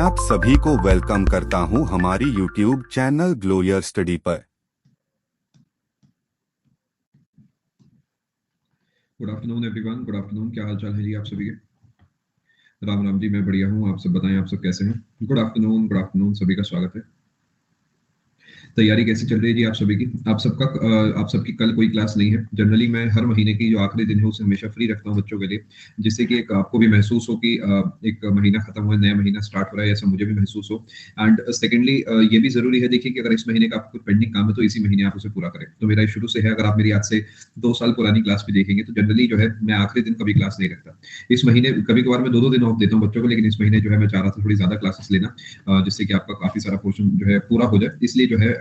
आप सभी को वेलकम करता हूं हमारी YouTube channel glow your study पर। Good afternoon everyone, good afternoon. क्या हाल चाल है जी आप सभी के? राम राम जी, मैं बढ़िया हूँ। आप सब बताएं, आप सब कैसे हैं? गुड आफ्टरनून, सभी का स्वागत है। तैयारी कैसी चल रही है जी आप सभी की? आप सबकी कल कोई क्लास नहीं है। जनरली मैं हर महीने की जो आखिरी दिन है उसे हमेशा फ्री रखता हूँ बच्चों के लिए, जिससे कि एक आपको भी महसूस हो कि एक महीना खत्म हुआ, नया महीना स्टार्ट हो रहा है, ऐसा मुझे भी महसूस हो। एंड सेकेंडली ये भी जरूरी है, देखिए कि अगर इस महीने का आपको कुछ पेंडिंग काम है तो इसी महीने आप उसे पूरा करें। तो मेरा शुरू से है, अगर आप मेरी आज से 2 साल पुरानी क्लास भी देखेंगे तो जनरली जो है मैं आखिरी दिन कभी क्लास नहीं रखता। इस महीने कभी कभार मैं 2-2 दिन ऑफ देता हूँ बच्चों को, लेकिन इस महीने जो है मैं चाह रहा था थोड़ी ज्यादा क्लासेस लेना, जिससे कि आपका काफी सारा पोर्शन जो है पूरा हो जाए। इसलिए जो है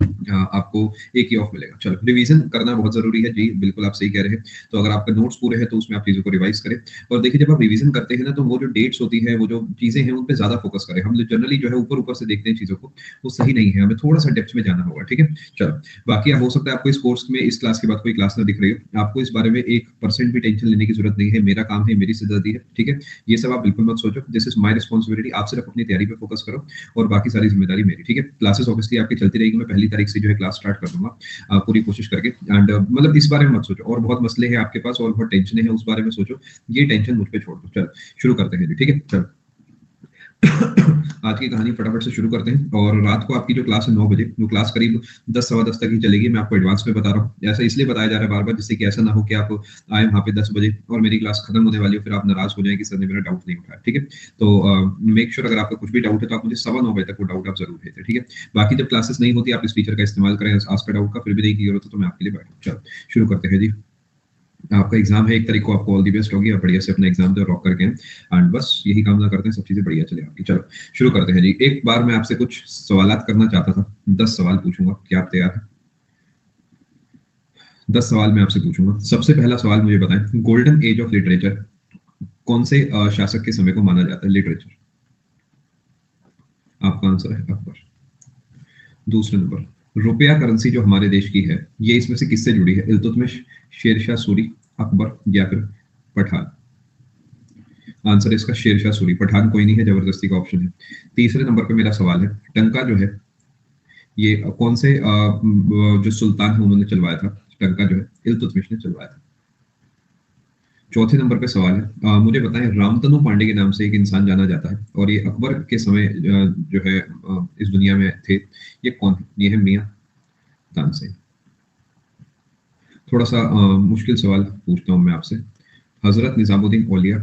आपको एक ही ऑफ मिलेगा। चलो, रिवीजन करना बहुत जरूरी है जी, बिल्कुल आप सही कह रहे हैं। तो अगर आपका नोट्स पूरे हैं तो उसमें आप चीजों को रिवाइज करें। और देखिए, जब आप रिवीजन करते हैं ना तो वो जो डेट्स होती है, वो जो चीजें हैं उन पे ज्यादा फोकस करें। हम जनरली जो है ऊपर ऊपर से देखते हैं चीजों को, वो सही नहीं है, हमें थोड़ा सा डेप्थ में जाना होगा। ठीक है, चलो। बाकी हो सकता है आपको इस कोर्स में इस क्लास के बाद कोई क्लास ना दिख रही हो, आपको इस बारे में 1% भी टेंशन लेने की जरूरत नहीं है। मेरा काम है, मेरी सिरदर्दी है। ठीक है, ये सब आप बिल्कुल मत सोचो। This is my responsibility. आप सिर्फ अपनी तैयारी पे फोकस करो और बाकी सारी जिम्मेदारी मेरी। ठीक है, क्लासेस ऑब्वियसली आपकी चलती रहेगी। मैं 1 तारीख से जो है क्लास स्टार्ट कर दूंगा, पूरी कोशिश करके। एंड मतलब इस बारे में मत सोचो, और बहुत मसले हैं आपके पास और बहुत टेंशन है उस बारे में सोचो, ये टेंशन मुझ पे छोड़ दो। चलो शुरू करते हैं जी। ठीक है, चलो। आज की कहानी फटाफट से शुरू करते हैं। और रात को आपकी जो क्लास है 9 बजे, वो क्लास करीब 10 सवा 10 तक ही चलेगी। मैं आपको एडवांस में बता रहा हूँ, ऐसा इसलिए बताया जा रहा है बार बार, जिससे कि ऐसा ना हो कि आप आए वहाँ पे 10 बजे और मेरी क्लास खत्म होने वाली हो, फिर आप नाराज हो जाए कि सर ने मेरा डाउट नहीं उठाया। ठीक है, तो मेक श्योर अगर आपका कुछ भी डाउट है तो आप मुझे 9:15 बजे तक वो डाउट आप जरूर भेजें। ठीक है, बाकी जब क्लासेस नहीं होती आप इस फीचर का इस्तेमाल करें आस्क डाउट का। फिर भी नहीं की जरूरत तो मैं आपके लिए बैठा। चलो शुरू करते हैं जी। आपका एग्जाम है 1 तारीख को, आपको ऑल दी बेस्ट होगी। आप बढ़िया से अपना एग्जाम दो, रॉक करके। एंड बस यही कामना करते हैं सब चीजें बढ़िया चले आपकी। चलो शुरू करते हैं जी। एक बार मैं आपसे कुछ सवालात करना चाहता था, 10 सवाल पूछूंगा। क्या आप तैयार हैं? 10 सवाल मैं आपसे पूछूंगा। सबसे पहला सवाल मुझे बताएं, गोल्डन एज ऑफ लिटरेचर कौन से शासक के समय को माना जाता है? लिटरेचर, आपका आंसर है अकबर। दूसरे नंबर, रुपया करेंसी जो हमारे देश की है, ये इसमें से किससे जुड़ी है? इल्तुतमिश, शेरशाह सूरी, अकबर या फिर पठान? आंसर इसका शेरशाह सूरी। पठान कोई नहीं है, जबरदस्ती का ऑप्शन है। तीसरे नंबर पे मेरा सवाल है, टंका जो है ये कौन से जो सुल्तान है उन्होंने चलवाया था? टंका जो है इल्तुतमिश ने चलवाया था। चौथे नंबर पे सवाल है, मुझे बताएं, रामतनु पांडे के नाम से एक इंसान जाना जाता है और ये अकबर के समय जो है इस दुनिया में थे। ये कौन है? ये है मियां तानसेन। थोड़ा सा मुश्किल सवाल पूछता हूँ मैं आपसे। हजरत निजामुद्दीन औलिया,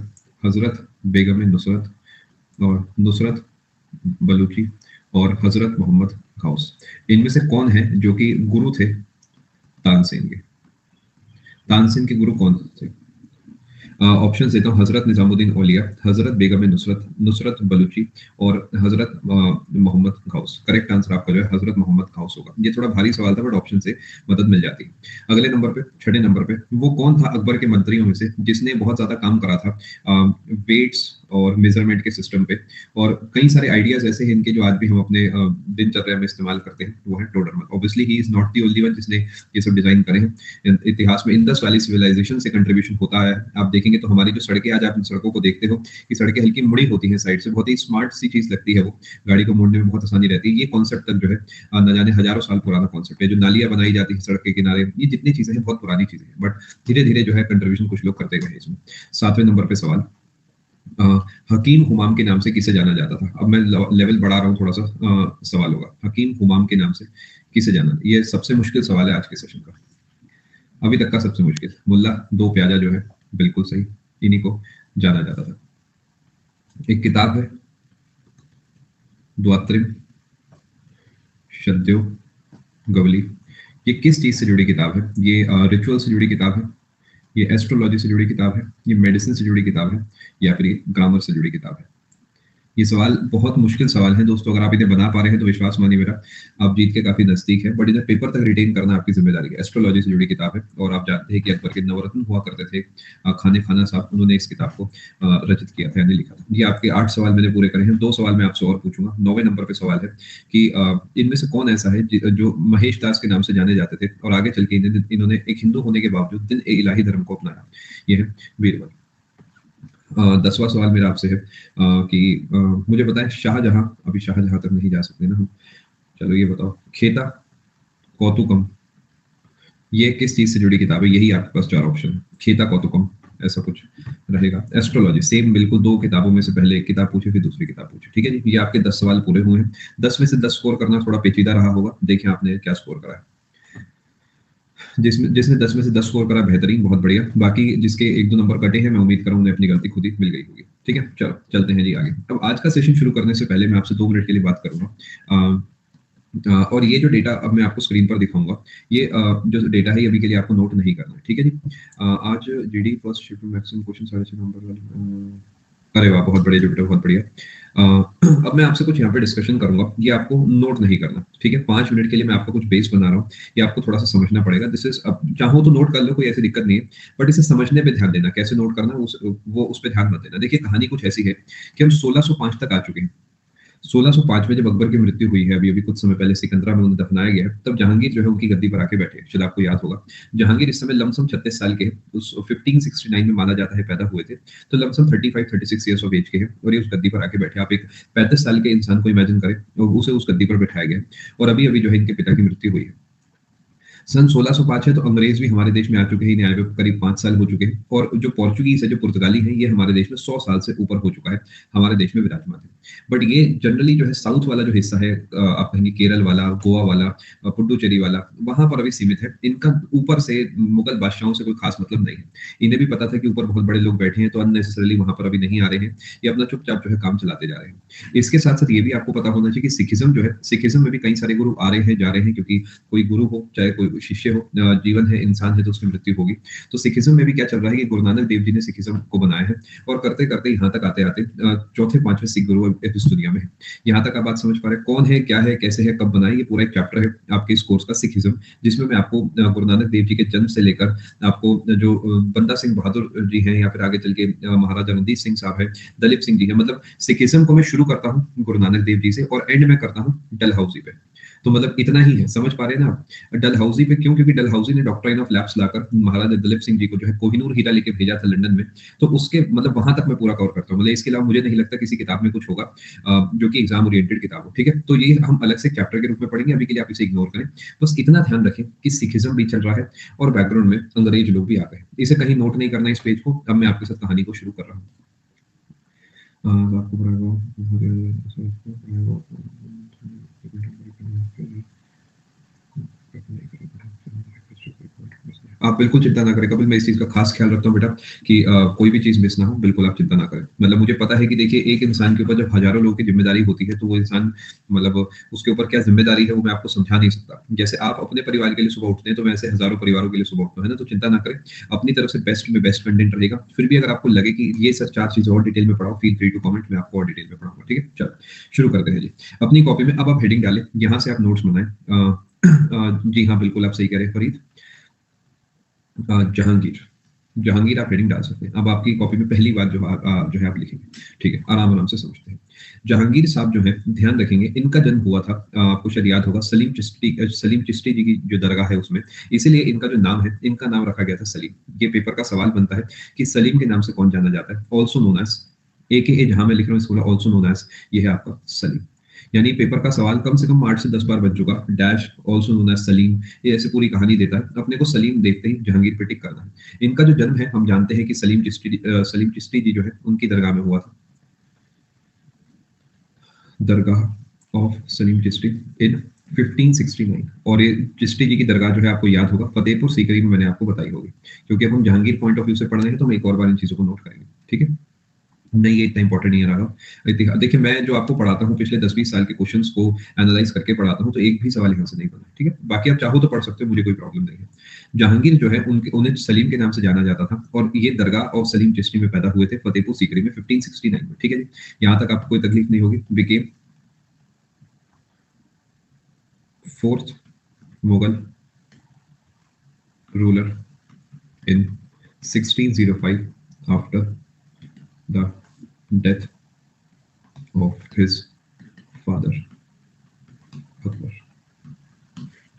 हजरत बेगम नुसरत और नुसरत बलूची और हजरत मोहम्मद गौस, इनमें से कौन है जो कि गुरु थे तानसेन के? तानसेन के गुरु कौन थे? ऑप्शन देता हूँ, हजरत निजामुद्दीन औलिया, हजरत बेगम नुसरत, नुसरत बलूची और हजरत मोहम्मद गौस। करेक्ट आंसर आपका जो है हजरत मोहम्मद गौस होगा। ये थोड़ा भारी सवाल था, बट ऑप्शन से मदद मिल जाती है। अगले नंबर पे, छठे नंबर पे, वो कौन था अकबर के मंत्रियों में से जिसने बहुत ज्यादा काम करा था वेट्स और मेजरमेंट के सिस्टम पे? और कई सारे आइडियाज ऐसे हैं इनके जो आज भी हम अपने दिनचर्या में इस्तेमाल करते हैं। वो है Todarmal. Obviously he is not the only one जिसने ये सब डिजाइन करे हैं। इतिहास में इंडस वैली सिविलाइजेशन से कंट्रीब्यूशन होता है। आप देखेंगे तो हमारी जो सड़कें, आज आप सड़कों को देखते हो कि सड़कें हल्की मुड़ी होती हैं साइड से, बहुत ही स्मार्ट सी चीज लगती है वो, गाड़ी को मोड़ने में बहुत आसानी रहती है। ये कॉन्सेप्ट तक जो है न जाने हजारों साल पुराना कॉन्सेप्ट है। जो नालियां बनाई जाती है सड़क के किनारे, ये जितनी चीजें हैं बहुत पुरानी चीजें हैं, बट धीरे धीरे जो है कंट्रीब्यूशन कुछ लोग करते गए इसमें। 7वें नंबर पे सवाल, अ, हकीम हुमाम के नाम से किसे जाना जाता था? अब मैं लेवल बढ़ा रहा हूँ थोड़ा सा, सवाल होगा, हकीम हुमाम के नाम से किसे जाना? ये सबसे मुश्किल सवाल है आज के सेशन का, अभी तक का सबसे मुश्किल। मुल्ला दो प्याजा जो है, बिल्कुल सही, इन्हीं को जाना जाता था। एक किताब है द्वात्रिम शद्यो गवली, ये किस चीज से जुड़ी किताब है? ये रिचुअल से जुड़ी किताब है, ये एस्ट्रोलॉजी से जुड़ी किताब है, ये मेडिसिन से जुड़ी किताब है, या फिर ये ग्रामर से जुड़ी किताब है? ये सवाल बहुत मुश्किल सवाल है दोस्तों। अगर आप इन्हें बना पा रहे हैं तो विश्वास मानिए मेरा, आप जीत के काफी नजदीक है, बट इन्हें पेपर तक रिटेन करना आपकी जिम्मेदारी है। एस्ट्रोलॉजी से जुड़ी किताब है और आप जानते हैं कि अकबर के नवरत्न हुआ करते थे खाने खाना साहब, उन्होंने इस किताब को रचित किया था, यानी लिखा था। ये आपके 8 सवाल मैंने पूरे करे हैं। 2 सवाल मैं आपसे और पूछूंगा। 9वें नंबर पे सवाल है कि इनमें से कौन ऐसा है जो महेश दास के नाम से जाने जाते थे और आगे चल के इन्होंने एक हिंदू होने के बावजूद दिन ए इलाही धर्म को अपनाया? ये है बीरबल। 10वां सवाल मेरा आपसे है कि मुझे बताएं शाहजहां, अभी शाहजहां तक नहीं जा सकते ना हम, चलो ये बताओ, खेता कौतुकम, ये किस चीज से जुड़ी किताब है? यही आपके पास चार ऑप्शन है, खेता कौतुकम ऐसा कुछ रहेगा। एस्ट्रोलॉजी सेम बिल्कुल, दो किताबों में से पहले एक किताब पूछे फिर दूसरी किताब पूछे, ठीक है जी। ये आपके 10 सवाल पूरे हुए हैं। 10 में से 10 स्कोर करना थोड़ा पेचीदा रहा होगा, देखें आपने क्या स्कोर करा है। जिसमें जिसने 10 में से 10 स्कोर करा बेहतरीन, बहुत बढ़िया। बाकी जिसके एक दो नंबर कटे हैं, मैं उम्मीद कर रहा हूं उन्हें अपनी गलती खुद ही मिल गई होगी, ठीक है। चलो चलते हैं जी आगे। अब आज का सेशन शुरू करने से पहले मैं आपसे 2 मिनट के लिए बात करूंगा। और ये जो डेटा अब मैं आपको स्क्रीन पर दिखाऊंगा, ये जो डेटा है ये अभी के लिए आपको नोट नहीं करना है, ठीक है जी। आज जीडी फर्स्ट शिफ्ट में मैक्सिमम क्वेश्चन 6.5 नंबर वाले, अरे वाह, बहुत बढ़िया बेटा, बहुत बढ़िया। अब मैं आपसे कुछ यहाँ पे डिस्कशन करूंगा, ये आपको नोट नहीं करना, ठीक है। 5 मिनट के लिए मैं आपको कुछ बेस बना रहा हूँ, ये आपको थोड़ा सा समझना पड़ेगा। दिस इज, अब चाहो तो नोट कर लो, कोई ऐसी दिक्कत नहीं है, बट इसे समझने पे ध्यान देना, कैसे नोट करना उस पे ध्यान मत देना। देखिए कहानी कुछ ऐसी है कि हम 1605 तक आ चुके हैं। 1605 में जब अकबर की मृत्यु हुई है, अभी अभी कुछ समय पहले सिकंदरा में उन्हें दफनाया गया है, तब जहांगीर जो है उनकी गद्दी पर आके बैठे, शायद आपको याद होगा। जहांगीर इस समय लमसम 36 साल के हैं, उस 1569 में माना जाता है पैदा हुए थे, तो लमसम 35-36 ईयर्स ऑफ एज के हैं, और ये उस गद्दी पर आके बैठे। आप एक 35 साल के इंसान को इमेजिन करें, और उसे उस गद्दी पर बैठाया गया है, और अभी अभी जो है इनके पिता की मृत्यु हुई है। सन 1605 है, तो अंग्रेज भी हमारे देश में आ चुके हैं, इन्हें आए हुए करीब 5 साल हो चुके हैं, और जो पोर्चुगीज है, जो पुर्तगाली है, ये हमारे देश में 100 साल से ऊपर हो चुका है, हमारे देश में विराजमान है। बट ये जनरली जो है साउथ वाला जो हिस्सा है, आप कहेंगे केरल वाला, गोवा वाला, पुडुचेरी वाला, वहां पर अभी सीमित है। इनका ऊपर से मुगल बादशाहों से कोई खास मतलब नहीं है। इन्हें भी पता था कि ऊपर बहुत बड़े लोग बैठे हैं, तो अननेसेसरली वहां पर अभी नहीं आ रहे हैं, ये अपना चुपचाप जो है काम चलाते जा रहे हैं। इसके साथ साथ ये भी आपको पता होना चाहिए कि सिखिज्म जो है, सिखिज्म में भी कई सारे गुरु आ रहे हैं, जा रहे हैं, क्योंकि कोई गुरु हो चाहे कोई शिष्य हो, जीवन है, इंसान है, तो उसकी मृत्यु होगी। तो सिखिज्म में भी क्या चल रहा है कि गुरु नानक देव जी ने सिखिज्म को बनाया है, और करते करते यहाँ तक आते आते चौथे पांचवें सिख गुरु इस दुनिया में है। यहाँ तक आप बात समझ पा रहे हैं, कौन है, क्या है, कैसे है, कब बनाए, ये पूरा एक चैप्टर है आपके इस कोर्स का, सिखिज्म, जिसमें मैं आपको गुरु नानक देव जी के जन्म से लेकर आपको जो बंदा सिंह बहादुर जी हैं, या फिर आगे चल के महाराजा रणजीत सिंह साहब है, दलीप सिंह जी है, मतलब सिखिज्म को मैं शुरू करता हूँ गुरु नानक देव जी से, और एंड में करता हूँ डलहौजी पे। तो मतलब इतना ही है, समझ पा रहे हैं ना आप। डलहौजी पे क्यों? क्योंकि डलहौजी ने डॉक्ट्राइन ऑफ लैप्स लाकर महाराजा दलीप सिंह जी को जो है कोहिनूर हीरा लेके भेजा था लंदन में, तो उसके मतलब वहां तक मैं पूरा कवर करता हूँ। मतलब इसके अलावा मुझे नहीं लगता किसी किताब में कुछ होगा जो कि एग्जाम ओरिएंटेड किताब हो, ठीक है। तो ये हम अलग से चैप्टर के रूप में पढ़ेंगे, अभी के लिए आप इसे इग्नोर करें। बस इतना ध्यान रखें कि सिखिज्म भी चल रहा है, और बैकग्राउंड में अंग्रेज लोग भी आ गए। इसे कहीं नोट नहीं करना इस पेज को। अब मैं आपके साथ कहानी को शुरू कर रहा हूँ। आप बिल्कुल चिंता ना करें कपिल, मैं इस चीज का खास ख्याल रखता हूँ बेटा, कि कोई भी चीज मिस ना हो, बिल्कुल आप चिंता ना करें। मतलब मुझे पता है कि देखिए एक इंसान के ऊपर जब हजारों लोगों की जिम्मेदारी होती है, तो वो इंसान मतलब उसके ऊपर क्या जिम्मेदारी है वो मैं आपको समझा नहीं सकता। जैसे आप अपने परिवार के लिए सुबह उठते हैं, तो वैसे हजारों परिवारों के लिए सुबह उठते हैं ना, तो चिंता ना करें, अपनी तरफ से बेस्ट में बेस्ट कंटेंट रहेगा। फिर भी अगर आपको लगे कि ये सर 4 चीजें और डिटेल में पढ़ाओ, फील फ्री टू कमेंट, मैं आपको और डिटेल में पढ़ाऊंगा, ठीक है। चलो शुरू करते हैं जी। अपनी कॉपी में अब आप हेडिंग डालें, यहाँ से आप नोट्स बनाएं। जी हाँ, बिल्कुल आप सही कह रहे हैं फरीद। जहांगीर, जहांगीर आप हेडिंग डाल सकते हैं। अब आपकी कॉपी में पहली बात जो है आप लिखेंगे, ठीक है, आराम आराम से समझते हैं। जहांगीर साहब जो है, ध्यान रखेंगे, इनका जन्म हुआ था, आपको शायद याद होगा, सलीम चिश्ती जी की जो दरगाह है उसमें, इसीलिए इनका जो नाम है, इनका नाम रखा गया था सलीम। ये पेपर का सवाल बनता है कि सलीम के नाम से कौन जाना जाता है, ऑल्सो नोन एज, ए जहां मैं लिख रहा हूँ इसको ऑल्सो नोन एज, ये है आपका सलीम। यानी पेपर का सवाल कम से कम 8 से 10 बार बच चुका, dash also known as Salim, ये ऐसे पूरी कहानी देता है। अपने को सलीम देखते ही जहांगीर पे टिक करना है। इनका जो जन्म है, हम जानते हैं कि सलीम चिश्ती जी जो है उनकी दरगाह में हुआ था, दरगाह ऑफ सलीम चिश्ती इन 1569। और ये चिश्ती जी की दरगाह जो है आपको याद होगा, फतेहपुर सीकरी में, मैंने आपको बताई होगी। क्योंकि अब हम जहांगीर पॉइंट ऑफ व्यू से पढ़ रहे हैं, तो हम एक और बार इन चीजों को नोट करेंगे, ठीक है। नहीं, ये इतना इंपॉर्टेंट नहीं है राघव। देखिए मैं जो आपको पढ़ाता हूँ, पिछले 10-20 साल के क्वेश्चंस को एनालाइज करके पढ़ाता हूँ, तो एक भी सवाल यहाँ से नहीं बना, ठीक है। बाकी आप चाहो तो पढ़ सकते हो, मुझे कोई प्रॉब्लम नहीं है। जहांगीर जो है उन्हें सलीम के नाम से जाना जाता था, और ये दरगाह और सलीम चिश्ती में पैदा हुए थे, फतेहपुर सीकरी में 1569 में, ठीक है जी। यहाँ तक आपको कोई तकलीफ नहीं होगी। Became fourth Mughal ruler in 1605 after the death of his father Akbar,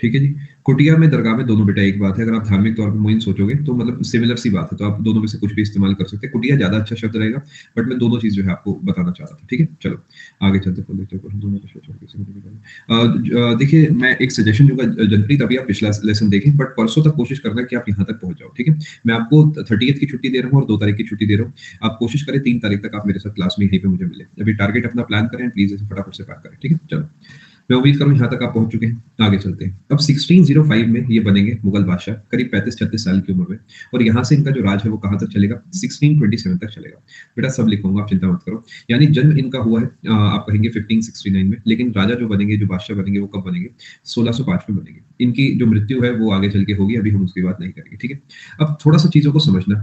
ठीक है जी। कुटिया में दरगाह में दोनों बेटा एक बात है। अगर आप धार्मिक तौर पे मोइन सोचोगे तो मतलब सिमिलर सी बात है, तो आप दोनों में से कुछ भी इस्तेमाल कर सकते हैं। कुटिया ज्यादा अच्छा शब्द रहेगा, बट मैं दोनों चीज जो है आपको बताना चाह रहा था। ठीक है, चलो आगे चलते देखिए, मैं एक सजेशन दूंगा जनप्रीत, अभी आप पिछला लेसन देखें, बट परसों तक कोशिश करना है कि आप यहाँ तक पहुंच जाओ। ठीक है, मैं आपको 30th की छुट्टी दे रहा हूँ और 2 तारीख की छुट्टी दे रहा हूँ। आप कोशिश करें 3 तारीख तक आप मेरे साथ क्लास में यहीं पे मुझे मिले। अभी टारगेट अपना प्लान करें प्लीज, फटाफट से पार करें। ठीक है, चलो मैं उम्मीद करूं यहाँ तक आप पहुंच चुके हैं। आगे चलते हैं। अब 1605 में ये बनेंगे मुगल बादशाह, करीब 35-36 साल की उम्र में, और यहाँ से इनका जो राज है वो कहाँ तक चलेगा, 1627 तक चलेगा। बेटा सब लिखूंगा, आप चिंता मत करो। यानी जन्म इनका हुआ है आप कहेंगे 1569 में, लेकिन राजा जो बनेंगे, जो बादशाह बनेंगे, वो कब बनेंगे, 1605 में बनेंगे। इनकी जो मृत्यु है वो आगे चल के होगी, अभी हम उसकी बात नहीं करेंगे। ठीक है, अब थोड़ा सा चीजों को समझना।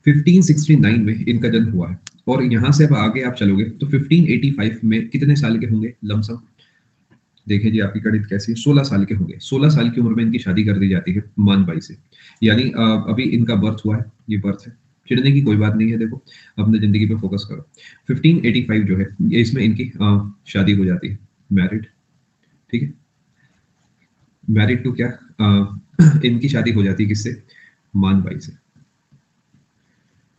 1569 में इनका जन्म हुआ है, और यहाँ से अब आगे आप चलोगे तो 1585 में कितने साल के होंगे लमसम, देखिए जी आपकी गणित कैसी है, 16 साल के होंगे। 16 साल की उम्र में इनकी शादी कर दी जाती है मानबाई से। यानी अभी इनका बर्थ हुआ है, ये बर्थ है, चिढ़ने की कोई बात नहीं है। देखो अपने जिंदगी पे फोकस करो। 1585 जो है ये इसमें इनकी शादी हो जाती है, मैरिड। ठीक है, मैरिड टू क्या, इनकी शादी हो जाती है किससे, मानबाई से।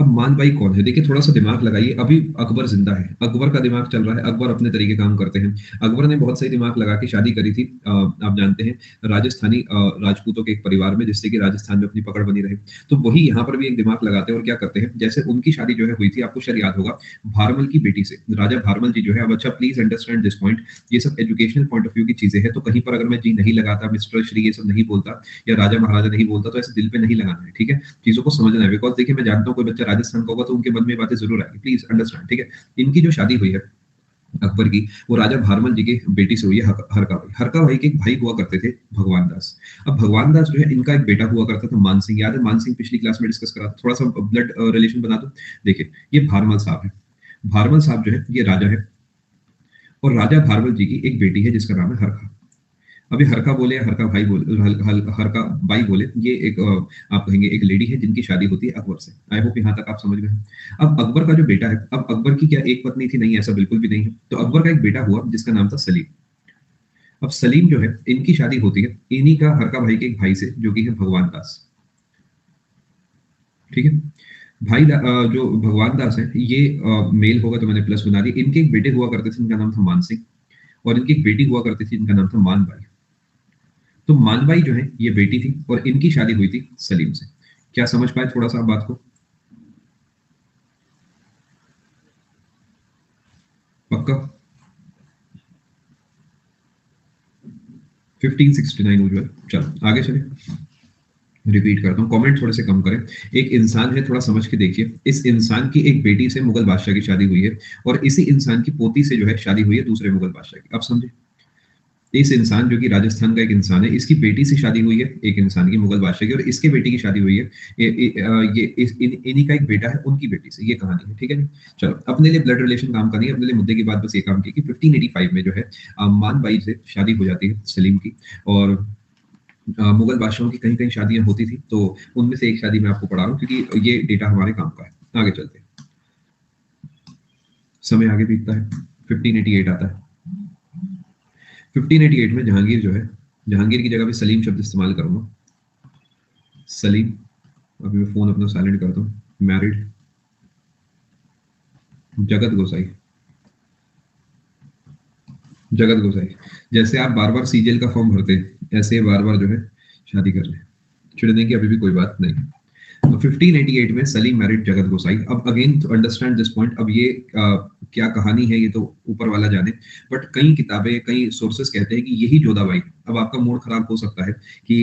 अब मानबाई कौन है, देखिए थोड़ा सा दिमाग लगाइए। अभी अकबर जिंदा है, अकबर का दिमाग चल रहा है, अकबर अपने तरीके काम करते हैं। अकबर ने बहुत सही दिमाग लगा के शादी करी थी, आप जानते हैं, राजस्थानी राजपूतों के एक परिवार में, जिससे कि राजस्थान में अपनी पकड़ बनी रहे। तो वही यहाँ पर भी एक दिमाग लगाते हैं और क्या करते हैं, जैसे उनकी शादी जो है हुई थी, आपको शायद याद होगा, भारमल की बेटी से। राजा भारमल जी जो है, अब अच्छा प्लीज अंडरस्टैंड दिस पॉइंट, ये सब एजुकेशनल पॉइंट ऑफ व्यू की चीजें हैं, तो कहीं पर अगर मैं जी नहीं लगाता, मिस्टर श्री ये सब नहीं बोलता, या राजा महाराजा नहीं बोलता, तो ऐसे दिल पे नहीं लगाना है। ठीक है, चीजों को समझना है। बिकॉज देखिए मैं जानता हूँ कोई बच्चा राजस्थान का होगा तो उनके मन में बातें जरूर आएगी, प्लीज अंडरस्टैंड। ठीक है, इनकी जो शादी हुई है अकबर की, वो राजा भारमल जी की बेटी से हुई है, हरका भाई। हरका भाई के एक भाई हुआ करते थे भगवान दास। अब भगवान दास जो है, इनका एक बेटा हुआ करता था मानसिंह, याद है मानसिंह, पिछली क्लास में डिस्कस करा, थोड़ा सा ब्लड रिलेशन बना दो। देखिए ये भारमल साहब है, भारमल साहब जो है ये राजा है, और राजा भारमल जी की एक बेटी है जिसका नाम है हरका। अभी हरका बोले या हरका भाई बोले, हरका बाई बोले, ये एक आप कहेंगे एक लेडी है जिनकी शादी होती है अकबर से। आई होप यहाँ तक आप समझ गए। अब अकबर का जो बेटा है, अब अकबर की क्या एक पत्नी थी, नहीं ऐसा बिल्कुल भी नहीं है। तो अकबर का एक बेटा हुआ जिसका नाम था सलीम। अब सलीम जो है, इनकी शादी होती है इन्हीं का हरका भाई के एक भाई से, जो कि है भगवान दास। ठीक है, जो भगवान दास है ये मेल होगा तो मैंने प्लस बना दिया। इनके एक बेटे हुआ करते थे, इनका नाम था मानसिंह, और इनकी एक बेटी हुआ करती थी, इनका नाम था मानबाई। तो मानबाई जो है ये बेटी थी, और इनकी शादी हुई थी सलीम से। क्या समझ पाए थोड़ा सा बात को, पक्का? 1569 उज्जवल। चलो आगे चले, रिपीट करता हूँ, कमेंट थोड़े से कम करें। एक इंसान है, थोड़ा समझ के देखिए। इस इंसान की एक बेटी से मुगल बादशाह की शादी हुई है, और इसी इंसान की पोती से जो है शादी हुई है दूसरे मुगल बादशाह की। आप समझे, इस इंसान जो कि राजस्थान का एक इंसान है, इसकी बेटी से शादी हुई है एक इंसान की, मुगल बादशाह की, और इसके बेटी की शादी हुई है इन्हीं का एक बेटा है उनकी बेटी से। ये कहानी है, ठीक है जी। चलो अपने लिए ब्लड रिलेशन काम करनी है, अपने लिए मुद्दे की बात बस ये काम की कि 1585 में जो है मानबाई से शादी हो जाती है सलीम की, और मुगल बादशाहों की कहीं कहीं शादियां होती थी, तो उनमें से एक शादी मैं आपको पढ़ा रहा हूँ क्योंकि ये डेटा हमारे काम का है। आगे चलते हैं, समय आगे बीतता है, 1588 आता है। 1588 में जहांगीर जो है, जहांगीर की जगह पे सलीम शब्द इस्तेमाल करूंगा, सलीम। अभी मैं फोन अपना साइलेंट करता हूँ। मैरिड जगत गोसाई, जगत गोसाई। जैसे आप बार बार सीजीएल का फॉर्म भरते हैं, ऐसे बार बार जो है शादी कर ले, चिढ़ने की अभी भी कोई बात नहीं। 1588 में सलीम मैरिड जगत गोसाई। अब again to understand this point, अब ये क्या कहानी है ये तो ऊपर वाला जाने, बट कई किताबें, कई सोर्सेस कहते हैं कि यही जोधाबाई। अब आपका मूड खराब हो सकता है कि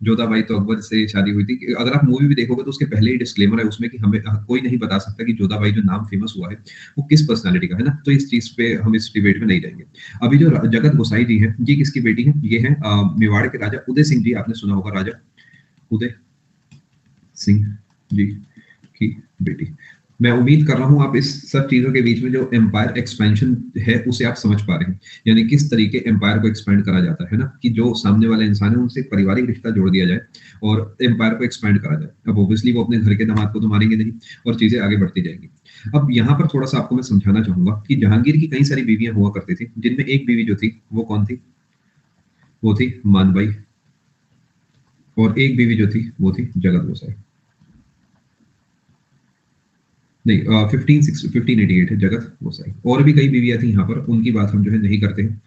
जोधाबाई तो अकबर से शादी हुई थी। अगर आप मूवी भी देखोगे तो उसके पहले ही डिस्क्लेमर है उसमें कि हमें कोई नहीं बता सकता कि जोधाबाई जो नाम फेमस हुआ है वो किस पर्सनैलिटी का है ना। तो इस चीज पे हम इस डिबेट में नहीं जाएंगे। अभी जो जगत गोसाई जी है, ये किसकी बेटी है, ये है मेवाड़ के राजा उदय सिंह जी। आपने सुना होगा, राजा उदय सिंह जी की बेटी। मैं उम्मीद कर रहा हूं आप इस सब चीजों के बीच में जो एम्पायर एक्सपेंशन है उसे आप समझ पा रहे हैं, यानी किस तरीके एम्पायर को एक्सपेंड करा जाता है ना, कि जो सामने वाले इंसान है उनसे एक पारिवारिक रिश्ता जोड़ दिया जाए और एम्पायर को एक्सपेंड करा जाए। अब ऑब्वियसली वो अपने घर के दामाद को तो मारेंगे नहीं, और चीजें आगे बढ़ती जाएंगी। अब यहाँ पर थोड़ा सा आपको मैं समझाना चाहूंगा कि जहांगीर की कई सारी बीवियां हुआ करती थी, जिनमें एक बीवी जो थी वो कौन थी, वो थी मानबाई। और एक बीवी जो थी वो थी जगत गोसाई। नहीं, 1588 है जगत गोसाई। और भी कई बीवियां थी यहाँ पर, उनकी बात हम जो है नहीं करते हैं,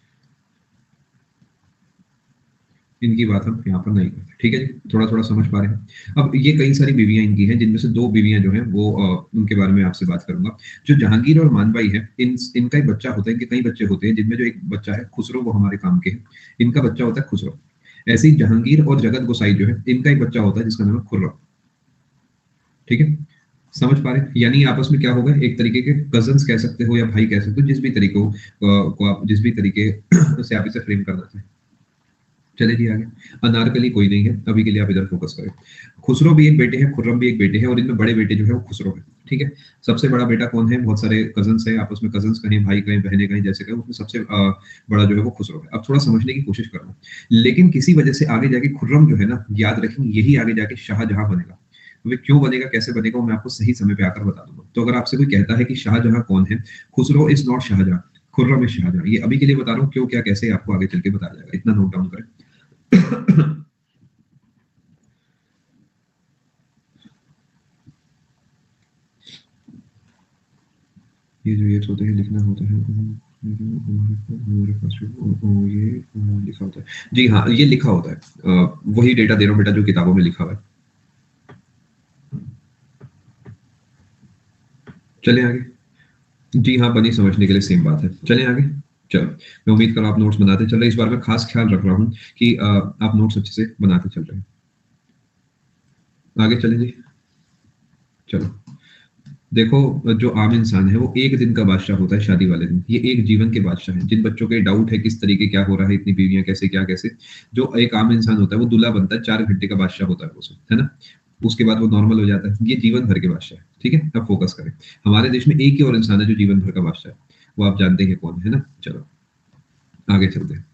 इनकी बात हम यहाँ पर नहीं करते। ठीक है जी, थोड़ा थोड़ा समझ पा रहे हैं। अब ये कई सारी बीवियां इनकी हैं, जिनमें से दो बीवियां जो हैं वो उनके बारे में आपसे बात करूंगा। जो जहांगीर और मानबाई है, इनका एक बच्चा होता है, इनके कई बच्चे होते हैं, जिनमें जो एक बच्चा है खुसरो, वो हमारे काम के हैं। इनका बच्चा होता है खुसरो। ऐसे ही जहांगीर और जगत गोसाई जो है, इनका एक बच्चा होता है जिसका नाम है खुर्रम। ठीक है, समझ पा रहे हैं? यानी आपस में क्या होगा, एक तरीके के कजन्स कह सकते हो या भाई कह सकते हो, जिस भी तरीके को आप जिस भी तरीके से आप इसे फ्रेम करना चाहें। चले जी आगे। अनारकली कोई नहीं है, अभी के लिए आप इधर फोकस करें। खुसरो भी एक बेटे हैं, खुर्रम भी एक बेटे हैं, और इनमें बड़े बेटे जो है वो खुसरो है। ठीक है, सबसे बड़ा बेटा कौन है? बहुत सारे कजन्स हैं आपस में, कजन्स कहें, भाई कहें, बहनें कहें, जैसे कहें, उसमें सबसे बड़ा जो है वो खुसरो है। अब थोड़ा समझने की कोशिश करना, लेकिन किसी वजह से आगे जाके खुर्रम जो है ना, याद रखेंगे, यही आगे जाके शाहजहां बनेगा। वे क्यों बनेगा, कैसे बनेगा, वो मैं आपको सही समय पे आकर बता दूंगा। तो अगर आपसे कोई कहता है कि शाहजहां कौन है, Khusro is not Shahjahan, Khurram is Shahjahan. ये अभी के लिए बता रहा हूँ, क्यों क्या कैसे आपको आगे चल के बताया जाएगा, इतना नोट डाउन करें। ये जो ये होते हैं, लिखना होता है, हमारे पास ये लिखा होता है। जी हाँ, ये लिखा होता है, वही डेटा दे रहा हूँ बेटा जो किताबों में लिखा हुआ है। चले आगे। जी हाँ, बनी समझने के लिए सेम बात है। चले आगे। चलो, मैं उम्मीद कर रहा हूँ आप नोट्स बनाते चल रहे हैं। इस बार मैं खास ख्याल रख रहा हूँ कि आप नोट्स अच्छे से बनाते चल रहे हैं। आगे चलें जी। चलो, देखो, जो आम इंसान है वो एक दिन का बादशाह होता है, शादी वाले दिन। ये एक जीवन के बादशाह है। जिन बच्चों के डाउट है किस तरीके क्या हो रहा है, इतनी बीवियां कैसे, क्या कैसे, जो एक आम इंसान होता है वो दूल्हा बनता है, 4 घंटे का बादशाह होता है वो सब, है ना। उसके बाद वो नॉर्मल हो जाता है। ये जीवन भर के बादशाह है। ठीक है, अब फोकस करें। हमारे देश में एक ही और इंसान है जो जीवन भर का बादशाह है, वो आप जानते हैं कौन है ना। चलो आगे चलते हैं।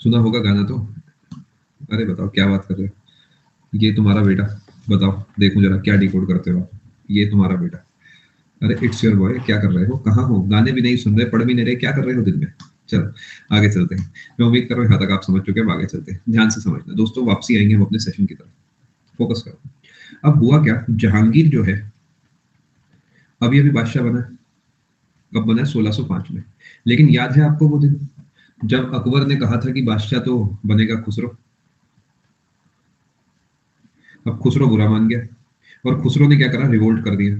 सुना होगा गाना तो। अरे बताओ क्या बात कर रहे हो, ये तुम्हारा बेटा। बताओ, देखो जरा क्या डिकोड करते हो आप। ये तुम्हारा बेटा। अरे इट्स योर बॉय, क्या कर रहे हो, कहाँ हो, गाने भी नहीं सुन रहे, पढ़ भी नहीं रहे, क्या कर रहे हो दिन में। चलो आगे चलते हैं। मैं उम्मीद कर रहा हूँ यहाँ तक आप समझ चुके हैं। आगे चलते हैं, ध्यान से समझना दोस्तों, वापसी आएंगे हम अपने सेशन की तरफ। फोकस करो। अब हुआ क्या, जहांगीर जो है अभी अभी बादशाह बना है। कब बना है? 1605 में। लेकिन याद है आपको वो दिन जब अकबर ने कहा था कि बादशाह तो बनेगा खुसरो। अब खुसरो बुरा मान गया, और खुसरो ने क्या करा, रिवोल्ट कर दिया।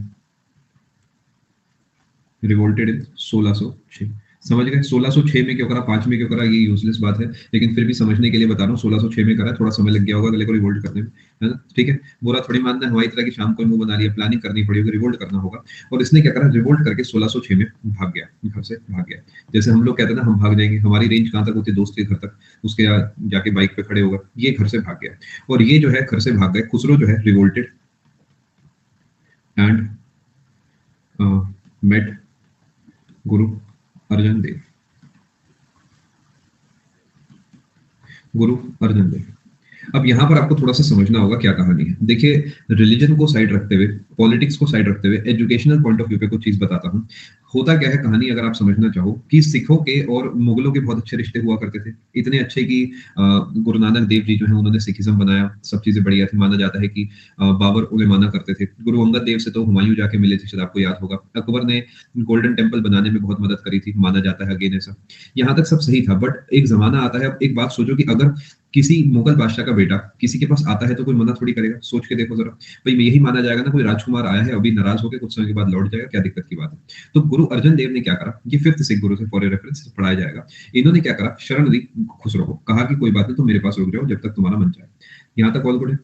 रिवोल्टेड इन 1606। समझ गए? 1606 में क्यों करा, 5 में क्यों करा, ये यूजलेस बात है, लेकिन फिर भी समझने के लिए बता रहा हूँ। 1606 में करा, थोड़ा समय लग गया होगा अगले को रिवोल्ट करने में, है ना। ठीक है, बुरा थोड़ी मानना है, हमारी तरह की शाम को मुंह बना लिया, प्लानिंग करनी पड़ी होगी, रिवोल्ट करना होगा। और इसने क्या करा, रिवोल्ट करके 1606 में भाग गया, घर से भाग गया। जैसे हम लोग कहते हैं ना, हम भाग जाएंगे, हमारी रेंज कहाँ तक होती है, दोस्त के घर तक, उसके यहाँ जाके बाइक पे खड़े होगा। ये घर से भाग गया, और ये जो है घर से भाग गए, खुसरो जो है revolted and met Guru Arjan Dev. Guru Arjan Dev. अब यहाँ पर आपको थोड़ा सा समझना होगा क्या कहानी है। देखिए, रिलीजन को साइड रखते हुए, पॉलिटिक्स को साइड रखते हुए, एजुकेशनल पॉइंट ऑफ व्यू पे कुछ चीज बताता हूँ। होता क्या है कहानी, अगर आप समझना चाहो, कि सिखों के और मुगलों के बहुत अच्छे रिश्ते हुआ करते थे। इतने अच्छे कि गुरु नानक देव जी जो है उन्होंने सिखिज्म बनाया, सब चीजें बढ़िया थी। माना जाता है कि बाबर उन्हें माना करते थे। गुरु अंगद देव से तो हुमायूं जाके मिले थे, शायद आपको याद होगा। अकबर ने गोल्डन टेम्पल बनाने में बहुत मदद करी थी, माना जाता है, अगेन ऐसा। यहाँ तक सब सही था, बट एक जमाना आता है। अब एक बात सोचो कि अगर किसी मुगल बादशाह का बेटा किसी के पास आता है तो कोई मना थोड़ी करेगा। सोच के देखो जरा, भाई यही माना जाएगा ना, कोई राजकुमार आया है, अभी नाराज होकर कुछ समय के बाद लौट जाएगा, क्या दिक्कत की बात है। तो गुरु अर्जन देव ने क्या करा, ये 5th सिख गुरु से फॉर रेफरेंस पढ़ाया जाएगा। इन्होंने क्या करा, शरण दी खुसरो को, कहा कि कोई बात नहीं, तुम मेरे पास रुक जाओ जब तक तुम्हारा मन चाहे। यहाँ तक ऑल गुड है।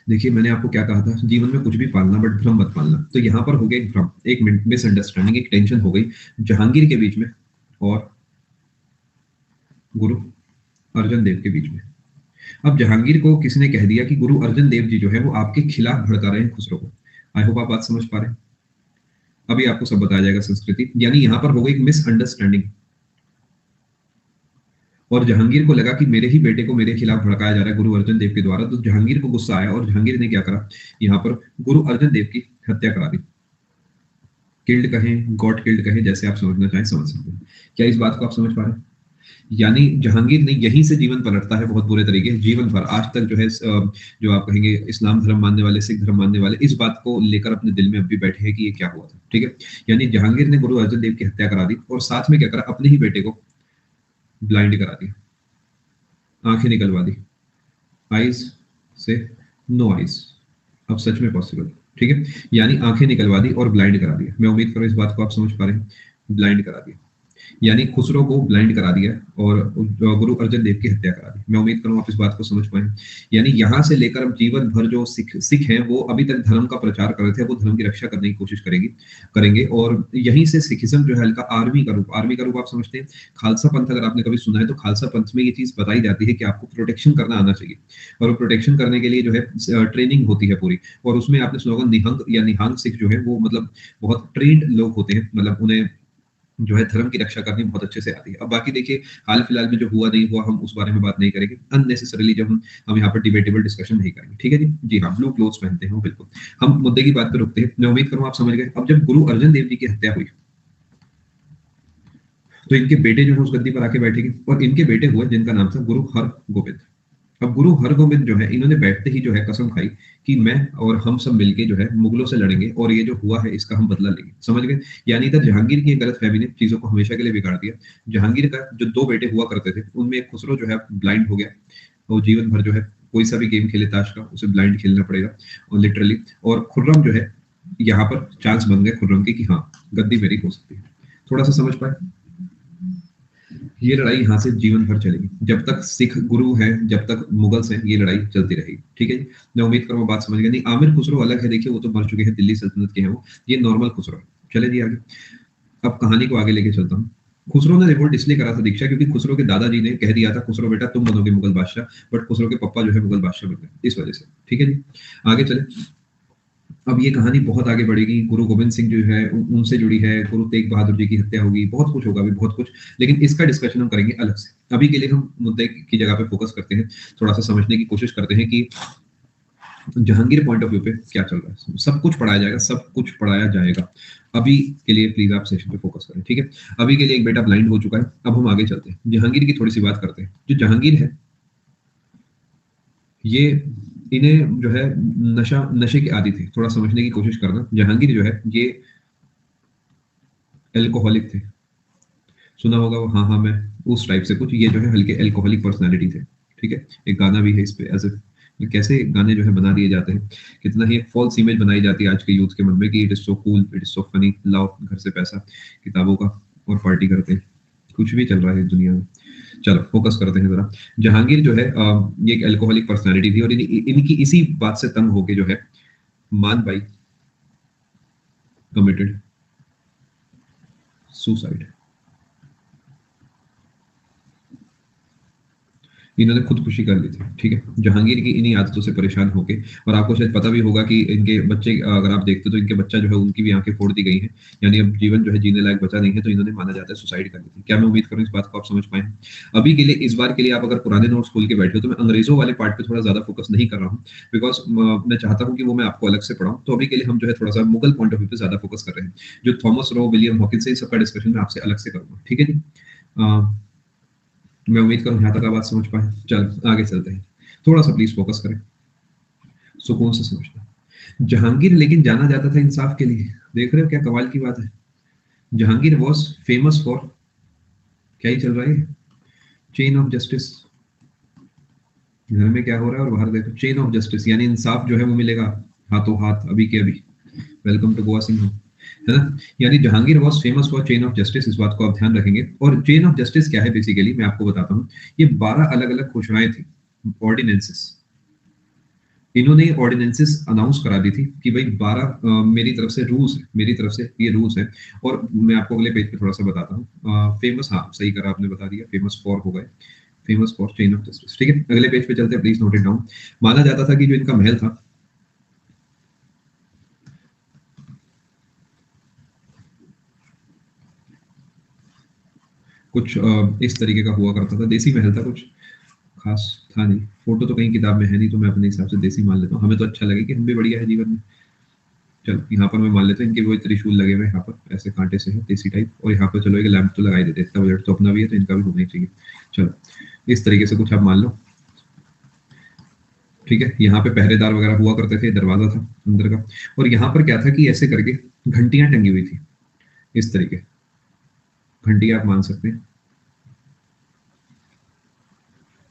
देखिए, मैंने आपको क्या कहा था, जीवन में कुछ भी पालना, बट भ्रम मत पालना। तो यहाँ पर हो गया एक भ्रम, एक मिसअंडरस्टैंडिंग, एक टेंशन हो गई जहांगीर के बीच में और गुरु अर्जन देव के बीच में। अब जहांगीर को किसने कह दिया कि गुरु अर्जन देव जी जो है वो आपके खिलाफ भड़का रहे हैं खुसरो को। आई होप आप बात समझ पा रहे हैं। अभी आपको सब बताया जाएगा संस्कृति, यानी यहां पर हो गई एक मिसअंडरस्टैंडिंग। और जहांगीर को लगा कि मेरे ही बेटे को मेरे खिलाफ भड़काया जा रहा है गुरु अर्जन देव के द्वारा। तो जहांगीर को गुस्सा आया, और जहांगीर ने क्या करा, यहाँ पर गुरु अर्जन देव की हत्या करा दी। किल्ड कहें, गॉड किल्ड कहें, जैसे आप समझना चाहें समझ सकते हैं। क्या इस बात को आप समझ पा रहे हैं? यानी जहांगीर ने यहीं से जीवन पलटता है बहुत बुरे तरीके से, जीवन भर आज तक जो है जो आप कहेंगे इस्लाम धर्म मानने वाले, सिख धर्म मानने वाले इस बात को लेकर अपने दिल में अब भी बैठे हैं कि ये क्या हुआ था। ठीक है, यानी जहांगीर ने गुरु अर्जन देव की हत्या करा दी और साथ में क्या करा, अपने ही बेटे को ब्लाइंड करा दिया, आंखें निकलवा दी, आईज से नो आईज, अब सच में पॉसिबल। ठीक है, यानी आंखें निकलवा दी और ब्लाइंड करा दिया। मैं उम्मीद करूं इस बात को आप समझ पा रहे हैं, ब्लाइंड करा दिया, यानी खुसरो को ब्लाइंड करा दिया और गुरु अर्जन देव की हत्या करा दी। मैं उम्मीद करूं आप इस बात को समझ पाए। यानी यहां से लेकर अब जीवन भर जो सिख हैं वो अभी तक धर्म का प्रचार कर रहे थे, वो धर्म की रक्षा करने की कोशिश करेंगे। और यहीं से सिखिज्म जो है हल्का आर्मी का रूप आप समझते हैं। खालसा पंथ अगर आपने कभी सुना है तो खालसा पंथ में ये चीज बताई जाती है कि आपको प्रोटेक्शन करना आना चाहिए, और प्रोटेक्शन करने के लिए जो है ट्रेनिंग होती है पूरी, और उसमें आपने सुना होगा निहंग या निहांग सिख जो है वो मतलब बहुत ट्रेंड लोग होते हैं, मतलब उन्हें जो है धर्म की रक्षा करनी बहुत अच्छे से आती है। अब बाकी देखिए हाल फिलहाल में जो हुआ नहीं हुआ हम उस बारे में बात नहीं करेंगे अननेसेसरली, जब हम यहाँ पर डिबेटेबल डिस्कशन नहीं करेंगे। ठीक है जी, जी हाँ, ब्लू क्लोथ्स पहनते हैं बिल्कुल। हम मुद्दे की बात पर रुकते हैं। मैं उम्मीद करूँ आप समझ गए। अब जब गुरु अर्जन देव जी की हत्या हुई तो इनके बेटे जो है उस गद्दी पर आके बैठेंगे, और इनके बेटे हुए जिनका नाम था गुरु हरगोबिंद। अब गुरु हरगोबिंद जो है इन्होंने बैठते ही जो है कसम खाई कि मैं और हम सब मिलके जो है मुगलों से लड़ेंगे और ये जो हुआ है इसका हम बदला लेंगे। समझ गए? यानी इधर जहांगीर की गलत फहमी ने चीजों को हमेशा के लिए बिगाड़ दिया। जहांगीर का जो दो बेटे हुआ करते थे उनमें एक खुसरो जो है ब्लाइंड हो गया, और जीवन भर जो है कोई सा भी गेम खेले ताश का उसे ब्लाइंड खेलना पड़ेगा और लिटरली। और खुर्रम जो है यहाँ पर चांस बन गए खुर्रम की कि हाँ गद्दी मेरी हो सकती है। थोड़ा सा समझ पाए? ये लड़ाई यहाँ से जीवन भर चलेगी, जब तक सिख गुरु है, जब तक मुगल्स हैं, ये लड़ाई चलती रहेगी। ठीक है जी, मैं उम्मीद करूँ बात समझ गए। नहीं, आमिर खुसरो अलग है, देखिए वो तो मर चुके हैं, दिल्ली सल्तनत के हैं वो, ये नॉर्मल खुसरो है। चले जी आगे, अब कहानी को आगे लेके चलता हूँ। खुसरो ने रिवोल्ट इसलिए करा था दीक्षा क्योंकि खुसरो के दादाजी ने कह दिया था खुसरो बेटा तुम बनोगे मुगल बादशाह, बट खुसरो के पापा जो है मुगल बादशाह बन गए, इस वजह से। ठीक है जी, आगे चले। अब ये कहानी बहुत आगे बढ़ेगी, गुरु गोविंद सिंह जो है उनसे जुड़ी है, गुरु तेग बहादुर जी की हत्या होगी, बहुत कुछ होगा अभी, बहुत कुछ, लेकिन इसका डिस्कशन हम करेंगे अलग से। अभी के लिए हम मुद्दे की जगह पे फोकस करते हैं, थोड़ा सा समझने की कोशिश करते हैं कि जहांगीर पॉइंट ऑफ व्यू पे क्या चल रहा है। सब कुछ पढ़ाया जाएगा, सब कुछ पढ़ाया जाएगा। अभी के लिए प्लीज आप सेशन पे फोकस करें। ठीक है, अभी के लिए एक बेटा ब्लाइंड हो चुका है, अब हम आगे चलते हैं, जहांगीर की थोड़ी सी बात करते हैं। जो जहांगीर है ये, इन्हें जो है नशे के आदी थे। थोड़ा समझने की कोशिश करना, जहांगीर जो है ये एल्कोहलिक थे, सुना होगा वो, हाँ हाँ मैं उस टाइप से कुछ, ये जो है हल्के एल्कोहलिक पर्सनालिटी थे। ठीक है, एक गाना भी है इस पे, एज कैसे गाने जो है बना दिए जाते हैं, कितना ही फॉल्स इमेज बनाई जाती है आज के यूथ के मन में कि it is so cool, it is so funny, लाओ घर से पैसा किताबों का और पार्टी करते हैं, कुछ भी चल रहा है इस दुनिया में। चलो फोकस करते हैं जरा। जहांगीर जो है ये एक अल्कोहलिक पर्सनालिटी थी, और इनकी इसी बात से तंग होके जो है मान भाई कमिटेड सुसाइड। इन्होंने खुदकुशी कर ली थी। ठीक है, जहांगीर की इन्हीं आदतों से परेशान होके, और आपको शायद पता भी होगा कि इनके बच्चे, अगर आप देखते तो इनके बच्चा जो है उनकी भी आंखें फोड़ दी गई हैं, यानी अब जीवन जो है जीने लायक बचा नहीं है, तो इन्होंने माना जाता है सुसाइड कर ली थी। क्या मैं उम्मीद करूँ इस बात को आप समझ पाए? अभी के लिए, इस बार के लिए आप अगर पुराने नोट्स खोल के बैठे हो तो मैं अंग्रेजों वाले पार्ट पे थोड़ा ज्यादा फोकस नहीं कर रहा हूँ, बिकॉज मैं चाहता हूँ कि वो मैं आपको अलग से पढ़ाऊँ। तो अभी के लिए हम जो है थोड़ा सा मुगल पॉइंट ऑफ व्यू पे ज्यादा फोकस कर रहे हैं, जो थॉमस रो, विलियम हॉकिंस है, इन सबका डिस्कशन मैं आपसे अलग से करूंगा। ठीक है जी, मैं उम्मीद करूं यहाँ तक आप बात समझ पाए। चलो आगे चलते हैं, थोड़ा सा प्लीज फोकस करें, सुकून से समझना। जहांगीर लेकिन जाना जाता था इंसाफ के लिए। देख रहे हो क्या कमाल की बात है? जहांगीर वॉज फेमस फॉर, क्या ही चल रहा है, चेन ऑफ जस्टिस। घर में क्या हो रहा है और बाहर देखो, चेन ऑफ जस्टिस, यानी इंसाफ जो है वो मिलेगा हाथों हाथ, अभी के अभी। वेलकम टू गोवा सिंह, है ना? यानी Jahangir was famous for chain of justice, इस बात को आप ध्यान रखेंगे। और चेन ऑफ जस्टिस क्या है बेसिकली, मैं आपको बताता हूँ। ये 12 अलग अलग घोषणाएं थी, ऑर्डिनेंसेस। इन्होंने ऑर्डिनेंसेस अनाउंस करा दी थी कि भाई 12 मेरी तरफ से रूल्स है, मेरी तरफ से ये रूल्स है। और मैं आपको अगले पेज पे थोड़ा सा बताता हूँ। फेमस, हाँ सही करा आपने, बता दिया, फेमस फॉर हो गए, famous for chain of justice. ठीक है, अगले पेज पे चलते हैं, प्लीज नोट इट डाउन। माना जाता था कि जो इनका महल था, कुछ इस तरीके का हुआ करता था, देसी महल था, कुछ खास था नहीं। फोटो तो कहीं किताब में है नहीं, तो मैं अपने हिसाब से देसी मान लेता हूँ, हमें तो अच्छा लगे कि हम भी बढ़िया है जीवन में। चलो यहाँ पर मैं मान लेता हूँ इनके वो त्रिशूल लगे हुए यहाँ पर ऐसे कांटे से है देसी टाइप, और यहाँ पर चलो एक लैंप तो लगाई देते हैं, इतना बजट तो अपना भी है तो इनका भी होना ही चाहिए। चलो इस तरीके से कुछ आप मान लो, ठीक है। यहाँ पे पहरेदार वगैरह हुआ करते थे, दरवाजा था अंदर का, और यहाँ पर क्या था कि ऐसे करके घंटियां टंगी हुई थी, इस तरीके घंटी आप मान सकते हैं।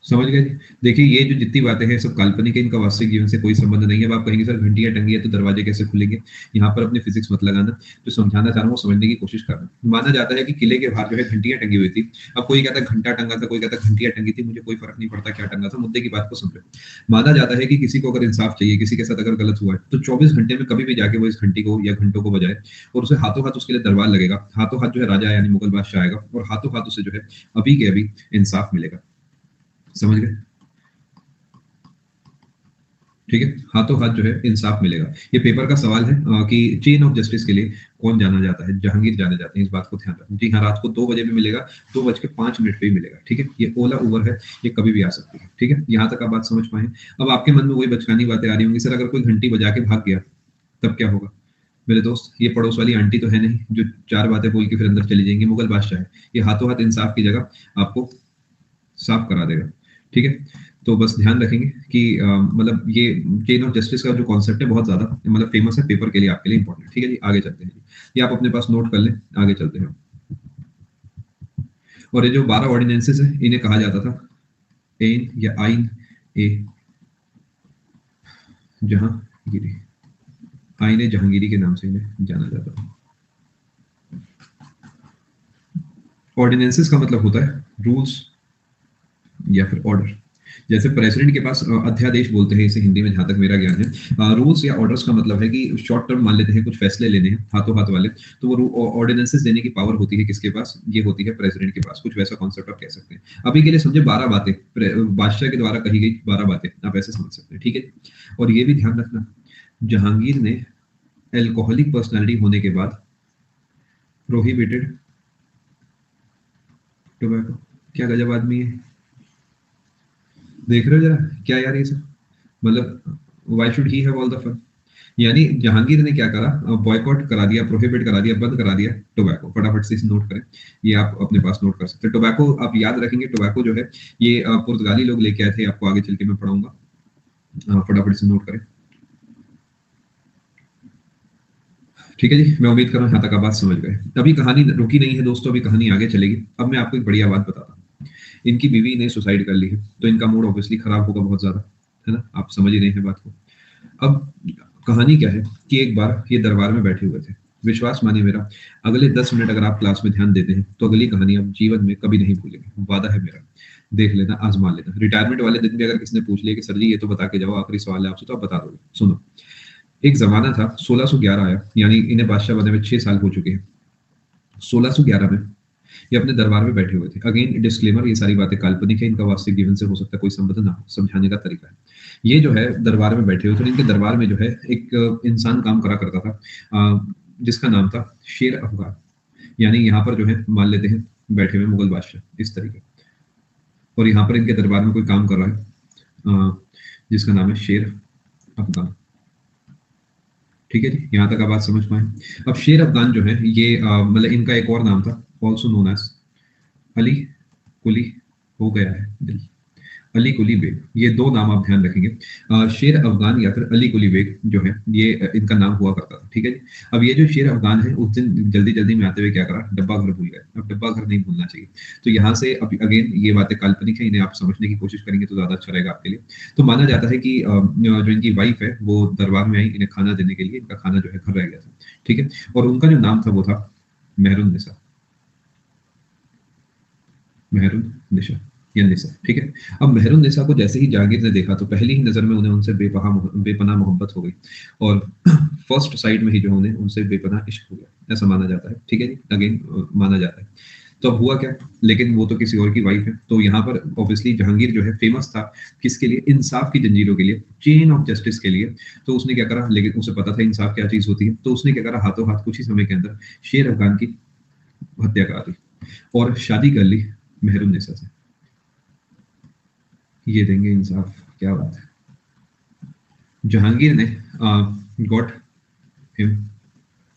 समझ गए जी। देखिए ये जो जितनी बातें हैं सब काल्पनिक है, इनका वास्तविक जीवन से कोई संबंध नहीं है। अब आप कहेंगे सर घंटियां टंगी है तो दरवाजे कैसे खुलेंगे, यहाँ पर अपने फिजिक्स मत लगाना, जो समझाना चाह रहा हूँ वो समझने की कोशिश करना। माना जाता है कि किले के बाहर जो है घंटियां टंगी हुई थी। अब कोई कहता है घंटा टंगा था, कोई कहता है घंटियां टंगी थी, मुझे कोई फर्क नहीं पड़ता क्या टंगा था, मुद्दे की बात को समझो। माना जाता है कि किसी को अगर इंसाफ चाहिए, किसी के साथ अगर गलत हुआ है, तो 24 घंटे में कभी भी जाके वो इस घंटी को या घंटों को बजाए, और उसे हाथों हाथ उसके लिए दरबार लगेगा, हाथों हाथ जो है राजा यानी मुगल बादशाह आएगा, और हाथों हाथ उसे जो है अभी के अभी इंसाफ मिलेगा। समझ गए, ठीक है। हाथों हाथ जो है इंसाफ मिलेगा। ये पेपर का सवाल है कि चेन ऑफ जस्टिस के लिए कौन जाना जाता है, जहांगीर जाने जाते हैं, इस बात को ध्यान रखना। जी हाँ, रात को 2 बजे भी मिलेगा, 2:05 पे भी मिलेगा, ठीक है। ये ओला उबर है, ये कभी भी आ सकती है, ठीक है। यहाँ तक आप बात समझ पाए। अब आपके मन में वही बचकानी बातें आ रही होंगी, सर अगर कोई घंटी बजा के भाग गया तब क्या होगा। मेरे दोस्त, ये पड़ोस वाली आंटी तो है नहीं जो 4 बातें बोल के फिर अंदर चली जाएंगी, मुगल बादशाह है, ये हाथों हाथ इंसाफ की जगह आपको साफ करा देगा, ठीक है। तो बस ध्यान रखेंगे कि मतलब ये चेन ऑफ जस्टिस का जो कॉन्सेप्ट है बहुत ज्यादा मतलब फेमस है, पेपर के लिए आपके लिए इंपॉर्टेंट, ठीक है जी। आगे चलते हैं जी, ये आप अपने पास नोट कर लें, आगे चलते हैं। और ये जो 12 ऑर्डिनेंसेस है इन्हें कहा जाता था एन या आइन ए जहांगीरी, आइन ए जहांगीरी के नाम से इन्हें जाना जाता था। ऑर्डिनेंसेस का मतलब होता है रूल्स या फिर ऑर्डर। जैसे प्रेसिडेंट के पास अध्यादेश बोलते हैं इसे हिंदी में, जहां तक मेरा ज्ञान है। रूल्स या ऑर्डर्स का मतलब है कि शॉर्ट टर्म मान लेते हैं, कुछ फैसले लेने हैं हाथों हाथ वाले, तो वो ऑर्डिनेंसेस देने की पावर होती है किसके पास, ये होती है प्रेसिडेंट के पास। कुछ वैसा कॉन्सेप्ट आप कह सकते हैं। अभी के लिए समझे 12 बातें, बादशाह के द्वारा कही गई 12 बातें आप ऐसे समझ सकते हैं, ठीक है। और ये भी ध्यान रखना, जहांगीर ने एल्कोहलिक पर्सनैलिटी होने के बाद प्रोहिबिटेड टोबैको। क्या गजब आदमी है, देख रहे हो जरा क्या यार ये सब, मतलब why should he have all the fun. यानी जहांगीर ने क्या करा, बॉयकॉट करा दिया, प्रोहिबिट करा दिया, बंद करा दिया टोबैको। फटाफट से इसे नोट करें, ये आप अपने पास नोट कर सकते हैं। टोबैको आप याद रखेंगे, टोबैको जो है ये पुर्तगाली लोग लेके आए थे, आपको आगे चल के मैं पढ़ाऊंगा। फटाफट से नोट करें, ठीक है जी। मैं उम्मीद कर रहा हूँ यहाँ तक आप बात समझ गए। अभी कहानी रुकी नहीं है दोस्तों, अभी कहानी आगे चलेगी। अब मैं आपको एक बढ़िया बात बताता हूँ। इनकी बीवी ने सुसाइड कर ली है, तो इनका मूड ऑब्वियसली खराब होगा बहुत ज्यादा, है ना, आप समझ ही रहे हैं बात को। अब कहानी क्या है कि एक बार ये दरबार में बैठे हुए थे। विश्वास मानिए मेरा, अगले 10 मिनट अगर आप क्लास में ध्यान देते हैं तो अगली कहानी आप जीवन में कभी नहीं भूलेंगे, वादा है मेरा। देख लेना, आजमा लेना। रिटायरमेंट वाले दिन भी अगर किसी ने पूछ लिया कि सर जी ये तो बता के जाओ, आखिरी सवाल है आपसे, तो आप बता दोगे। सुनो, एक जमाना था, 1611 आया, यानी इन्हें बादशाह बने हुए 6 साल हो चुके हैं। 1611 में ये अपने दरबार में बैठे हुए थे। अगेन डिस्क्लेमर, ये सारी बातें काल्पनिक है, इनका वास्तविक जीवन से हो सकता है कोई संबंध ना हो, समझाने का तरीका है। ये जो है दरबार में बैठे हुए थे, इनके दरबार में जो है एक इंसान काम करा करता था, जिसका नाम था शेर अफगान। यानी यहाँ पर जो है मान लेते हैं बैठे हुए मुगल बादशाह इस तरीके, और यहाँ पर इनके दरबार में कोई काम कर रहा है जिसका नाम है शेर अफगान, ठीक है जी। यहाँ तक आप बात समझ पाए। अब शेर अफगान जो है ये मतलब इनका एक और नाम था, also known as Ali Quli, हो गया है दिल, अली कुली बेग। ये 2 नाम आप ध्यान रखेंगे, शेर अफगान या फिर अली कुली बेग जो है ये इनका नाम हुआ करता था, ठीक है जी। अब ये जो शेर अफगान है उस दिन जल्दी जल्दी में आते हुए क्या करा, डब्बा घर भूल गए। अब डब्बा घर नहीं भूलना चाहिए, तो यहाँ से अब अगेन ये बातें काल्पनिक है, इन्हें आप समझने की कोशिश करेंगे तो ज्यादा अच्छा रहेगा आपके लिए। तो माना जाता है कि जो इनकी वाइफ है वो दरबार में आई इन्हें खाना देने के लिए, इनका खाना जो है घर रह गया था, ठीक है। और उनका जो नाम था वो था मेहरुन निसा, मेहरुन निशा या निसा, ठीक है। अब मेहरुन निसा को जैसे ही जागीर ने देखा तो पहली ही नजर में उन्हें उनसे बेपनाह मोहब्बत हो गई, और फर्स्ट साइड में ही जो उन्हें उनसे बेपनाह इश्क हो गया, ऐसा माना जाता है, ठीक है जी। अगेन माना जाता है। तो अब हुआ क्या, लेकिन वो तो किसी और की वाइफ है। तो यहाँ पर ऑब्वियसली जहांगीर जो है फेमस था किसके लिए, इंसाफ की जंजीरों के लिए, चेन ऑफ जस्टिस के लिए। तो उसने क्या करा, लेकिन उसे पता था इंसाफ क्या चीज होती है, तो उसने क्या करा, हाथों हाथ कुछ ही समय के अंदर शेर अफगान की हत्या करा दी और शादी कर ली मेहरुन्निसा से। ये देंगे इंसाफ, क्या बात है। जहांगीर ने got him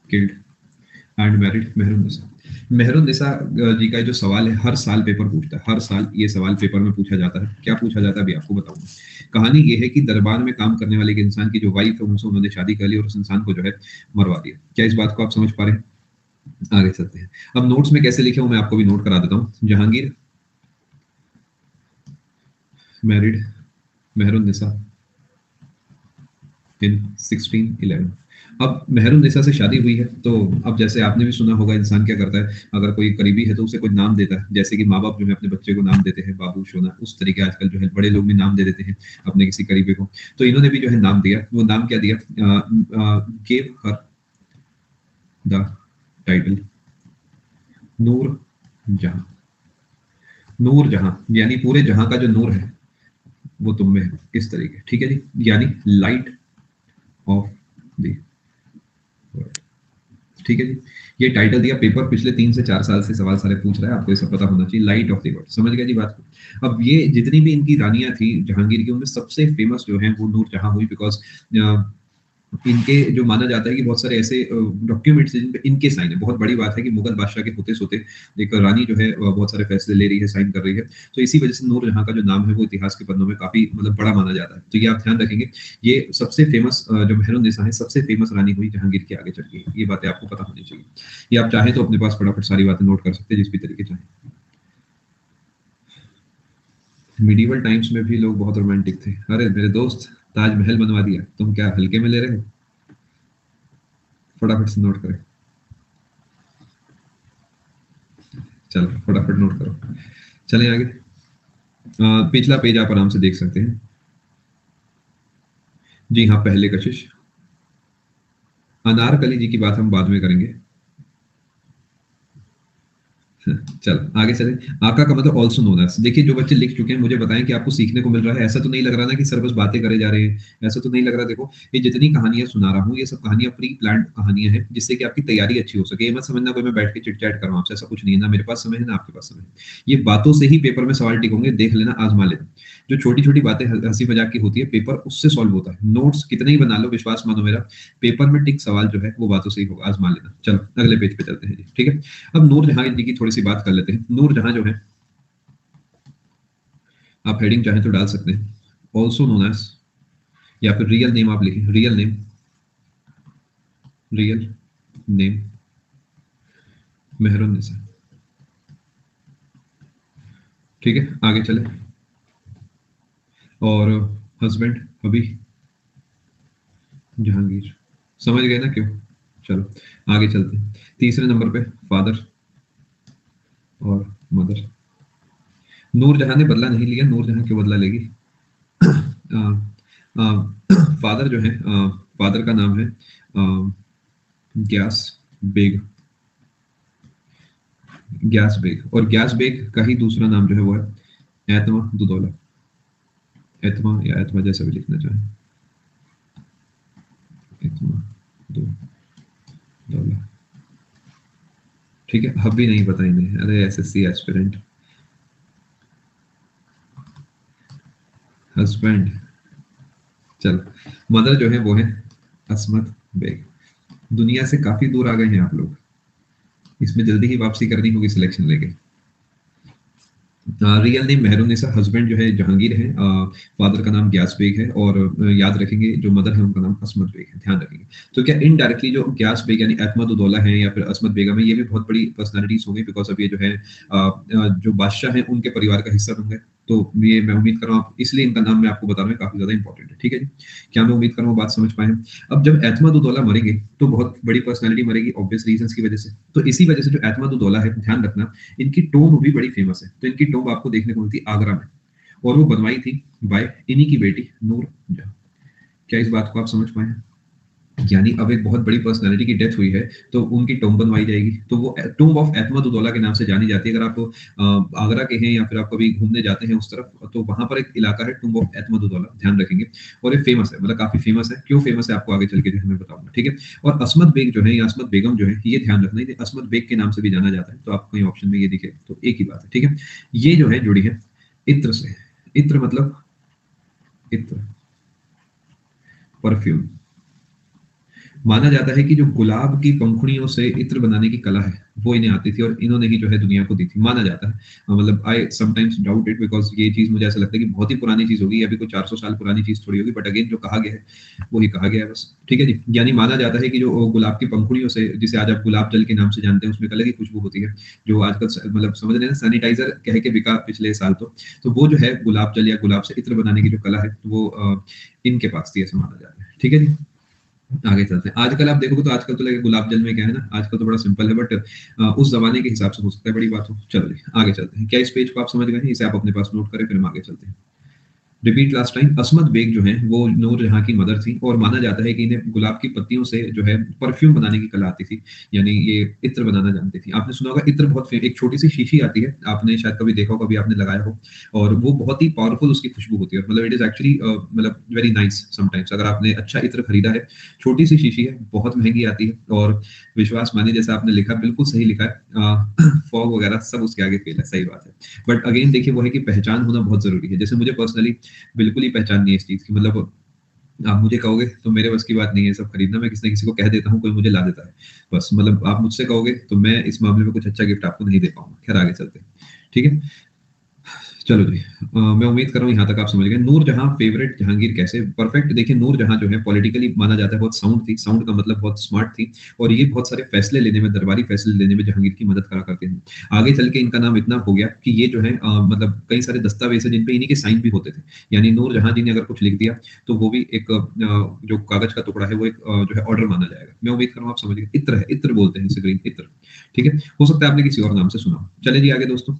killed and married Mehrunnisa. Mehrunnisa ji का जो सवाल है हर साल पेपर पूछता है, हर साल ये सवाल पेपर में पूछा जाता है। क्या पूछा जाता है अभी आपको बताऊंगा। कहानी ये है कि दरबार में काम करने वाले एक इंसान की जो वाइफ है उनसे उन्होंने शादी कर ली और उस इंसान को जो है मरवा दिया। क्या इस बात को आप समझ पा रहे हैं? आगे चलते हैं। अब नोट्स में कैसे लिखे हूं मैं आपको भी नोट करा देता हूं। जहांगीर मैरिड मेहरुन्निसा इन 1611। अब मेहरुन्निसा से शादी हुई है तो अब जैसे आपने भी सुना होगा इंसान क्या करता है, अगर कोई करीबी है तो उसे कोई नाम देता है। जैसे कि माँ बाप जो है अपने बच्चे को नाम देते हैं बाबू सोना, उस तरीके आजकल जो है बड़े लोग भी नाम दे देते हैं अपने किसी करीबी को। तो इन्होंने भी जो है नाम दिया। वो नाम क्या दिया? गेव हर द टाइटल नूर जहां। नूर जहां यानी पूरे जहां का जो नूर है वो तुम में है, इस तरीके। ठीक है जी, यानी लाइट ऑफ द वर्ल्ड। ठीक है जी, ये टाइटल दिया। पेपर पिछले 3 से 4 साल से सवाल सारे पूछ रहा है, आपको ये सब पता होना चाहिए। लाइट ऑफ द वर्ल्ड, समझ गया जी बात को। अब ये जितनी भी इनकी रानियां थी जहांगीर की, उनमें सबसे फेमस जो है वो नूरजहां हुई, बिकॉज इनके जो माना जाता है कि बहुत सारे ऐसे डॉक्यूमेंट्स जिन पे इनके साइन है। बहुत बड़ी बात है कि मुगल बादशाह के होते सोते एक रानी जो है बहुत सारे फैसले ले रही है, साइन कर रही है। तो इसी वजह से नूरजहां का जो नाम है वो इतिहास के पन्नों में काफी मतलब बड़ा माना जाता है। तो ये आप ध्यान रखेंगे। ये सबसे फेमस जो मेहरुन्निसा है, सबसे फेमस रानी हुई जहांगीर के आगे चल के। ये बातें आपको पता होनी चाहिए। ये आप चाहे तो अपने पास फटाफट सारी बातें नोट कर सकते हैं जिस भी तरीके चाहे। मिडीवल टाइम्स में भी लोग बहुत रोमांटिक थे। अरे मेरे दोस्त, ताजमहल बनवा दिया, तुम क्या हल्के में ले रहे हो? फटाफट से नोट करें। चलो फटाफट नोट करो। चलें आगे। पिछला पेज आप आराम से देख सकते हैं। जी हाँ, पहले कशिश। अनारकली जी की बात हम बाद में करेंगे। चलो आगे चलें। आका का मतलब ऑल्सो नोन एज। देखिए जो बच्चे लिख चुके हैं मुझे बताएं कि आपको सीखने को मिल रहा है। ऐसा तो नहीं लग रहा ना कि सर बस बातें करे जा रहे हैं, ऐसा तो नहीं लग रहा। देखो ये जितनी कहानियां सुना रहा हूँ ये सब कहानियां प्री प्लान्ड कहानियां हैं, जिससे कि आपकी तैयारी अच्छी हो सके। ये मत समझना कोई मैं बैठ के चिट चैट कर रहा हूँ आपसे, ऐसा कुछ नहीं है। ना मेरे पास समय है ना आपके पास समय है। ये बातों से ही पेपर में सवाल टिक होंगे, देख लेना, आजमा लेना। जो छोटी छोटी बातें हंसी मजाक की होती है पेपर उससे सॉल्व होता है। नोट्स कितने ही बना लो, विश्वास मानो मेरा, पेपर में टिक सवाल जो है वो बातों से ही होगा, आजमा लेना। चलो अगले पेज पे चलते हैं जी। ठीक है, अब नूरजहां जी की थोड़ी सी बात कर लेते हैं। नूरजहां जो है, आप हेडिंग चाहें तो डाल सकते हैं, ऑल्सो नोन एज, या फिर रियल नेम आप लिखें। Real name, real name Mehrunnisa. ठीक है आगे चले। और हस्बैंड अभी जहांगीर। समझ गए ना क्यों? चलो आगे चलते हैं। तीसरे नंबर पे फादर और मदर। नूरजहां ने बदला नहीं लिया, नूरजहां क्यों बदला लेगी? फादर जो है, फादर का नाम है ग्यास बेग। ग्यास बेग, और ग्यास बेग का ही दूसरा नाम जो है वो है एतमा दुदौला। एतमा या एतमा जैसा भी लिखना चाहें, एतमा दुदौला। ठीक है, अब भी नहीं पता इन्हें। अरे एसएससी एस्पिरेंट। हस्बैंड, चलो मदर जो है वो है असमत बेग। दुनिया से काफी दूर आ गए हैं आप लोग, इसमें जल्दी ही वापसी करनी होगी सिलेक्शन लेके। रियल नेम मेहरुन्निसा, हस्बैंड जो है जहांगीर है, फादर का नाम ग्यास बेग है, और याद रखेंगे जो मदर है उनका नाम असमत बेग है, ध्यान रखेंगे। तो क्या इनडायरेक्टली जो ग्यास बेग यानी अहमद उदौला है या फिर असमत बेगम है, ये भी बहुत बड़ी पर्सनालिटीज होंगी, बिकॉज अब ये जो है जो बादशाह है उनके परिवार का हिस्सा बन गए। तो ये मैं उम्मीद कर रहा हूँ, इसलिए इनका नाम मैं आपको बता रहा हूँ, काफी ज्यादा इंपॉर्टेंट है। ठीक है जी, क्या मैं उम्मीद कर रहा हूँ बात समझ पाए हैं। अब जब एतमद उदौला मरेंगे तो बहुत बड़ी पर्सनालिटी मरेगी, ऑब्वियस रीजंस की वजह से। तो इसी वजह से जो एतमद उदौला है, ध्यान रखना, इनकी टोम्ब भी बड़ी फेमस है। तो इनकी टोम्ब आपको देखने को मिलती है आगरा में, और वो बनवाई थी बाय इन्हीं की बेटी नूर जहां। क्या इस बात को आप समझ पाए हैं? यानी अब एक बहुत बड़ी पर्सनालिटी की डेथ हुई है तो उनकी टोम्ब बनवाई जाएगी, तो वो टोम्ब ऑफ अहमद उदौला के नाम से जानी जाती है। अगर आप आगरा के हैं या फिर आप कभी घूमने जाते हैं उस तरफ, तो वहां पर एक इलाका है टोम्ब ऑफ अहमद उदौला, ध्यान रखेंगे। और ये फेमस है, मतलब काफी फेमस है। क्यों फेमस है आपको आगे चल के जो है मैं बताऊंगा। ठीक है, और असमत बेग जो है या असमत बेगम जो है, ये ध्यान रखना, ये असमत बेग के नाम से भी जाना जाता है। तो आपको कहीं ऑप्शन में ये दिखे तो एक ही बात है। ठीक है, ये जो है जुड़ी है इत्र से। इत्र मतलब इत्र, परफ्यूम। माना जाता है कि जो गुलाब की पंखुड़ियों से इत्र बनाने की कला है वो इन्हें आती थी और इन्होंने ही जो है दुनिया को दी थी, माना जाता है। मतलब I sometimes doubt it, because ये चीज मुझे ऐसा लगता है कि बहुत ही पुरानी चीज होगी, अभी कोई 400 साल पुरानी चीज थोड़ी होगी, बट अगेन जो कहा गया है वही कहा गया है बस। ठीक है जी, यानी माना जाता है कि जो गुलाब की पंखुड़ियों से, जिसे आज आप गुलाब जल के नाम से जानते हैं, उसमें एक अलग ही खुशबू होती है, जो आजकल मतलब समझ रहे हैं सैनिटाइजर कह के बिका पिछले साल। तो वो जो है गुलाब जल या गुलाब से इत्र बनाने की जो कला है वो इनके पास थी, ऐसा माना जाता है। ठीक है जी, आगे चलते हैं। आजकल आप देखोगे तो आजकल तो लगे गुलाब जल में क्या है ना, आजकल तो बड़ा सिंपल है, बट उस जमाने के हिसाब से हो सकता है बड़ी बात हो। चलो आगे चलते हैं। क्या इस पेज को आप समझ गए हैं? इसे आप अपने पास नोट करें, फिर हम आगे चलते हैं। Repeat last time. असमत बेग जो है वो नूरजहां की मदर थी और माना जाता है कि इन्हें गुलाब की पत्तियों से जो है परफ्यूम बनाने की कला आती थी, यानी ये इत्र बनाना जानती थी। आपने सुना होगा इत्र बहुत एक छोटी सी शीशी आती है, आपने शायद कभी देखा हो, कभी आपने लगाया हो, और वो बहुत ही पावरफुल उसकी खुशबू होती है, मतलब इट इज एक्चुअली मतलब वेरी नाइस समटाइम्स। अगर आपने अच्छा इत्र खरीदा है, छोटी सी शीशी है, बहुत महंगी आती है, और विश्वास मानिए जैसा आपने लिखा बिल्कुल सही लिखा है, फॉग वगैरह सब उसके आगे फेल है, सही बात है। बट अगेन देखिए वो है कि पहचान होना बहुत जरूरी है। जैसे मुझे पर्सनली बिल्कुल ही पहचान नहीं है इस चीज की, मतलब आप मुझे कहोगे तो मेरे बस की बात नहीं है सब खरीदना, मैं किसी न किसी को कह देता हूँ, कोई मुझे ला देता है बस। मतलब आप मुझसे कहोगे तो मैं इस मामले में कुछ अच्छा गिफ्ट आपको नहीं दे पाऊंगा। खैर आगे चलते हैं। ठीक है, चलो जी, मैं उम्मीद कर रहा हूँ यहाँ तक आप समझ गए। नूरजहां फेवरेट जहांगीर कैसे? परफेक्ट। देखिए नूरजहां जो है पॉलिटिकली माना जाता है बहुत साउंड थी, साउंड का मतलब बहुत स्मार्ट थी, और ये बहुत सारे फैसले लेने में, दरबारी फैसले लेने में जहांगीर की मदद करा करते हैं। आगे चल के इनका नाम इतना हो गया कि ये जो है मतलब कई सारे दस्तावेज है जिन पे इन्हीं के साइन भी होते थे, यानी नूरजहां जी ने अगर कुछ लिख दिया तो वो भी एक जो कागज का टुकड़ा है वो एक जो है ऑर्डर माना जाएगा। मैं उम्मीद कर रहा हूँ आप समझ गए। इत्र है, इत्र बोलते हैं इसे, ग्रीन इत्र। ठीक है, हो सकता है आपने किसी और नाम से सुना। चले जी आगे दोस्तों।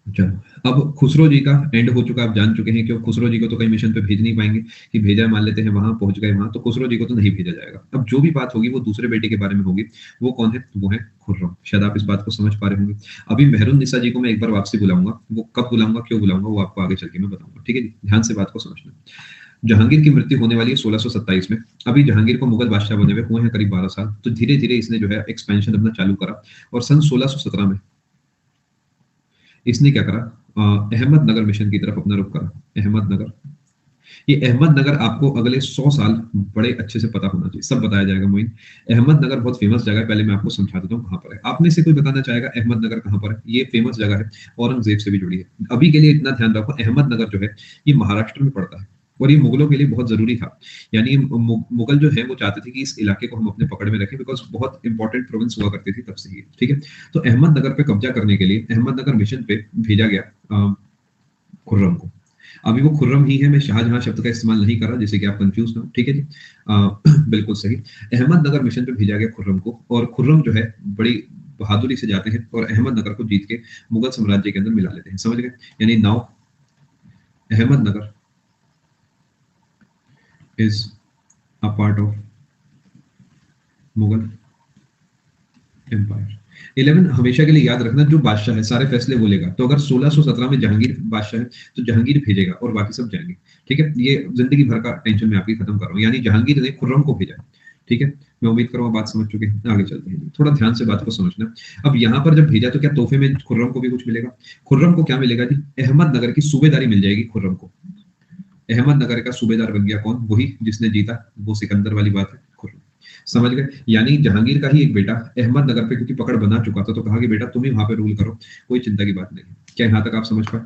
चलो अब खुसरो जी का एंड हो चुका, आप जान चुके हैं कि खुसरो जी को तो कहीं मिशन पे भेज नहीं पाएंगे, कि भेजा मान लेते हैं वहां पहुंच गए वहां, तो खुसरो जी को तो नहीं भेजा जाएगा। अब जो भी बात होगी वो दूसरे बेटे के बारे में होगी। वो कौन है? वो है खुर्रम। शायद आप इस बात को समझ पा रहे होंगे। अभी मेहरुन्निसा जी को मैं एक बार वापसी बुलाऊंगा, वो कब बुलाऊंगा, क्यों बुलाऊंगा, वो आपको आगे चल के मैं बताऊंगा। ठीक है जी, ध्यान से बात को समझना। जहांगीर की मृत्यु होने वाली है 1627 में। अभी जहांगीर को मुगल बादशाह बने हुए हैं करीब 12 साल, तो धीरे धीरे इसने जो है एक्सपेंशन अपना चालू करा, और सन 1617 में इसने क्या करा, अहमदनगर मिशन की तरफ अपना रुख करा। अहमदनगर, ये अहमदनगर आपको अगले 100 साल बड़े अच्छे से पता होना चाहिए, सब बताया जाएगा मोइन। अहमदनगर बहुत फेमस जगह है, पहले मैं आपको समझा देता हूँ कहाँ पर है। आप में से कोई बताना चाहेगा अहमदनगर कहाँ पर है? ये फेमस जगह है, औरंगजेब से भी जुड़ी है। अभी के लिए इतना ध्यान रखो, अहमदनगर जो है ये महाराष्ट्र में पड़ता है, और ये मुगलों के लिए बहुत जरूरी था। यानी मुगल जो है वो चाहते थे कि इस इलाके को हम अपने पकड़ में रखें, बिकॉज बहुत इंपॉर्टेंट प्रोविंस हुआ करती थी तब से ही। ठीक है, तो अहमदनगर पे कब्जा करने के लिए अहमदनगर मिशन पे भेजा गया खुर्रम को। अभी वो खुर्रम ही है, मैं शाहजहां शब्द का इस्तेमाल नहीं कर रहा जिससे कि आप कंफ्यूज ना हो। ठीक है जी, बिल्कुल सही। अहमदनगर मिशन पे भेजा गया खुर्रम को, और खुर्रम जो है बड़ी बहादुरी से जाते हैं और अहमदनगर को जीत के मुगल साम्राज्य के अंदर मिला लेते हैं। समझ गए? यानी now Ahmednagar is a part of Mughal empire. 11 हमेशा के लिए याद रखना, जो बादशाह है सारे फैसले वो लेगा। तो अगर 1617 में जहांगीर बादशाह है तो जहांगीर भेजेगा और बाकी सब जाएंगे। ठीक है, ये जिंदगी भर का टेंशन मैं आपकी खत्म कर रहा हूँ, यानी जहांगीर ने खुर्रम को भेजा। ठीक है, मैं उम्मीद करूँ बात समझ चुके हैं। आगे चलते हैं, थोड़ा ध्यान से बात को समझना। अब यहाँ पर जब भेजा तो क्या तोहफे में खुर्रम को भी कुछ मिलेगा? खुर्रम को क्या मिलेगा जी? अहमदनगर की सूबेदारी मिल जाएगी खुर्रम को। अहमदनगर का सूबेदार बन गया कौन? वही जिसने जीता, वो सिकंदर वाली बात है, खुर्रम। समझ गए? यानी जहांगीर का ही एक बेटा अहमदनगर पे क्योंकि पकड़ बना चुका था, तो कहा कि बेटा तुम ही वहां पे रूल करो, कोई चिंता की बात नहीं। क्या यहाँ तक आप समझ पाए?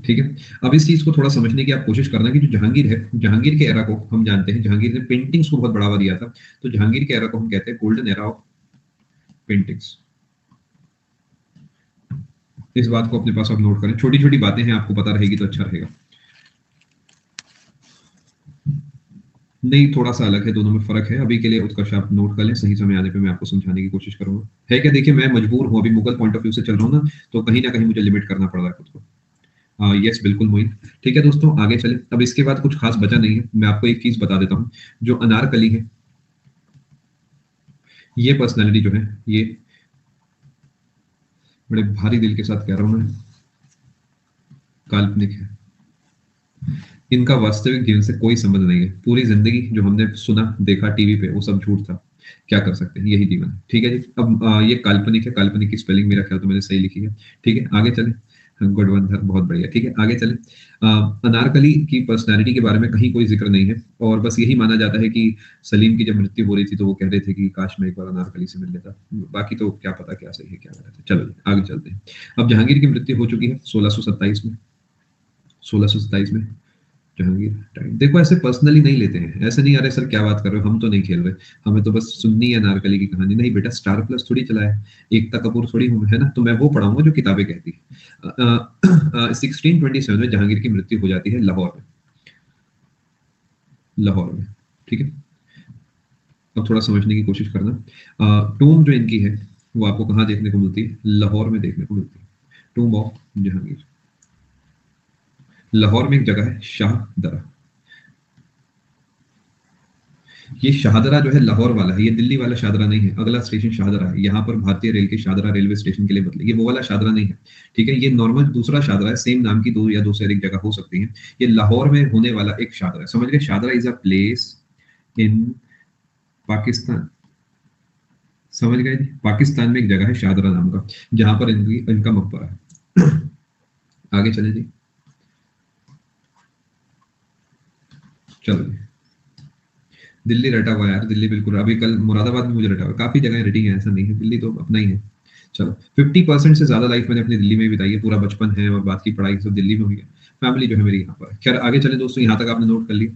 ठीक है, अब इस चीज को थोड़ा समझने की आप कोशिश करना कि जो जहांगीर है, जहांगीर के एरा को हम जानते हैं, जहांगीर ने पेंटिंग्स को बहुत बढ़ावा दिया था, तो जहांगीर के एरा को हम कहते हैं गोल्डन एरा ऑफ पेंटिंग्स। इस बात को अपने पास आप नोट करें, छोटी छोटी बातें हैं, आपको पता रहेगी तो अच्छा रहेगा। नहीं, थोड़ा सा अलग है, दोनों में फर्क है। अभी के लिए उत्कर्ष आप नोट कर लें, सही समय आने पे मैं आपको समझाने की कोशिश करूंगा। है क्या? देखिए मैं मजबूर हूं, अभी मुगल पॉइंट ऑफ व्यू से चल रहा हूँ ना, तो कहीं ना कहीं मुझे लिमिट करना पड़ रहा है खुद को। यस बिल्कुल मोइन। ठीक है दोस्तों, आगे चले। अब इसके बाद कुछ खास बचा नहीं है, मैं आपको एक चीज बता देता हूँ। जो अनारकली है, ये पर्सनैलिटी जो है, ये बड़े भारी दिल के साथ कह रहा हूं मैं, काल्पनिक है। इनका वास्तविक जीवन से कोई संबंध नहीं है। पूरी जिंदगी जो हमने सुना देखा टीवी पे वो सब झूठ था। क्या कर सकते हैं, यही जीवन है। ठीक है जी, अब ये काल्पनिक है, काल्पनिक की स्पेलिंग मेरा ख्याल तो मैंने सही लिखी है। ठीक है, आगे चले। गुडवंधर, बहुत बढ़िया। ठीक है, आगे चलें। अनारकली की पर्सनालिटी के बारे में कहीं कोई जिक्र नहीं है, और बस यही माना जाता है कि सलीम की जब मृत्यु हो रही थी तो वो कह रहे थे कि काश मैं एक बार अनारकली से मिल लेता। बाकी तो क्या पता क्या सही है क्या गलत है। चलो आगे चलते हैं। अब जहांगीर की मृत्यु हो चुकी है 1627 में। 1627 में जहांगीर टाइम देखो, ऐसे पर्सनली नहीं लेते हैं, ऐसे नहीं, अरे सर क्या बात कर रहे हो, हम तो नहीं खेल रहे, हमें तो बस सुननी है अनारकली की कहानी। नहीं बेटा, स्टार प्लस थोड़ी चला है, एकता कपूर थोड़ी हूँ है ना, तो मैं वो पढ़ाऊंगा जो किताबें कहती है। 1627 में जहांगीर की मृत्यु हो जाती है लाहौर में। लाहौर में, ठीक है। अब थोड़ा समझने की कोशिश करना। टूम जो इनकी है वो आपको कहाँ देखने को मिलती है? लाहौर में देखने को मिलती है, टूम ऑफ जहांगीर। लाहौर में एक जगह है शाहदरा। ये शाहदरा जो है लाहौर वाला है, ये दिल्ली वाला शाहदरा नहीं है। अगला स्टेशन शाहदरा है, यहाँ पर भारतीय रेल के शाहदरा रेलवे स्टेशन के लिए बदले, ये वो वाला शाहदरा नहीं है। ठीक है, ये नॉर्मल दूसरा शाहदरा है, सेम नाम की दो या दो से अधिक जगह हो सकती है। ये लाहौर में होने वाला एक शाहदरा है, समझ गए? Shahdara is a place in Pakistan. समझ गए जी? पाकिस्तान में एक जगह है शाहदरा नाम का, जहां पर इनका मकबरा है। आगे चले जी, चलो जी। दिल्ली रटा हुआ है यार, दिल्ली बिल्कुल। अभी कल मुरादाबाद में मुझे रटा हुआ, काफी जगह रटी है, ऐसा नहीं है, दिल्ली तो अपना ही है। चलो, 50% से ज्यादा लाइफ मैंने अपनी दिल्ली में ही बिताई है, पूरा बचपन है और बात की पढ़ाई सब दिल्ली में हुई है। फैमिली जो है मेरी यहाँ पर है। खैर आगे चले दोस्तों, यहाँ तक आपने नोट कर लिया।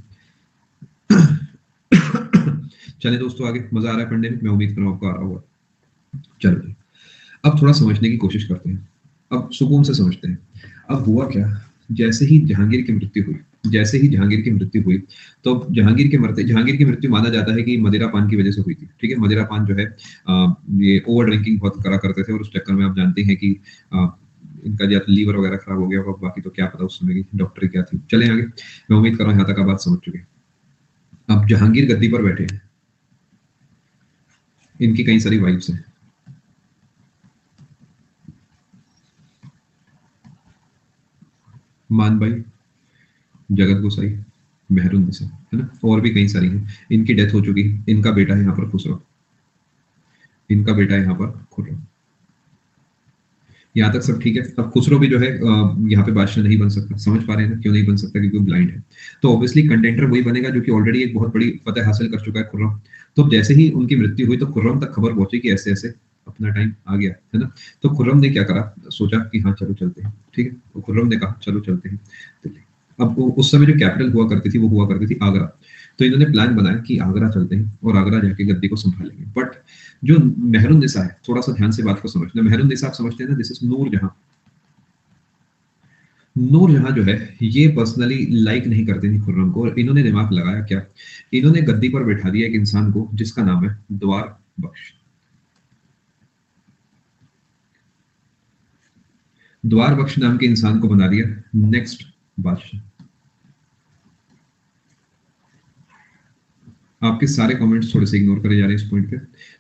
चले दोस्तों आगे, मजा आ रहा है पढ़ने में, मैं उम्मीद कर रहा हूँ आपको आ रहा होगा। चलो जी, अब थोड़ा समझने की कोशिश करते हैं, अब सुकून से समझते हैं। अब हुआ क्या, जैसे ही जहांगीर की मृत्यु हुई, जैसे ही जहांगीर की मृत्यु हुई, तो जहांगीर की मृत्यु माना जाता है कि मदिरा पान की वजह से हुई थी। ठीक है, मदिरा पान जो है ये ओवर ड्रिंकिंग बहुत करा करते थे, और उस चक्कर में आप जानते हैं कि इनका या तो लीवर वगैरह खराब हो गया होगा, बाकी तो क्या पता उस समय की डॉक्टरी क्या थी। चले आगे, मैं उम्मीद कर रहा हूँ यहाँ तक आप बात समझ चुके हैं। अब जहांगीर गद्दी पर बैठे हैं, इनकी कई सारी वाइफ्स हैं। मानबाई, जगत गोसाई, मेहरुन्निसा, है ना, और भी कई सारी हैं। इनकी डेथ हो चुकी है, इनका बेटा है यहाँ पर खुसरो, इनका बेटा है यहाँ पर खुर्रम। यहाँ तक सब ठीक है। अब खुसरो भी जो है यहाँ पे बादशाह नहीं बन सकता। समझ पा रहे हैं ना क्यों नहीं बन सकता? क्योंकि ब्लाइंड है। तो ऑब्वियसली कंटेंटर वही बनेगा जो कि ऑलरेडी एक बहुत बड़ी फतेह हासिल कर चुका है, खुर्रम। तो जैसे ही उनकी मृत्यु हुई तो खुर्रम तक खबर पहुंची कि ऐसे ऐसे अपना टाइम आ गया है ना। तो खुर्रम ने क्या करा, सोचा कि हाँ चलो चलते हैं। ठीक है, तो खुर्रम ने कहा चलो चलते हैं दिल्ली। अब उस समय जो कैपिटल हुआ करती थी वो हुआ करती थी आगरा। तो इन्होंने प्लान बनाया कि आगरा चलते हैं और आगरा जाके गद्दी को संभालेंगे। बट जो मेहरुन्निसा है, थोड़ा सा ध्यान से बात को समझना। मेहरुन्निसा आप समझते हैं ना, दिस इज नूरजहां। नूरजहां जो है ये पर्सनली लाइक नहीं करते थे खुर्रम को, और इन्होंने दिमाग लगाया क्या, इन्होंने गद्दी पर बैठा दिया एक इंसान को जिसका नाम है द्वार बख्श। द्वार बख्श नाम के इंसान को बना दिया नेक्स्ट बादशाह। आपके सारे कमेंट्स थोड़े से इग्नोर करे जा रहे हैं इस पॉइंट पे।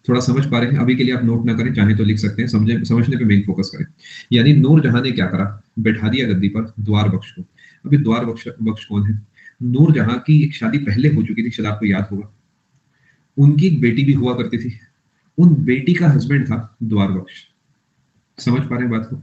थोड़ा समझ पा रहे हैं? अभी के लिए आप नोट ना करें, चाहे तो लिख सकते हैं, समझने पे मेन फोकस करें। यानी नूरजहां ने क्या करा, बैठा दिया गद्दी पर द्वार बख्श को। अभी द्वार बख्श बख्श कौन है? नूरजहां की एक शादी पहले हो चुकी थी, शायद आपको याद होगा। उनकी एक बेटी भी हुआ करती थी, उन बेटी का हस्बैंड था द्वार बख्श। समझ पा रहे हैं बात को?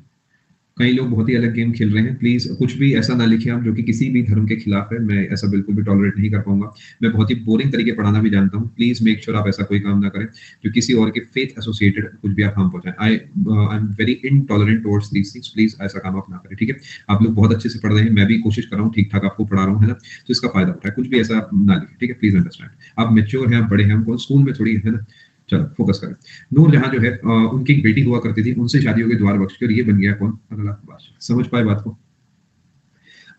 कई लोग बहुत ही अलग गेम खेल रहे हैं। प्लीज कुछ भी ऐसा ना लिखें आप जो कि किसी भी धर्म के खिलाफ है, मैं ऐसा बिल्कुल भी टॉलरेट नहीं कर पाऊंगा। मैं बहुत ही बोरिंग तरीके पढ़ाना भी जानता हूँ। प्लीज मेक श्योर आप ऐसा कोई काम ना करें जो किसी और के फेथ एसोसिएटेड कुछ भी आप हम पहुंचाएं। I am very intolerant towards these things. Please ऐसा काम आप ना करें, ठीक है? आप लोग बहुत अच्छे से पढ़ रहे हैं, मैं भी कोशिश कर रहा हूँ ठीक ठाक आपको पढ़ा रहा हूँ, है ना? तो इसका फायदा उठाए, कुछ भी ऐसा ना लिखें, ठीक है? प्लीज अंडरस्टैंड, आप मेच्योर हैं, आप बड़े हैं, हमको स्कूल में थोड़ी है ना। चलो फोकस करें। नूरजहां जो है उनकी एक बेटी हुआ करती थी, उनसे शादी हो गई द्वार बख्श की, और ये बन गया कौन? अगला बादशाह। समझ पाए बात को?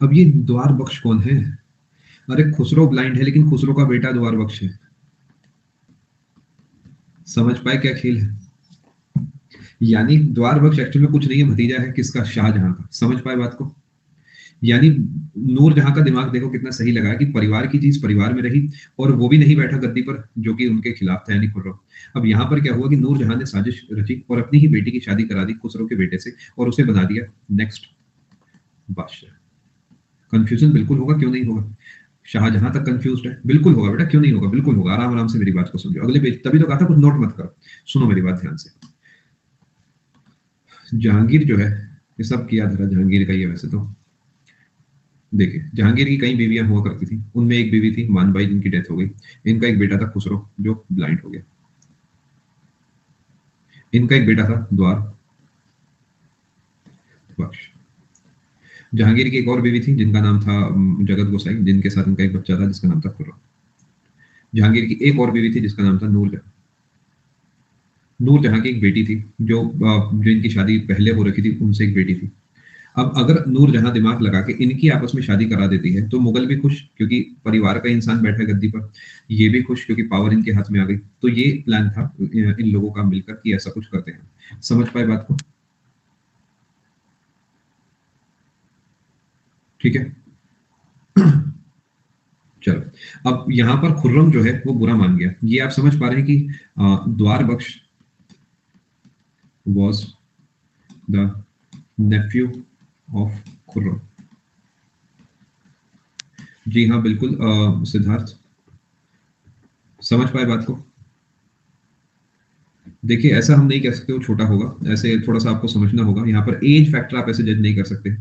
अब ये द्वार बख्श कौन है? अरे खुसरो ब्लाइंड है, लेकिन खुसरो का बेटा द्वार बख्श है। समझ पाए क्या खेल है? यानी द्वार बख्श एक्चुअली में कुछ नहीं है, भतीजा है किसका? शाहजहां का। समझ पाए बात को? यानी नूरजहां का दिमाग देखो कितना सही लगा कि परिवार की चीज परिवार में रही, और वो भी नहीं बैठा गद्दी पर जो कि उनके खिलाफ था, यानी खुर्रम। अब यहाँ पर क्या हुआ कि नूरजहां ने साजिश रची और अपनी ही बेटी की शादी करा दी खुसरो के बेटे से, और उसे बना दिया नेक्स्ट बादशाह। कंफ्यूजन बिल्कुल होगा, क्यों नहीं होगा? शाहजहां तक कंफ्यूज है, बिल्कुल होगा बेटा, क्यों नहीं होगा? बिल्कुल होगा। आराम आराम से मेरी बात को समझो। अगले पेज, तभी तो कहा था कुछ नोट मत करो, सुनो मेरी बात ध्यान से। जहांगीर जो है ये सब किया धरा जहांगीर का ही है वैसे तो। देखिए जहांगीर की कई बीवियां हुआ करती थी, उनमें एक बीवी थी मानबाई जिनकी डेथ हो गई। इनका एक बेटा था खुसरो जो ब्लाइंड हो गया। इनका एक बेटा था द्वार बख्श। जहांगीर की एक और बीवी थी जिनका नाम था जगत गोसाई, जिनके साथ इनका एक बच्चा था जिसका नाम था खुर्रम। जहांगीर की एक और बीवी थी जिसका नाम था नूरजहां। नूरजहां की एक बेटी थी जो इनकी शादी पहले हो रखी थी, उनसे एक बेटी थी। अब अगर नूरजहां दिमाग लगा के इनकी आपस में शादी करा देती है तो मुगल भी खुश क्योंकि परिवार का इंसान बैठा है गद्दी पर, ये भी खुश क्योंकि पावर इनके हाथ में आ गई। तो ये प्लान था इन लोगों का मिलकर कि ऐसा कुछ करते हैं। समझ पाए बात को? ठीक है। चलो अब यहाँ पर खुर्रम जो है वो बुरा मान गया। ये आप समझ पा रहे हैं कि Dawar Bakhsh was the nephew of Khurram. जी हाँ बिल्कुल सिद्धार्थ, समझ पाए बात को? देखिए ऐसा हम नहीं कह सकते वो छोटा होगा, ऐसे थोड़ा सा आपको समझना होगा। यहाँ पर एज फैक्टर आप ऐसे जज नहीं कर सकते।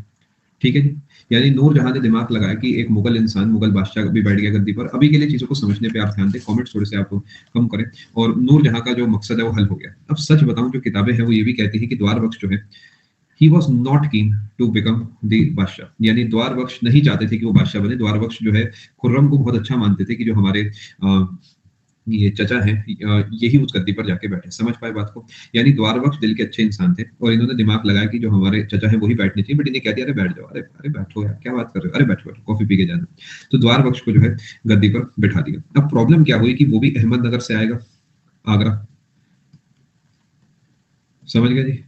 ठीक है जी। यानी नूरजहां ने दिमाग लगाया कि एक मुगल इंसान, मुगल बादशाह भी बैठ गया गद्दी पर। अभी के लिए चीजों को समझने पे आप ध्यान दें, कमेंट्स थोड़े से आप कम करें। और नूरजहां का जो मकसद है वो हल हो गया। अब सच बताऊं जो किताबें हैं वो ये भी कहती है कि द्वार बख्श जो है he was not keen to become the badshah. यानी द्वार बख्श नहीं चाहते थे कि वो बादशाह बने। द्वार बख्श जो है खुर्रम को बहुत अच्छा मानते थे कि जो हमारे ये चचा है यही उस गद्दी पर जाके बैठे। समझ पाए बात को? यानी द्वार बख्श दिल के अच्छे इंसान थे और इन्होंने दिमाग लगाया कि जो हमारे चचा है वही बैठने चाहिए। बट इन्हें कह दिया अरे बैठ जाओ, अरे अरे बैठो यार, क्या बात कर रहे हो, अरे बैठो बैठो कॉफी पी के जाना। तो द्वार बख्श को जो है गद्दी पर बैठा दिया। अब प्रॉब्लम क्या हुई कि वो भी अहमदनगर से आएगा, आगरा। समझ गए जी?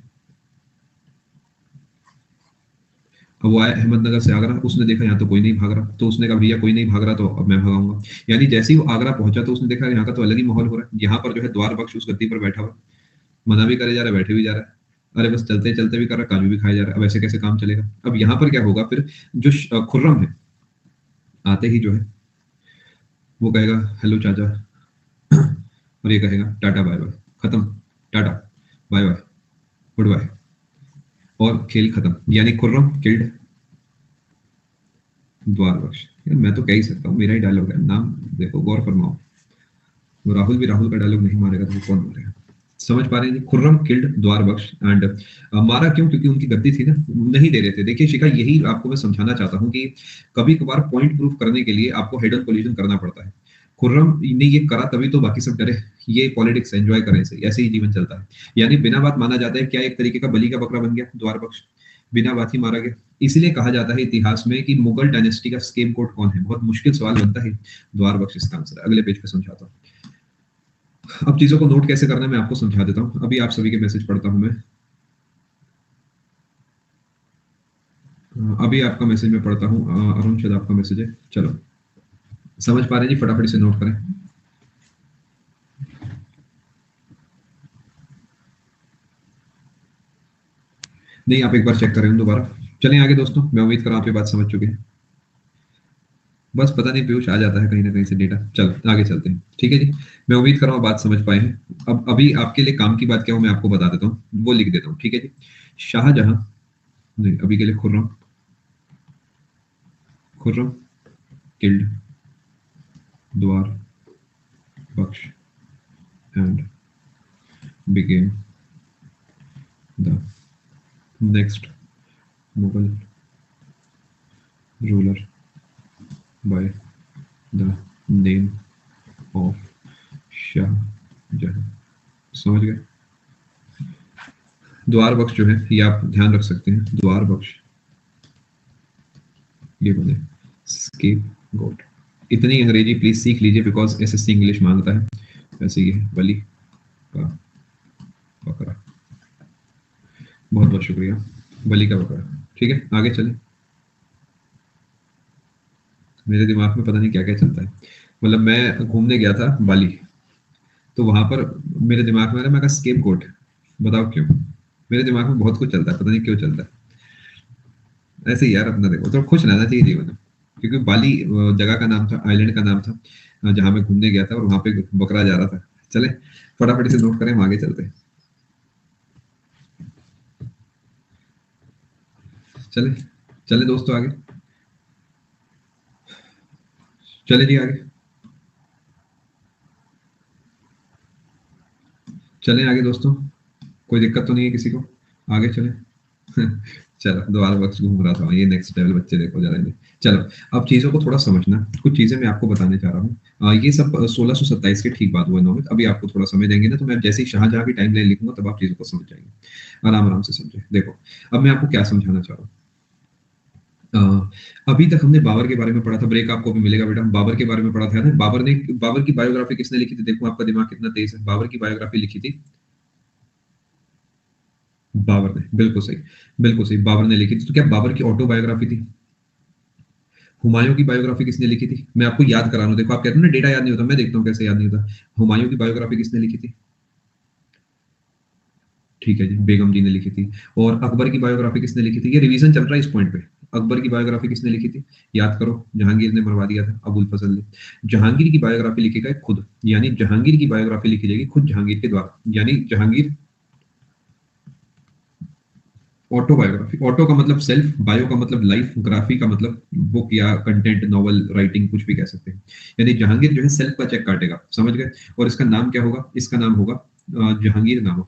अब वो आया अहमदनगर से आगरा, उसने देखा यहाँ तो कोई नहीं भाग रहा, तो उसने कहा भैया कोई नहीं भाग रहा तो अब मैं भगाऊंगा। यानी जैसे ही वो आगरा पहुंचा तो उसने देखा यहाँ का तो अलग ही माहौल हो रहा है। यहाँ पर जो है द्वार बख्श उस गद्दी पर बैठा हुआ, मना भी करे जा रहा है, बैठे भी जा रहा है, अरे बस चलते चलते भी कर रहा है, काजू भी खाया जा रहा है। अब ऐसे कैसे काम चलेगा? अब यहाँ पर क्या होगा फिर? जो खुर्रम है आते ही जो है वो कहेगा हेलो चाचा और ये कहेगा टाटा बाय बाय, खत्म, tata bye bye goodbye, और खेल खत्म। यानी खुर्रम किल्ड द्वार बख्श। यार मैं तो कह ही सकता हूँ, मेरा ही डायलॉग है, नाम देखो गौर फरमाओ। वो राहुल भी राहुल का डायलॉग नहीं मारेगा तो वो कौन मारेगा? समझ पा रहे हैं? खुर्रम किल्ड द्वार बख्श एंड मारा क्यों? क्योंकि उनकी गद्दी थी ना, नहीं दे रहे थे। देखिए शिखा, यही आपको मैं समझाना चाहता हूँ कि कभी कभार पॉइंट प्रूफ करने के लिए आपको हेड ऑन कोलिजन करना पड़ता है। खुर्रम ने ये करा तभी तो बाकी सब डरे। ये पॉलिटिक्स एंजॉय करें, से ऐसे ही जीवन चलता है। यानी बिना बात माना जाता है, क्या एक तरीके का बलि का बकरा बन गया द्वार बख्श, बिना बात ही मारा गया। इसलिए कहा जाता है इतिहास में कि मुगल डायनेस्टी का स्केपगोट कौन है। बहुत मुश्किल सवाल बनता है, द्वार बख्श इसका आंसर है। अगले पेज पे समझाता हूँ। अब चीजों को नोट कैसे करना है मैं आपको समझा देता हूं। अभी आप सभी के मैसेज पढ़ता हूं मैं। अभी आपका मैसेज मैं पढ़ता हूं। अरुण शायद आपका मैसेज है। चलो समझ पा रहे हैं जी? फटाफट से नोट करें। नहीं, आप एक बार चेक करें दोबारा। चलें आगे दोस्तों, मैं उम्मीद कर रहा हूं आप ये बात समझ चुके हैं। बस पता नहीं पीयूष आ जाता है कहीं ना कहीं से डेटा। चलो आगे चलते हैं। ठीक है जी, मैं उम्मीद कर रहा हूँ बात समझ पाए हैं। अब अभी आपके लिए काम की बात क्या हो मैं आपको बता देता हूँ, वो लिख देता हूँ। ठीक है जी। शाहजहां, नहीं अभी के लिए खुर्रम, खुर्रम किल्ड द्वार बख्श and became the next Mughal ruler by the name of Shah Jahan। समझ गए? द्वार बख्श जो है ये आप ध्यान रख सकते हैं, द्वार बख्श ये बने स्केप गोट। इतनी अंग्रेजी प्लीज सीख लीजिए बिकॉज एसएससी इंग्लिश मांगता है। वैसे ये बलि का बकरा, बहुत बहुत शुक्रिया, बलि का बकरा। ठीक है आगे चलें। मेरे दिमाग में पता नहीं क्या क्या चलता है। मतलब मैं घूमने गया था बाली, तो वहां पर मेरे दिमाग में मैं कहा स्केप गोट। बताओ क्यों? मेरे दिमाग में बहुत कुछ चलता है, पता नहीं क्यों चलता है ऐसे ही यार। अपना देखो तो खुश रहना चाहिए जीवन में। क्योंकि बाली जगह का नाम था, आइलैंड का नाम था जहां मैं घूमने गया था, और वहां पे बकरा जा रहा था। चले फटाफट से नोट करें, हम आगे चलते हैं। चले चले दोस्तों आगे, चले जी आगे, चले आगे दोस्तों, कोई दिक्कत तो नहीं है किसी को, आगे चले। चलो दोबारा बक्स घूम रहा था, ये नेक्स्ट लेवल बच्चे देखो जरा इन्हें। चलो अब चीजों को थोड़ा समझना, कुछ चीजें मैं आपको बताने चाह रहा हूँ। ये सब 1627 के ठीक बात हुआ नौमित, अभी आपको थोड़ा समय देंगे ना, तो मैं जैसे ही शाहजहां की टाइम लाइन लिखूंगा तब आप चीजों को समझ जाएंगे, आराम आराम से समझे। देखो अब मैं आपको क्या समझाना चाह रहा हूँ। अभी तक हमने बाबर के बारे में पढ़ा था, ब्रेक आपको भी मिलेगा बेटा, बाबर के बारे में पढ़ा था ना। बाबर की बायोग्राफी किसने लिखी थी? देखो आपका दिमाग कितना तेज है, बाबर की बायोग्राफी लिखी थी बाबर ने, बिल्कुल सही, बिल्कुल सही, बाबर ने लिखी थी। तो क्या बाबर की ऑटोबायोग्राफी थी? हुमायूं की बायोग्राफी किसने लिखी थी? मैं आपको याद करा रहा हूं, देखो आप कहते हो ना डेटा याद नहीं होता, मैं देखता हूँ कैसे याद नहीं होता। हुमायूं की बायोग्राफी किसने लिखी थी? ठीक है जी, बेगम जी ने लिखी थी। और अकबर की बायोग्राफी किसने लिखी थी? ये रिवीजन चल रहा है इस पॉइंट पे। अकबर की बायोग्राफी किसने लिखी थी? याद करो, जहांगीर ने मरवा दिया था, अबुल फजल ने। जहांगीर की बायोग्राफी लिखेगा खुद, यानी जहांगीर की बायोग्राफी लिखी जाएगी खुद जहांगीर के द्वारा, यानी जहांगीर ऑटोबायोग्राफी। ऑटो का मतलब सेल्फ, बायो का मतलब लाइफ, ग्राफी का मतलब बुक या कंटेंट, नॉवल राइटिंग, कुछ भी कह सकते हैं। यानी जहांगीर जो है सेल्फ का चेक काटेगा, समझ गए। और इसका नाम क्या होगा? इसका नाम होगा जहांगीर नामा।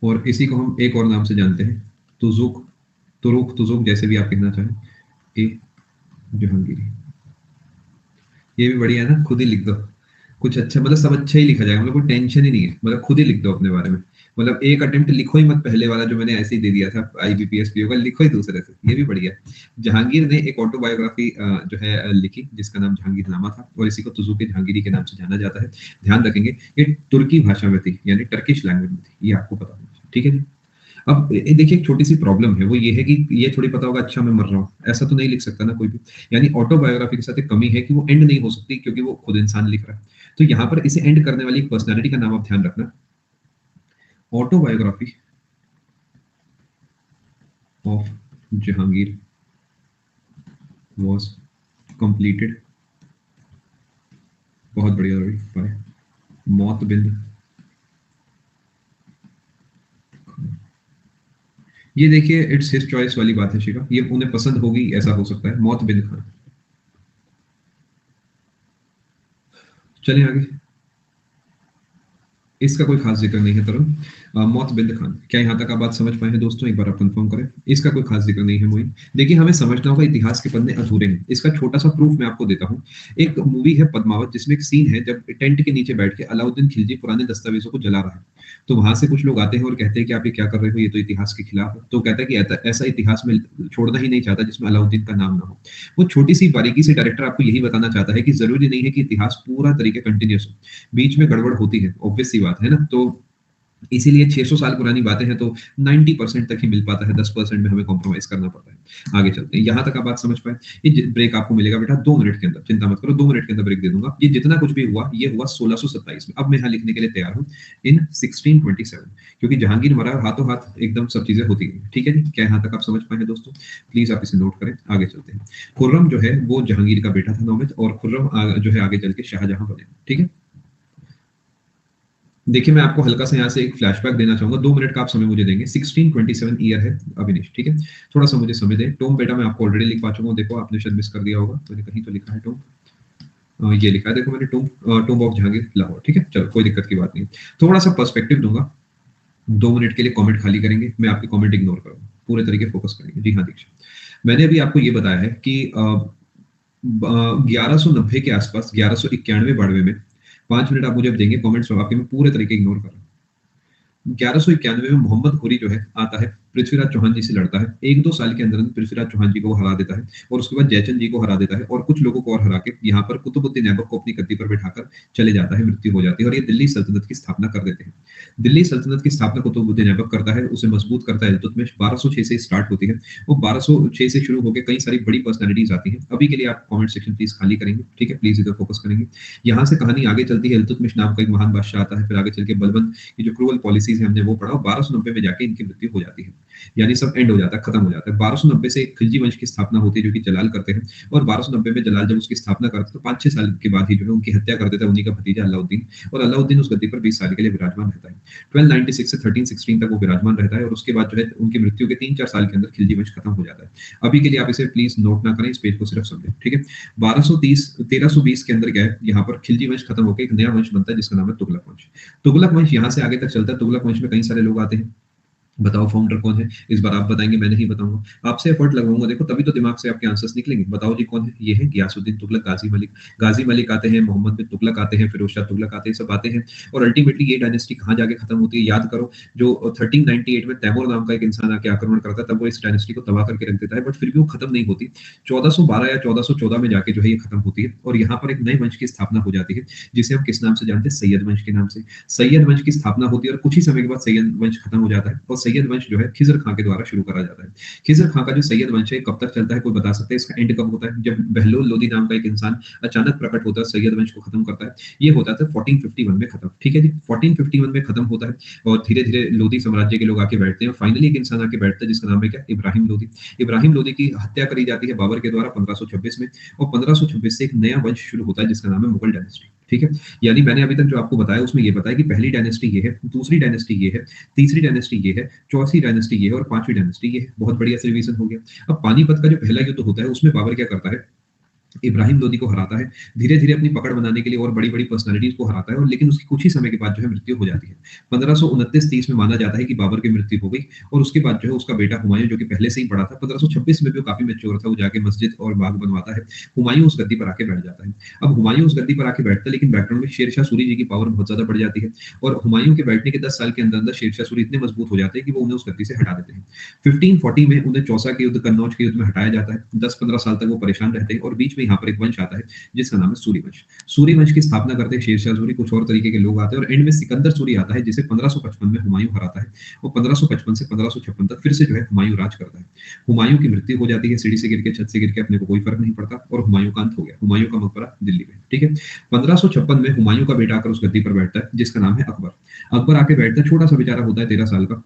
और इसी को हम एक और नाम से जानते हैं, तुजुक, तुरुक, तुजुक, जैसे भी आप कहना चाहें, ए जहांगीरी। ये भी बढ़िया है ना, खुद ही लिख दो कुछ अच्छा, मतलब सब अच्छा ही लिखा जाएगा, मतलब कोई टेंशन ही नहीं है, मतलब खुद ही लिख दो अपने बारे में। मतलब एक अटेम्प्ट लिखो ही मत, पहले वाला जो मैंने ऐसे ही दे दिया था आईबीपीएस पीओ का, लिखो ही दूसरे से, ये भी बढ़िया है। जहांगीर ने एक ऑटोबायोग्राफी जो है लिखी, जिसका नाम जहांगीरनामा था, और इसी को तुजुक जहांगीरी के नाम से जाना जाता है। ध्यान रखेंगे ये तुर्की भाषा में थी, यानी टर्किश लैंग्वेज में थी, ये आपको पता होना चाहिए, ठीक है जी। अब देखिए एक छोटी सी प्रॉब्लम है, वो ये है कि ये थोड़ी पता होगा अच्छा मैं मर रहा हूँ, ऐसा तो नहीं लिख सकता ना कोई भी। यानी ऑटोबायोग्राफी के साथ एक कमी है कि वो एंड नहीं हो सकती, क्योंकि वो खुद इंसान लिख रहा है। तो यहाँ पर इसे एंड करने वाली एक पर्सनैलिटी का नाम आप ध्यान रखना, autobiography of Jahangir was completed, बहुत बढ़िया रवि, बाय मौतबिंद। ये देखिए इट्स हिज चॉइस वाली बात है शिखा, ये उन्हें पसंद होगी ऐसा हो सकता है, मौतबिंद खान। चलिए आगे, इसका कोई खास जिक्र नहीं है तरुण। मौतबिंद खान, क्या यहाँ तक आप बात समझ पाए हैं दोस्तों? एक बार आप कंफर्म करें, इसका कोई खास जिक्र नहीं है मोइन। देखिए हमें समझना होगा इतिहास के पन्ने अधूरे हैं, इसका छोटा सा प्रूफ मैं आपको देता हूँ। एक मूवी है पद्मावत, जिसमें एक सीन है जब टेंट के नीचे बैठ के अलाउद्दीन खिलजी पुराने दस्तावेजों को जला रहा है। तो वहां से कुछ लोग आते हैं और कहते हैं कि आप ये क्या कर रहे हो, ये तो इतिहास के खिलाफ है। तो कहता है कि ऐसा इतिहास में छोड़ना ही नहीं चाहता जिसमें अलाउद्दीन का नाम ना हो। वो छोटी सी बारीकी से डायरेक्टर आपको यही बताना चाहता है कि जरूरी नहीं है कि इतिहास पूरा तरीके कंटिन्यूस हो, बीच में गड़बड़ होती है, ऑब्वियस सी बात है ना। तो इसीलिए 600 साल पुरानी बातें हैं तो 90% तक ही मिल पाता है, 10% में हमें कॉम्प्रोमाइज करना पड़ता है। आगे चलते हैं, यहां तक आप बात समझ पाए। ये ब्रेक आपको मिलेगा बेटा 2 मिनट के अंदर, चिंता मत करो, 2 मिनट के अंदर ब्रेक दे दूंगा। ये जितना कुछ भी हुआ ये हुआ 1627 में। अब मैं यहाँ लिखने के लिए तैयार हूँ इन 1627, क्योंकि जहांगीर मरा और हाथों हाथ एकदम सब चीजें होती गई, ठीक है जी। क्या यहाँ तक आप समझ पाए दोस्तों? प्लीज आप इसे नोट करें, आगे चलते हैं। खुर्रम जो है वो जहांगीर का बेटा था नौमित, और खुर्रम जो है आगे चल के शाहजहां बने, ठीक है। देखिए मैं आपको हल्का सा यहाँ से एक फ्लैशबैक देना चाहूंगा, 2 मिनट का आप समय मुझे देंगे। 1627 ईयर है अविनेश, ठीक है, थोड़ा सा मुझे समय दें। टोम बेटा मैं आपको ऑलरेडी लिखवा चुका हूँ, देखो आपने शायद मिस कर दिया होगा, मैंने कहीं तो लिखा है टोम, ये लिखा है देखो मैंने, टोम ऑफ जहांगीर लाहौर, ठीक है। चलो कोई दिक्कत की बात नहीं, थोड़ा सा पर्सपेक्टिव दूंगा। 2 मिनट के लिए कमेंट खाली करेंगे, मैं आपके कमेंट इग्नोर करूंगा, पूरे तरीके फोकस करेंगे। जी हाँ दीक्षा, मैंने अभी आपको ये बताया है कि 1190 के आसपास, 1191 92 में, 5 मिनट आप मुझे अब देंगे, कमेंट्स आपके मैं पूरे तरीके इग्नोर कर रहा हूँ। 1191 में मोहम्मद घुरी जो है आता है, पृथ्वीराज चौहान जी से लड़ता है, 1-2 साल के अंदर पृथ्वीराज चौहान जी को हरा देता है, और उसके बाद जयचंद जी को हरा देता है, और कुछ लोगों को और हरा के यहाँ पर कुतुबुद्दीन ऐबक को अपनी गद्दी पर बिठाकर चले जाता है, मृत्यु हो जाती है, और ये दिल्ली सल्तनत की स्थापना कर देते हैं। दिल्ली सल्तनत की स्थापना कुतुबुद्दीन ऐबक करता है, उसे मजबूत करता है इल्तुतमिश, 1206 से स्टार्ट होती है, वो 1206 से शुरू होकर कई सारी बड़ी पर्सनैलिटीज आती हैं। अभी के लिए आप कमेंट सेक्शन प्लीज खाली करेंगे, ठीक है, प्लीज इधर फोकस करेंगे। यहाँ से कहानी आगे चलती है, इल्तुतमिश नाम का एक महान बादशाह आता है, फिर आगे चल के बलबन की जो क्रूअल पॉलिसीज है हमने वो पढ़ा, 1290 में जाके इनकी मृत्यु हो जाती है। यानी सब एंड हो जाता है, खत्म हो जाता है। 1290 से खिलजी वंश की स्थापना होती है जो कि जलाल करते हैं, और 1290 में जलाल जब उसकी स्थापना करते हैं तो 5-6 साल के बाद ही जो है उनकी हत्या कर देता है उन्हीं का भतीजा अलाउद्दीन, और अलाउद्दीन उस गद्दी पर 20 साल के लिए विराजमान रहता है। 1296 से 1316 तक वो विराजमान रहता है, और उसके बाद जो है उनकी मृत्यु के 3-4 साल के अंदर खिलजी वंश खत्म हो जाता है। अभी के लिए आप इसे प्लीज नोट ना करें, इस पेज को सिर्फ समझें, ठीक है। 1320 के अंदर क्या है, यहाँ पर खिलजी वंश खत्म होकर एक नया वंश बनता है जिसका नाम है तुगलक वंश। तुगलक वंश यहाँ से आगे तक चलता है। तुगलक वंश में कई सारे लोग आते हैं। बताओ फाउंडर कौन है, इस बार आप बताएंगे, मैं नहीं बताऊंगा, आपसे एफर्ट लगाऊंगा, देखो तभी तो दिमाग से आपके आंसर्स निकलेंगे। बताओ जी कौन है, ये है गियासुद्दीन तुगलक, गाजी मलिक आते हैं, मोहम्मद बिन तुगलक आते हैं, फिरोज शाह तुगलक आते हैं, सब आते हैं। और अल्टीमेटली ये डायनेस्टी कहाँ जाके खत्म होती है, याद करो, जो 1398 में तैमूर नाम का एक इंसान आके आक्रमण करता है, तब वो इस डायनेस्टी को तबाह करके रख देता है, बट फिर भी वो खत्म नहीं होती। 1412 या 1414 में जाके जो है ये खत्म होती है, और यहाँ पर एक नए वंश की स्थापना हो जाती है जिसे हम किस नाम से जानते हैं, सैयद वंश के नाम से। सैयद वंश की स्थापना होती है, और कुछ ही समय के बाद सैयद वंश खत्म हो जाता है, और सैयद वंश जो है खिजर खां के द्वारा शुरू करा जाता है। खिजर खां का जो सैयद वंश है कब तक चलता है, कोई बता सकता है? इसका एंड कब होता है? जब बहलोल लोदी नाम का एक इंसान अचानक प्रकट होता है, सैयद वंश को खत्म करता है। ये होता था 1451 में खत्म, ठीक है जी। 1451 में खत्म होता है, और धीरे धीरे लोदी साम्राज्य के लोग आके बैठते हैं, और फाइनली एक इंसान आके बैठता है जिसका नाम है क्या, इब्राहिम लोदी। इब्राहिम लोदी की हत्या करी जाती है बाबर के द्वारा 1526 में, और 1526 से एक नया वंश शुरू होता है जिसका नाम है मुगल डायनेस्टी, ठीक है। यानी मैंने अभी तक जो आपको बताया उसमें ये बताया कि पहली डायनेस्टी ये है, दूसरी डायनेस्टी ये है, तीसरी डायनेस्टी ये है, चौथी डायनेस्टी ये है, और पांचवी डायनेस्टी ये है। बहुत बढ़िया से रिवीजन हो गया। अब पानीपत का जो पहला युद्ध होता है उसमें बाबर क्या करता है, इब्राहिम लोदी को हराता है, धीरे धीरे अपनी पकड़ बनाने के लिए और बड़ी बड़ी पर्सनालिटीज को हराता है, और लेकिन उसकी कुछ ही समय के बाद जो है मृत्यु हो जाती है। 1529-30 में माना जाता है कि बाबर की मृत्यु हो गई, और उसके बाद जो है उसका बेटा हुमायूं, जो कि पहले से ही बड़ा था, 1526 में भी वो काफी मैच्योर था, वो जाके मस्जिद और बाग बनवाता है। हुमायूं उस गद्दी पर आके बैठ जाता है। अब हुमायूं उस गद्दी पर आके बैठता है, लेकिन बैकग्राउंड में शेरशाह सूरी जी की पावर बहुत ज्यादा बढ़ जाती है, और हुमायूं के बैठने के 10 साल के अंदर अंदर शेरशाह सूरी इतने मजबूत हो जाते हैं कि वो उन्हें उस गद्दी से हटा देते हैं। 1540 में उन्हें चौसा के युद्ध, कन्नौज के युद्ध में हटाया जाता है। 10-15 साल तक वो परेशान रहते हैं, और बीच में यहाँ पर एक वंश आता है जिसका नाम है सूर्यवंश। सूर्यवंश की स्थापना करते हैं शेरशाह सूरी, कुछ और तरीके के लोग आते हैं, और एंड में सिकंदर सूरी आता है जिसे 1555 में हुमायूं हराता है, और 1555 से 1556 तक फिर से जो है हुमायूं राज करता है। हुमायूं की मृत्यु हो जाती है, सीढ़ी से गिर के, छत से गिर के, अपने को कोई फर्क नहीं पड़ता, और हुमायूं का अंत हो गया। हुमायूं का मकबरा दिल्ली में, ठीक है। 1556 में हुमायूं का बेटा आकर उस गद्दी पर बैठता है जिसका नाम है अकबर। अकबर आके बैठता है, छोटा सा बेचारा होता है, 13 साल का,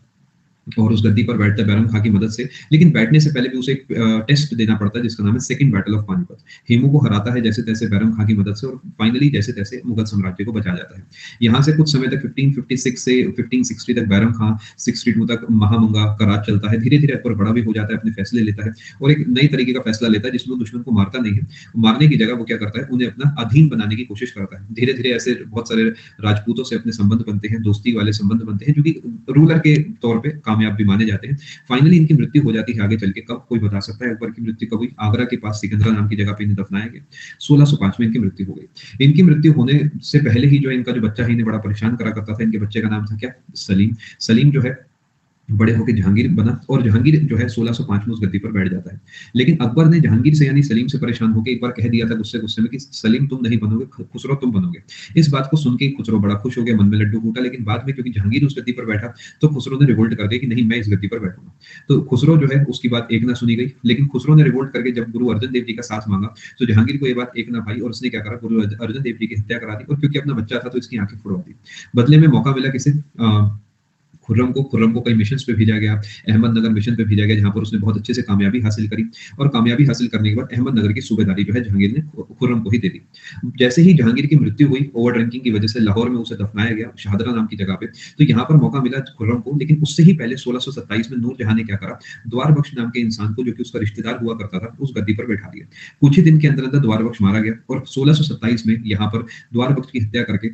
और उस गद्दी पर बैठता है बैरम खां की मदद से। लेकिन बैठने से पहले भी उसे एक टेस्ट देना पड़ता है जिसका नाम है second battle of Panipat. Hemu को हराता है जैसे तैसे बैरम खां की मदद से, और फाइनली जैसे तैसे मुगल साम्राज्य को बचा जाता है। यहाँ से कुछ समय तक 1556 से 1560 तक बैरम खां, 62 तक महामंगा का राज चलता है। धीरे धीरे अकबर बड़ा भी हो जाता है, अपने फैसले लेता है, और एक नई तरीके का फैसला लेता है जिसमें दुश्मन को मारता नहीं है, मारने की जगह वो क्या करता है, उन्हें अपना अधीन बनाने की कोशिश करता है। धीरे धीरे ऐसे बहुत सारे राजपूतों से अपने संबंध बनते हैं, दोस्ती वाले संबंध बनते हैं, जो कि रूलर के तौर पर कामयाब भी माने जाते हैं। फाइनली इनकी मृत्यु हो जाती है आगे चल के। कब, कोई बता सकता है अकबर की मृत्यु कब हुई? आगरा के पास सिकंदरा नाम की जगह पे इन्हें दफनाया गया। 1605 में इनकी मृत्यु हो गई। इनकी मृत्यु होने से पहले ही जो इनका जो बच्चा है इन्हें बड़ा परेशान करा करता था। इनके बच्चे का नाम था क्या? सलीम। सलीम जो है बड़े होकर जहांगीर बना, और जहांगीर जो है 1605 में उस गद्दी पर बैठ जाता है। लेकिन अकबर ने जहांगीर से यानी सलीम से परेशान होकर एक बार कह दिया था गुस्से गुस्से में कि सलीम तुम नहीं बनोगे, खुसरो तुम बनोगे। इस बात को सुन के खुसरो बड़ा खुश हो गया, मन में लड्डू फूटा। लेकिन बाद में क्योंकि जहांगीर उस गद्दी पर बैठा तो खुसरो ने रिवोल्ट कर दिया कि नहीं, मैं इस गद्दी पर बैठूंगा। तो खुसरो जो है उसकी बात एक ना सुनी गई, लेकिन खुसरो ने रिवोल्ट करके जब गुरु अर्जन देव जी का साथ मांगा तो जहांगीर को ये बात एक ना भाई, और उसने क्या करा, गुरु अर्जन देव जी की हत्या करा दी, और क्योंकि अपना बच्चा था तो इसकी आंखें फोड़वा दी। बदले में मौका मिला किसे, खुर्रम को कई मिशन पे भेजा गया, अहमदनगर मिशन पे भेजा गया, जहां पर उसने बहुत अच्छे से कामयाबी हासिल करी, और कामयाबी हासिल करने के बाद अहमदनगर की सूबेदारी जो है जहांगीर ने खुर्रम को ही दे दी। जैसे ही जहांगीर की मृत्यु हुई ओवर ड्रिंकिंग की वजह से, लाहौर में उसे दफनाया गया शाहदरा नाम की जगह पे। तो यहाँ पर मौका मिला खुर्रम को, लेकिन उससे ही पहले 1627 में नूरजहां ने क्या करा, द्वार बख्श नाम के इंसान को, जो कि उसका रिश्तेदार हुआ करता था, उस गद्दी पर बैठा दिया। कुछ ही दिन के अंदर अंदर द्वार बख्श मारा गया, और 1627 में यहाँ पर द्वार बख्श की हत्या करके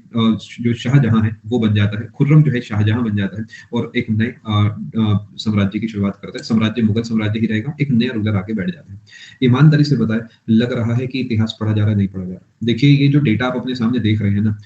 जो शाहजहां है वो बन जाता है, खुर्रम जो है शाहजहां बन जाता है, और एक नए साम्राज्य की शुरुआत करता है। साम्राज्य मुगल साम्राज्य ही रहेगा, एक नया रूलर आके बैठ जाता है। ईमानदारी से बताए, लग रहा है कि इतिहास पढ़ा जा रहा है, नहीं पढ़ा जा रहा? देखिए ये जो डेटा आप अपने सामने देख रहे हैं ना,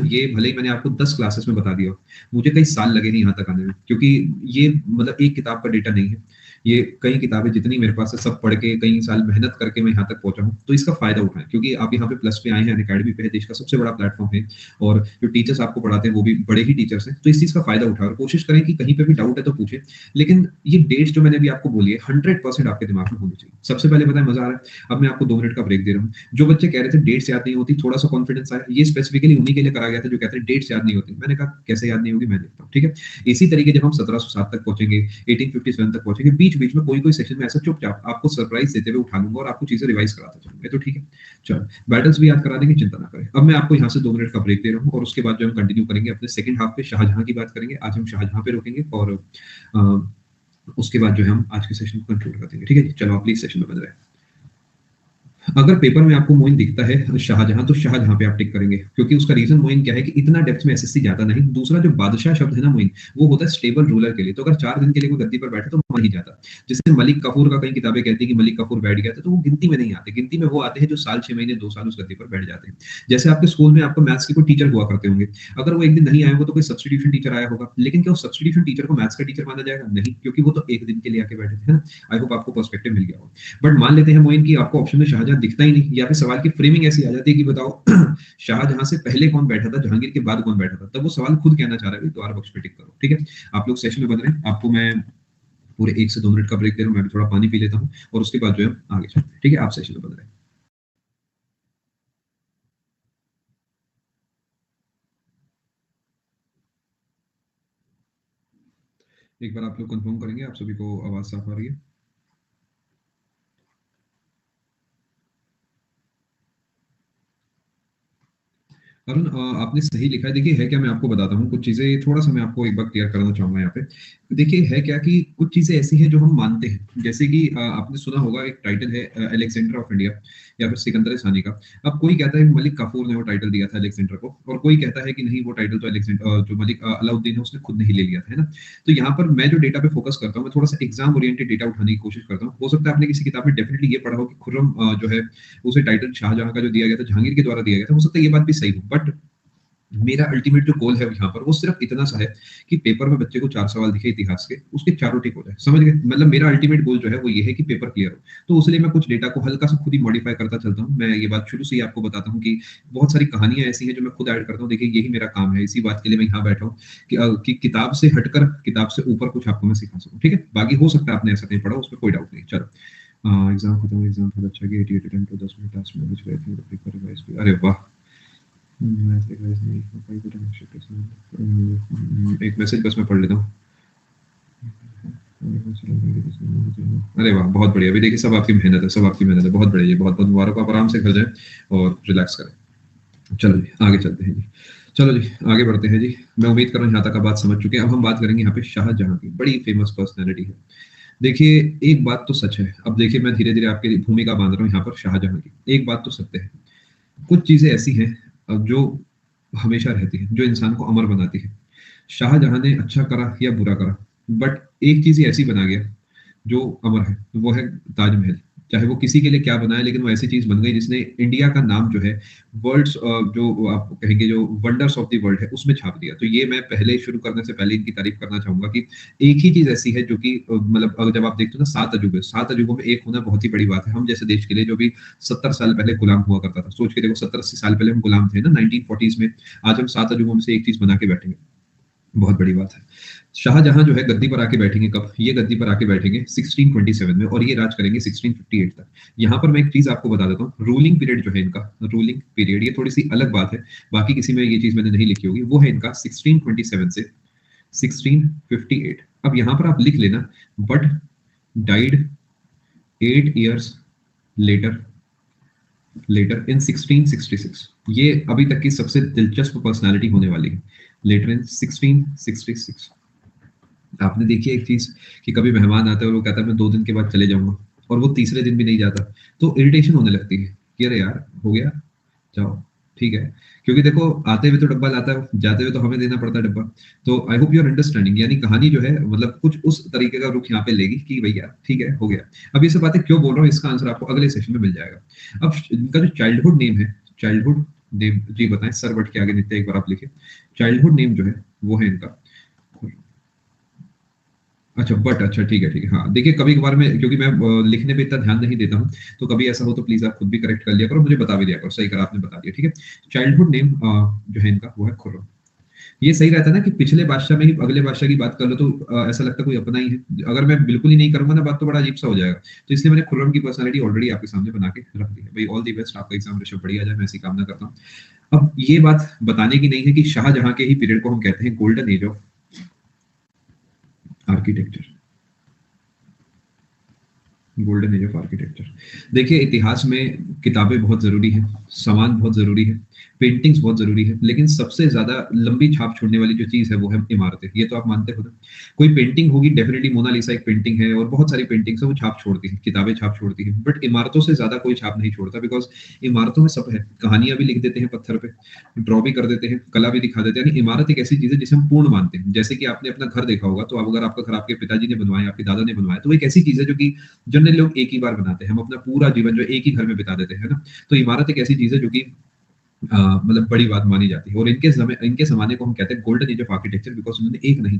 ये भले ही मैंने आपको 10 क्लासेस में बता दिया, मुझे कई साल लगे नहीं यहाँ तक आने में, क्योंकि ये मतलब एक किताब का डेटा नहीं है। ये कई किताबें जितनी मेरे पास है सब पढ़ के कई साल मेहनत करके मैं यहाँ तक पहुंचा हूँ। तो इसका फायदा उठाएं, क्योंकि आप यहाँ पे प्लस पे आए हैं, अनअकैडमी पे है, देश का सबसे बड़ा प्लेटफॉर्म है, और जो टीचर्स आपको पढ़ाते हैं वो भी बड़े ही टीचर्स हैं। तो इस चीज का फायदा उठाएं, और कोशिश करें कि कहीं पे भी डाउट है तो पूछे। लेकिन ये डेट्स जो मैंने अभी आपको बोली है 100% आपके दिमाग में होनी चाहिए। सबसे पहले बताएं, मजा आ रहा है? अब मैं आपको 2 मिनट का ब्रेक दे रहा हूँ। जो बच्चे कह रहे थे डेट्स याद नहीं होती, थोड़ा सा कॉन्फिडेंस आया, ये स्पेसिफिकली उन्हीं के लिए पहले करा गया था, जो कहते हैं डेट्स याद नहीं होती। मैंने कहा कैसे याद नहीं होगी, मैं देखता हूँ, ठीक है। इसी तरीके जब हम 1707 तक पहुंचेंगे, 1857 तक पहुंचेंगे, बीच बीच में कोई कोई सेशन में ऐसा चुपचाप आपको सरप्राइज देते हुए उठा लूंगा और आपको चीजें रिवाइज कराता चलूंगा, तो ठीक है। चलो, बैटल्स भी याद करा देंगे, चिंता ना करें। अब मैं आपको यहाँ से 2 मिनट का ब्रेक दे रहा हूँ और उसके बाद जो हम कंटिन्यू करेंगे अपने सेकंड हाफ पे शाहजहां की बात करेंगे। आज हम शाहजहां पे रुकेंगे और उसके बाद जो है हम आज के सेशन को कंक्लूड कर देंगे, ठीक है जी। चलो आप प्लीज सेशन में बन रहे हैं। अगर पेपर में आपको मोइन दिखता है शाहजहां, तो शाहजहां पे आप टिक करेंगे, क्योंकि उसका रीजन मोइन क्या है कि इतना डेप्थ में एसएससी जाता नहीं। दूसरा जो बादशाह शब्द है ना मोइन, वो होता है स्टेबल रूलर के लिए। तो अगर 4 दिन के लिए कोई गद्दी पर बैठे तो वहां नहीं जाता। जैसे मलिक कफूर का कई किताबें कहती है कि मलिक कफूर बैठ गया था, तो वो गिनती में नहीं आते। गिनती में वो आते हैं जो साल 6 महीने 2 साल उस गद्दी पर बैठ जाते हैं। जैसे आपके स्कूल में आपको मैथ्स के कोई टीचर हुआ करते होंगे, अगर वो एक दिन नहीं आए होंगे तो कोई सब्स्टिट्यूशन टीचर आया होगा, लेकिन क्या उस सब्स्टिट्यूशन टीचर को मैथ्स का टीचर माना जाएगा? नहीं, क्योंकि वो तो एक दिन के लिए आके बैठे थे ना। आई होप आपको पर्सपेक्टिव मिल गया हो। बट मान लेते हैं मोइन की आपको ऑप्शन में शाहजहां दिखता ही नहीं, या फिर सवाल की फ्रेमिंग ऐसी आ जाती है कि बताओ शाहजहां से पहले कौन बैठा था, जहांगीर के बाद कौन बैठा था, तब वो सवाल खुद कहना चाह रहा है द्वार बख्श पे टिक करो, ठीक है। आप लोग सेशन में बन रहे हैं, आपको मैं पूरे 1 से 2 मिनट का ब्रेक दे रहा हूँ, मैं भी थोड़ा पानी पी लेता हूँ और उसके बाद जो है आगे चलते हैं, ठीक है। आप सेशन में बन रहे हैं। एक बार आप लोग कंफर्म करेंगे आप सभी को आवाज साफ आ रही है? अरुण, आपने सही लिखा है। देखिए है क्या, मैं आपको बताता हूँ कुछ चीजें, थोड़ा सा मैं आपको एक बार क्लियर करना चाहूंगा यहाँ पे। देखिए है क्या कि कुछ चीजें ऐसी हैं जो हम मानते हैं, जैसे कि आपने सुना होगा एक टाइटल है अलेक्जेंडर ऑफ इंडिया या फिर सिकंदर सानी का। अब कोई कहता है मलिक काफूर ने वो टाइटल दिया था अलेक्जेंडर को, और कोई कहता है कि नहीं वो टाइटल तो अलेक्जेंडर जो मलिक अलाउद्दीन है उसने खुद नहीं ले लिया था, है ना। तो यहाँ पर मैं जो डेटा पे फोकस करता हूँ, मैं थोड़ा सा एग्जाम ओरिएंटेड डेटा उठाने की कोशिश करता हूँ। हो सकता है आपने किसी किताब में डेफिनेटली ये पढ़ा हो कि खुर्रम जो है उसे टाइटल शाहजहां का जो दिया गया था जहांगीर के द्वारा दिया गया था। हो सकता है ये बात भी सही हो, बट मेरा अल्टीमेट जो गोल है यहाँ पर वो सिर्फ इतना सा है कि पेपर में बच्चे को 4 सवाल दिखे इतिहास के, उसके चारों टिक हो जाए, समझ गए। मतलब मेरा अल्टीमेट गोल जो है वो ये है कि पेपर क्लियर हो। तो उसलिए मैं कुछ डेटा को हल्का सा खुद ही मॉडिफाई करता चलता हूँ। मैं ये बात शुरू से ही आपको बताता हूँ कि बहुत सारी कहानियां ऐसी हैं जो मैं खुद ऐड करता हूँ। देखिए यही मेरा काम है, इसी बात के लिए मैं यहाँ बैठा हूँ कि किताब से हटकर किताब से ऊपर कुछ आपको मैं सिखा सकूँ, ठीक है। बाकी हो सकता है आपने ऐसा नहीं पढ़ा, उसमें कोई डाउट नहीं। चलो एग्जाम खत्म, एग्जाम बहुत अच्छा गया, 88 अटेम्प्ट तो 10 मिनट टास्क में बच गए थे, पेपर रिवाइज भी, अरे वाह। एक मैसेज बस मैं पढ़ लेता हूँ। अरे वाह, बहुत बढ़िया। अभी देखिए सब आपकी मेहनत है, सब आपकी मेहनत है, बहुत बढ़िया। बहुत बहुत मुबारक। आप आराम से घर जाएं और रिलैक्स करें। चलो जी आगे चलते हैं जी। चलो जी आगे बढ़ते हैं जी। मैं उम्मीद कर रहा हूँ यहाँ तक आप बात समझ चुके हैं। अब हम बात करेंगे यहाँ पे शाहजहां की, बड़ी फेमस पर्सनैलिटी है। देखिए एक बात तो सच है, अब देखिए मैं धीरे धीरे आपकी भूमिका बांध रहा हूँ यहाँ पर शाहजहां की। एक बात तो सत्य है, कुछ चीजें ऐसी हैं जो हमेशा रहती है, जो इंसान को अमर बनाती है। शाहजहां ने अच्छा करा या बुरा करा, बट एक चीज ही ऐसी बना गया जो अमर है, वो है ताजमहल। चाहे वो किसी के लिए क्या बनाया, लेकिन वो ऐसी चीज बन गई जिसने इंडिया का नाम जो है वर्ल्ड्स जो आप कहेंगे जो वंडर्स ऑफ द वर्ल्ड है उसमें छाप दिया। तो ये मैं पहले शुरू करने से पहले इनकी तारीफ करना चाहूंगा कि एक ही चीज ऐसी है जो कि मतलब जब आप देखते हो ना 7 अजूबे में एक होना बहुत ही बड़ी बात है। हम जैसे देश के लिए जो भी 70 साल पहले गुलाम हुआ करता था, सोच के देखो 70-80 साल पहले हम गुलाम थे ना 1940s में, आज हम 7 अजूबों में से एक चीज बना के बैठेंगे, बहुत बड़ी बात है। शाहजहां जो है गद्दी पर आके बैठेंगे कब, ये गद्दी पर आके बैठेंगे 1627 में और ये राज करेंगे 1658 तक। यहाँ पर मैं एक चीज आपको बता देता हूँ, रूलिंग पीरियड जो है इनका, रूलिंग पीरियड ये थोड़ी सी अलग बात है, बाकी किसी में ये चीज मैंने नहीं लिखी होगी, वो है इनका 1627 से 1658। अब यहाँ पर आप लिख लेना बट डाइड 8 years लेटर इन 1666। ये अभी तक की सबसे दिलचस्प पर्सनालिटी होने वाली है, लेटर इन 1666। आपने देखी एक चीज कि कभी मेहमान आता है और वो कहता है मैं 2 दिन के बाद चले जाऊंगा, और वो तीसरे दिन भी नहीं जाता, तो इरिटेशन होने लगती है कि अरे यार हो गया जाओ, ठीक है। क्योंकि देखो आते हुए तो डब्बा लाता है, जाते हुए तो हमें देना पड़ता है डब्बा। तो I hope you are understanding, यानी कहानी जो है मतलब कुछ उस तरीके का रुख यहाँ पे लेगी कि भैया ठीक है हो गया। अब ये सब बातें क्यों बोल रहा हूँ, इसका आंसर आपको अगले सेशन में मिल जाएगा। अब इनका जो चाइल्डहुड नेम है, चाइल्डहुड नेम जी बताएं सर, बट के आगे नित्य एक बार आप लिखे चाइल्डहुड नेम जो है वो है इनका, अच्छा बट, अच्छा ठीक है हाँ। देखिए कभी कभार मैं, क्योंकि मैं लिखने पे इतना ध्यान नहीं देता हूँ, तो कभी ऐसा हो तो प्लीज आप खुद भी करेक्ट कर लिया करो, मुझे बता भी दिया करो। सही करा आपने, बता दिया, ठीक है। चाइल्डहुड नेम जो है इनका वो है खुर्रम। ये सही रहता है ना कि पिछले बादशाह में ही अगले बादशाह की बात कर लो तो ऐसा लगता है कोई अपना ही है। अगर मैं बिल्कुल ही नहीं करूंगा ना बात तो बड़ा अजीब सा हो जाएगा। तो इसलिए मैंने खुर्रम की पर्सनालिटी ऑलरेडी आपके सामने बना के रख दी है। भाई ऑल द बेस्ट, आपका एग्जाम ऋषभ बढ़िया जाए, मैं ऐसी कामना करता हूँ। अब ये बात बताने की नहीं है कि शाहजहां के ही पीरियड को हम कहते हैं golden age of architecture. Golden age of architecture. देखिए इतिहास में किताबें बहुत जरूरी है, सामान बहुत जरूरी है, पेंटिंग्स बहुत जरूरी है, लेकिन सबसे ज्यादा लंबी छाप छोड़ने वाली जो चीज है वो है इमारतें। ये तो आप मानते हो ना। कोई पेंटिंग होगी, डेफिनेटली मोनालिसा एक पेंटिंग है और बहुत सारी पेंटिंग्स है वो छाप छोड़ती है, किताबें छाप छोड़ती है, बट इमारतों से ज्यादा कोई छाप नहीं छोड़ता। बिकॉज इमारतों में सब है, कहानियां भी लिख देते हैं पत्थर पे, ड्रॉ भी कर देते हैं, कला भी दिखा देते हैं। यानी इमारत एक ऐसी चीज है जिसे हम पूर्ण मानते हैं। जैसे कि आपने अपना घर देखा होगा, तो अब अगर आपका घर आपके पिताजी ने बनवाया, आपके दादा ने बनवाया, तो वो एक ऐसी चीज है जो कि जनरली लोग एक ही बार बनाते हैं। हम अपना पूरा जीवन जो एक ही घर में बिता देते हैं ना। तो इमारत एक ऐसी चीज है जो कि मतलब बड़ी बात मानी जाती है। और इनके जमाने को हम कहते हैं golden age of architecture, because उन्होंने एक नहीं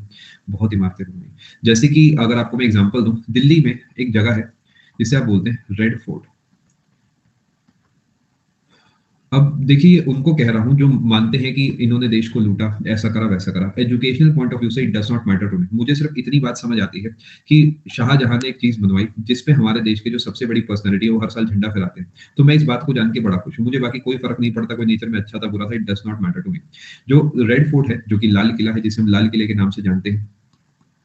बहुत इमारतें बनवाई। जैसे कि अगर आपको मैं एग्जांपल दूं, दिल्ली में एक जगह है जिसे आप बोलते हैं रेड फोर्ट। अब देखिए उनको कह रहा हूं जो मानते हैं कि इन्होंने देश को लूटा, ऐसा करा वैसा करा। एजुकेशनल पॉइंट ऑफ व्यू से it does not matter to me. मुझे सिर्फ इतनी बात समझ आती है कि शाहजहां ने एक चीज बनवाई जिसपे हमारे देश के जो सबसे बड़ी पर्सनैलिटी है वो हर साल झंडा फहराते हैं। तो मैं इस बात को जान के बड़ा खुश हूँ। मुझे बाकी कोई फर्क नहीं पड़ता, कोई नेचर में अच्छा था बुरा था, it does not matter to me. जो रेड फोर्ट है, जो कि लाल किला है, जिसे हम लाल किले के नाम से जानते हैं,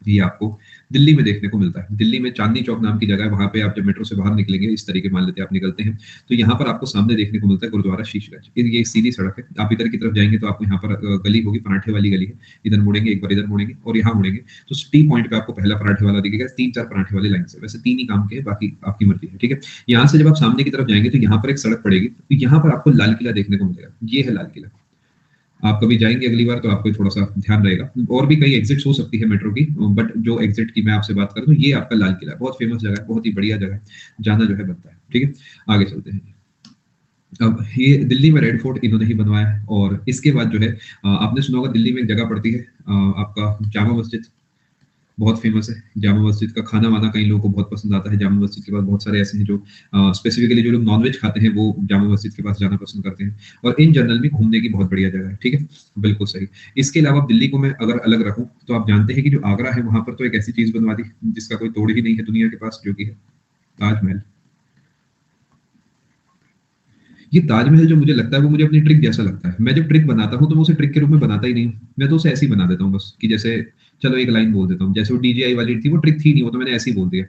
ये आपको दिल्ली में देखने को मिलता है। दिल्ली में चांदनी चौक नाम की जगह है, वहां पे आप जब मेट्रो से बाहर निकलेंगे, इस तरीके मान लेते हैं आप निकलते हैं, तो यहाँ पर आपको सामने देखने को मिलता है गुरुद्वारा शीशगंज। ये एक सीधी सड़क है, आप इधर की तरफ जाएंगे तो आपको यहाँ पर गली होगी, पराठे वाली गली है। इधर मुड़ेंगे, एक बार इधर मुड़ेंगे और यहाँ मुड़ेंगे तो टी पॉइंट पे आपको पहला पराठे वाला दिखेगा। 3-4 पराठे वाली लाइन से, वैसे 3 ही काम के हैं, बाकी आपकी मर्जी है, ठीक है। यहाँ से जब आप सामने की तरफ जाएंगे तो यहाँ पर एक सड़क पड़ेगी, तो यहाँ पर आपको लाल किला देखने को मिलेगा। ये है लाल किला। आप कभी जाएंगे अगली बार तो आपको थोड़ा सा ध्यान रहेगा। और भी कई एग्जिट्स हो सकती है मेट्रो की, बट जो एग्जिट की मैं आपसे बात करूं, ये आपका लाल किला, बहुत फेमस जगह है, बहुत ही बढ़िया जगह है, जाना जो है बनता है, ठीक है। आगे चलते हैं। अब ये दिल्ली में रेड फोर्ट इन्होंने ही बनवाया है। और इसके बाद जो है आपने सुना होगा दिल्ली में एक जगह पड़ती है आपका जामा मस्जिद, बहुत फेमस है। जामा मस्जिद का खाना वाना कई लोगों को बहुत पसंद आता है। जामा मस्जिद के पास बहुत सारे ऐसे हैं जो स्पेसिफिकली जो लोग नॉनवेज खाते हैं वो जामा मस्जिद के पास जाना पसंद करते हैं। और इन जनरल में घूमने की बहुत बढ़िया जगह है, ठीक है, बिल्कुल सही। इसके अलावा दिल्ली को मैं अगर अलग रखूं तो आप जानते हैं कि जो आगरा है वहां पर तो एक ऐसी चीज बनवा दी जिसका कोई तोड़ ही नहीं है दुनिया के पास, जो कि है ताजमहल। ये ताजमहल जो मुझे लगता है वो मुझे अपनी ट्रिक जैसा लगता है। मैं जब ट्रिक बनाता हूँ तो मैं उसे ट्रिक के रूप में बनाता ही नहीं हूँ, मैं तो उसे ऐसे ही बना देता हूँ बस, कि जैसे चलो एक लाइन बोल देता हूँ। जैसे वो डीजीआई वाली थी, वो ट्रिक थी नहीं, वो तो मैंने ऐसे ही बोल दिया।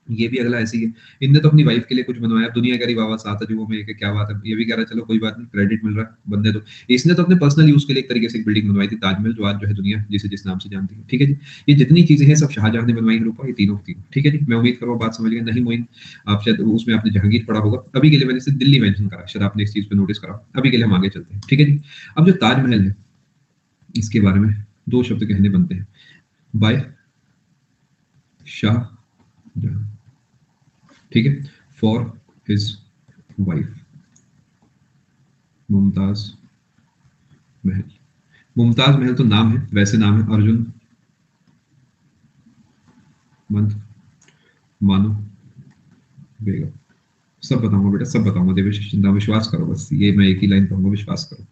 ये भी अगला ऐसी है। इनने तो अपनी वाइफ के लिए कुछ बनवाया, दुनिया कह रही वाह वाह सात अजूबों में एक, क्या बात है। ये भी कह रहा है चलो कोई बात नहीं, क्रेडिट मिल रहा है बंदे तो। इसने तो अपने पर्सनल यूज के लिए एक तरीके से एक बिल्डिंग बनवाई थी, ताजमहल, जो आज जो है दुनिया जिसे जिस नाम से जानती है, ठीक है जी। ये जितनी चीजें हैं सब शाहजहां ने बनवाई है रूपा, ये तीनों तीनों, ठीक है जी। मैं उम्मीद करूँ बात समझ गए। नहीं मोइन, आप शायद उसमें आपने जहांगीर पढ़ा होगा। अभी के लिए मैंने सिर्फ दिल्ली मेंशन करा, शायद आपने इस चीज पे नोटिस करा। अभी के लिए हम आगे चलते हैं, ठीक है जी। अब जो ताजमहल है इसके बारे में दो शब्द कहने बनते हैं, बाय शाहजहां, ठीक है, for his wife Mumtaz Mahal. Mumtaz Mahal तो नाम है, वैसे नाम है अर्जुन मंद मानो बेगम। सब बताऊंगा बेटा, सब बताऊंगा, देवेश चिंता, विश्वास करो बस, ये मैं एक ही लाइन कहूंगा, विश्वास करो।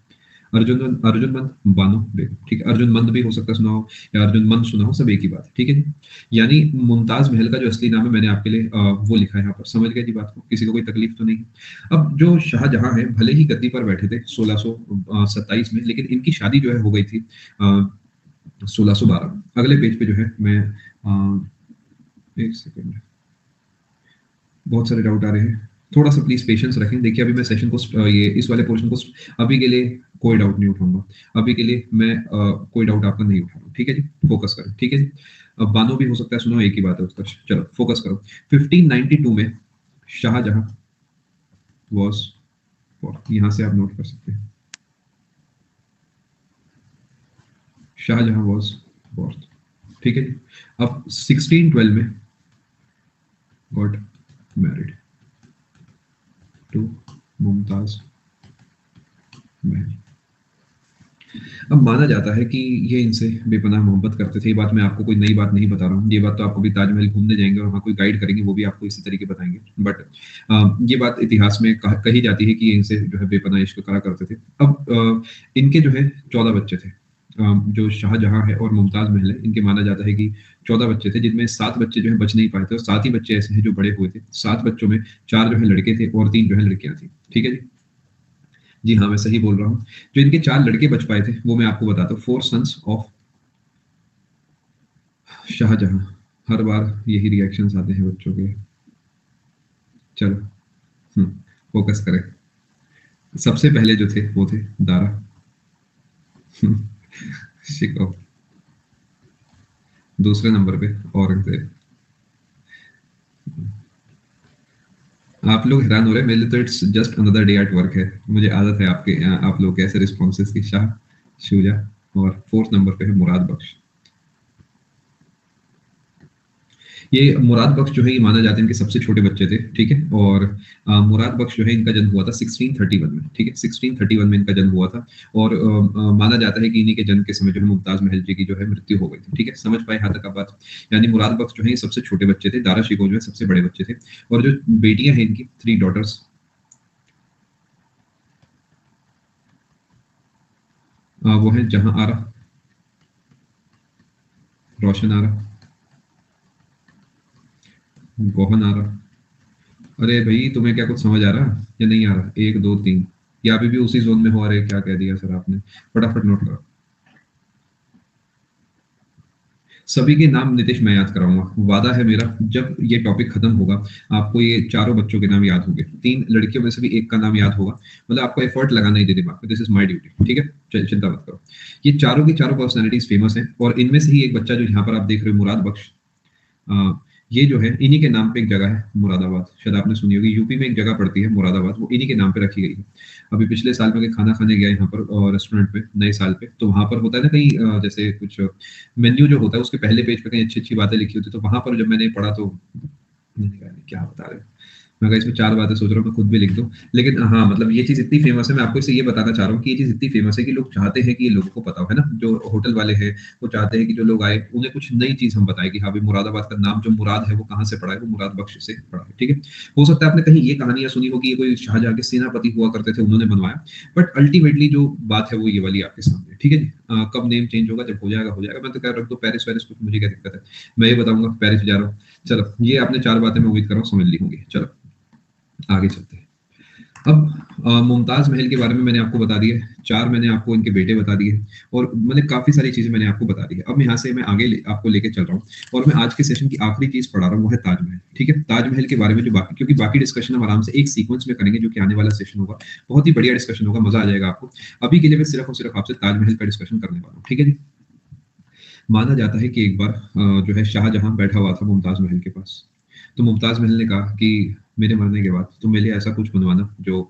अर्जुन अर्जुन मंद बानो बेगम, ठीक है। अर्जुन मंद भी हो सकता है सुना हो, या अर्जुन मंद सुना हो, सब एक ही बात है, ठीक है जी। यानी मुमताज महल का जो असली नाम है मैंने आपके लिए वो लिखा है यहाँ पर, समझ गए जी बात को, किसी को कोई तकलीफ तो नहीं है। अब जो शाहजहां है भले ही गद्दी पर बैठे थे 1627 में, लेकिन इनकी शादी जो है हो गई थी 1612। अगले पेज पे जो है मैं एक सेकेंड, बहुत सारे डाउट आ रहे हैं, थोड़ा सा प्लीज पेशेंस रखें। देखिए अभी मैं सेशन को ये इस वाले पोर्शन को अभी के लिए कोई डाउट नहीं उठाऊंगा। अभी के लिए मैं कोई डाउट आपका नहीं उठा रहा हूँ, ठीक है जी। फोकस करें, ठीक है जी। अब बानो भी हो सकता है सुनो, एक ही बात है उत्कर्ष, चलो फोकस करो। 1592 में शाहजहां वॉज, यहां से आप नोट कर सकते हैं, शाहजहां वॉज बॉर्न, ठीक है जी। अब 1612 में got married to Mumtaz Mahal. अब माना जाता है कि ये इनसे बेपनाह मोहब्बत करते थे। ये बात मैं आपको कोई नई बात नहीं बता रहा हूँ, ये बात तो आपको भी ताजमहल घूमने जाएंगे और वहाँ कोई गाइड करेंगे वो भी आपको इसी तरीके बताएंगे। बट ये बात इतिहास में कही जाती है कि ये इनसे जो है बेपनाह इश्क करा करते थे। अब इनके जो है 14 बच्चे थे, जो शाहजहां है और मुमताज महल है, इनके माना जाता है कि 14 बच्चे थे, जिनमें 7 बच्चे जो है बच नहीं पाए थे और 7 ही बच्चे ऐसे हैं जो बड़े हुए थे। 7 बच्चों में 4 जो है लड़के थे और 3 जो है लड़कियां थी। ठीक है जी। जी हाँ, मैं सही बोल रहा हूँ। जो इनके 4 लड़के बच पाए थे वो मैं आपको बताता हूँ। 4 सन्स ऑफ शाहजहां। हर बार यही रिएक्शंस आते हैं बच्चों के। चलो, फोकस करें। सबसे पहले जो थे वो थे दारा शिकोह। दूसरे नंबर पे औरंगजेब। आप लोग हैरान हो रहे हैं, मेरे लिए तो it's just another day at work है। मुझे आदत है आपके आप लोग के ऐसे रिस्पॉन्सेज की। शाह शुजा। और फोर्थ नंबर पे है मुराद बख्श। ये मुराद बख्श जो है ये माना जाता है इनके सबसे छोटे बच्चे थे। ठीक है। और मुराद बख्श जो है इनका जन्म हुआ था 1631 में। ठीक है, 1631 में इनका जन्म हुआ था। और माना जाता है कि इन्हीं के जन्म के समय जो है मुमताज महल जी की जो है मृत्यु हो गई थी। ठीक है, समझ पाए यहाँ तक आप बात। यानी मुराद बख्श जो है ये सबसे छोटे बच्चे थे, दारा शिकोह जो है सबसे बड़े बच्चे थे। और जो बेटियां हैं इनकी 3 डॉटर्स, वो है जहां आरा, रोशन आरा, गोहन आरा। अरे भाई, तुम्हें क्या कुछ समझ आ रहा या नहीं आ रहा? 1 2 3। या अभी भी उसी जोन में हो? अरे क्या कह दिया सर आपने? फटाफट नोट करो। सभी के नाम नीतीश मैं याद कराऊंगा। वादा है मेरा, जब ये टॉपिक खत्म होगा आपको ये चारों बच्चों के नाम याद होंगे। 3 लड़कियों में से भी एक का नाम याद होगा। मतलब आपको एफर्ट लगाना ही दे दिमाग में। This is my duty. ठीक है, चिंता मत करो। ये चारों की चारों पर्सनैलिटीज फेमस हैं और इनमें से ही एक बच्चा जो यहाँ पर आप देख रहे हो, मुराद बख्श, अ, ये जो है इन्हीं के नाम पे एक जगह है मुरादाबाद, शायद आपने सुनी होगी। यूपी में एक जगह पड़ती है मुरादाबाद, वो इन्हीं के नाम पे रखी गई है। अभी पिछले साल में खाना खाने गया यहाँ पर रेस्टोरेंट पे नए साल पे, तो वहां पर होता है ना कहीं जैसे कुछ मेन्यू जो होता है उसके पहले पेज पे कहीं अच्छी अच्छी बातें लिखी होती है, तो वहां पर जब मैंने पढ़ा तो मैंने कहा "नहीं, क्या बता रहे हो"। मैं कहा इसमें 4 बातें सोच रहा हूँ, मैं खुद भी लिख दूं। लेकिन हाँ, मतलब ये चीज इतनी फेमस है, मैं आपको इसे ये बताना चाह रहा हूँ कि ये चीज इतनी फेमस है कि लोग चाहते हैं कि ये लोगों को पता हो, है ना। जो होटल वाले हैं वो चाहते हैं कि जो लोग आए उन्हें कुछ नई चीज हम बताएं कि हाँ भाई, मुरादाबाद का नाम जो मुराद है वो कहाँ से पड़ा है, वो मुराद बख्श से पड़ा है। ठीक है। हो सकता है आपने कहीं ये कहानियां सुनी हो कि ये कोई शाहजहां के सेनापति हुआ करते थे, उन्होंने बनवाया। बट अल्टीमेटली जो बात है वो ये वाली आपके सामने है। ठीक है जी। कब नेम चेंज होगा, जब हो जाएगा हो जाएगा। मैं तो कह रख दो पेरिस वेरिस, कुछ मुझे क्या दिक्कत है। मैं ये बताऊंगा पेरिस जा रहा हूँ। चलो, ये आपने 4 बातें मैं उम्मीद कर रहा हूँ समझ ली होंगी। चलो आगे चलते हैं। अब मुमताज महल के बारे में मैंने आपको बता दिया है। 4 मैंने आपको इनके बेटे बता दिए और मैंने काफी सारी चीजें मैंने आपको बता दी है। अब यहाँ से मैं आगे आपको लेके चल रहा हूँ और मैं आज के सेशन की आखिरी चीज पढ़ा रहा हूँ, वो है ताजमहल। ठीक है, ताजमहल के बारे में जो बाकी, क्योंकि बाकी डिस्कशन हम आराम से एक सीक्वेंस में करेंगे, जो कि आने वाला सेशन होगा। बहुत ही बढ़िया डिस्कशन होगा, मजा आ जाएगा आपको। अभी के लिए मैं सिर्फ और सिर्फ आपसे ताजमहल का डिस्कशन करने वाला हूँ। ठीक है जी। माना जाता है कि एक बार जो है शाहजहां बैठा हुआ था मुमताज महल के पास। तो मुमताज महल ने कहा कि मेरे मरने के बाद तुम मेरे लिए ऐसा कुछ बनवाना जो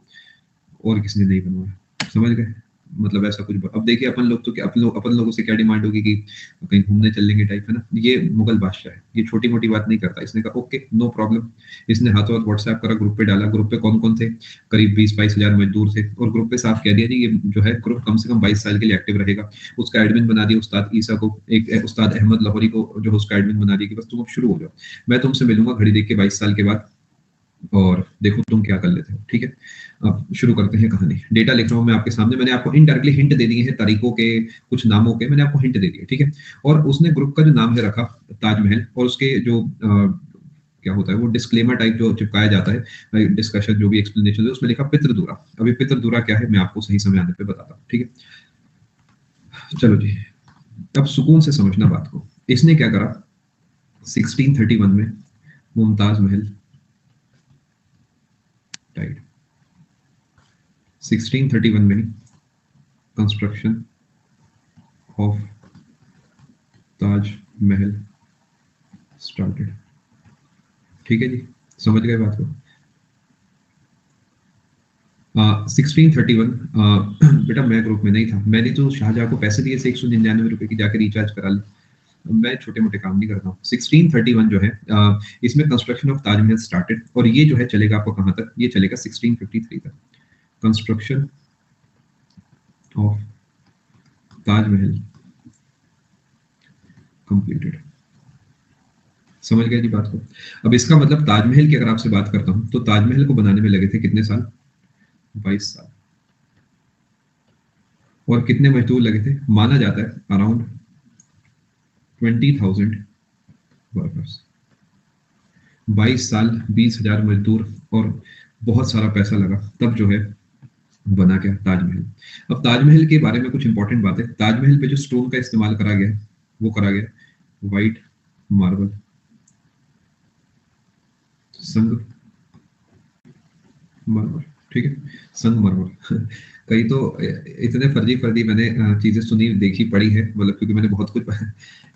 और किसी ने नहीं बनवाया। समझ गए? मतलब ऐसा कुछ अब देखिए, अपन लोग तो क्या, अपन लोगों से क्या डिमांड होगी कि कहीं घूमने चल लेंगे टाइप, है ना। ये मुगल बादशाह है, ये छोटी मोटी बात नहीं करता। इसने कहा ओके, नो प्रॉब्लम। इसने हाथों हाथ व्हाट्सएप करा, ग्रुप पे डाला। ग्रुप पे कौन कौन थे? करीब 20-22 हजार मजदूर थे और ग्रुप पे साफ कह दिया जी ये जो है ग्रुप कम से कम 22 साल के लिए एक्टिव रहेगा। उसका एडमिन बना दिया उस्ताद ईसा को, एक उस्ताद अहमद लाहौरी को जो उसका एडमिन बना दिया कि बस तुम अब शुरू हो जाओ। मैं तुमसे मिलूंगा घड़ी देख के 22 साल के बाद और देखो तुम क्या कर लेते हो। ठीक है, अब शुरू करते हैं कहानी। डेटा लिख रहा हूँ मैं आपके सामने। मैंने आपको इनडायरेक्टली हिंट दे दिए हैं तारीखों के, कुछ नामों के मैंने आपको हिंट दे दिए। ठीक है। और उसने ग्रुप का जो नाम है रखा ताजमहल, और उसके जो क्या होता है वो डिस्क्लेमर टाइप जो चिपकाया जाता है, डिस्कशन जो भी एक्सप्लेनेशन है, उसमें लिखा पितृदुरा। अभी पितृदुरा क्या है मैं आपको सही समय आने पे बताता हूँ। ठीक है, चलो जी। अब सुकून से समझना बात को। इसने क्या करा, 1631 में मुमताज महल डाइड। 1631 में construction of Taj Mahal started. ठीक है जी, समझ गए बात को। 1631, बेटा मैं ग्रुप में नहीं था। मैंने तो शाहजहां को पैसे दिए थे 199 रुपए की, जाकर रिचार्ज करा ले। मैं छोटे मोटे काम नहीं करता हूँ। 1631 जो है इसमें कंस्ट्रक्शन ऑफ ताजमहल स्टार्टेड, और ये जो है चलेगा आपको कहाँ तक, ये चलेगा 1653 तक। Construction of Taj Mahal completed. समझ गए जी बात को। अब इसका मतलब ताजमहल की अगर आपसे बात करता हूं तो ताजमहल को बनाने में लगे थे कितने साल? 22 साल। और कितने मजदूर लगे थे? माना जाता है अराउंड 20,000 वर्कर्स। 22 साल, 20,000 मजदूर और बहुत सारा पैसा लगा, तब जो है बना क्या? ताजमहल। अब ताजमहल के बारे में कुछ इंपॉर्टेंट बातें। ताजमहल पे जो स्टोन का इस्तेमाल करा गया है वो करा गया व्हाइट मार्बल, संगमरमर, ठीक है, संगमरमर। कई तो इतने फर्जी फर्जी मैंने चीजें सुनी, देखी, पढ़ी है, मतलब क्योंकि मैंने बहुत कुछ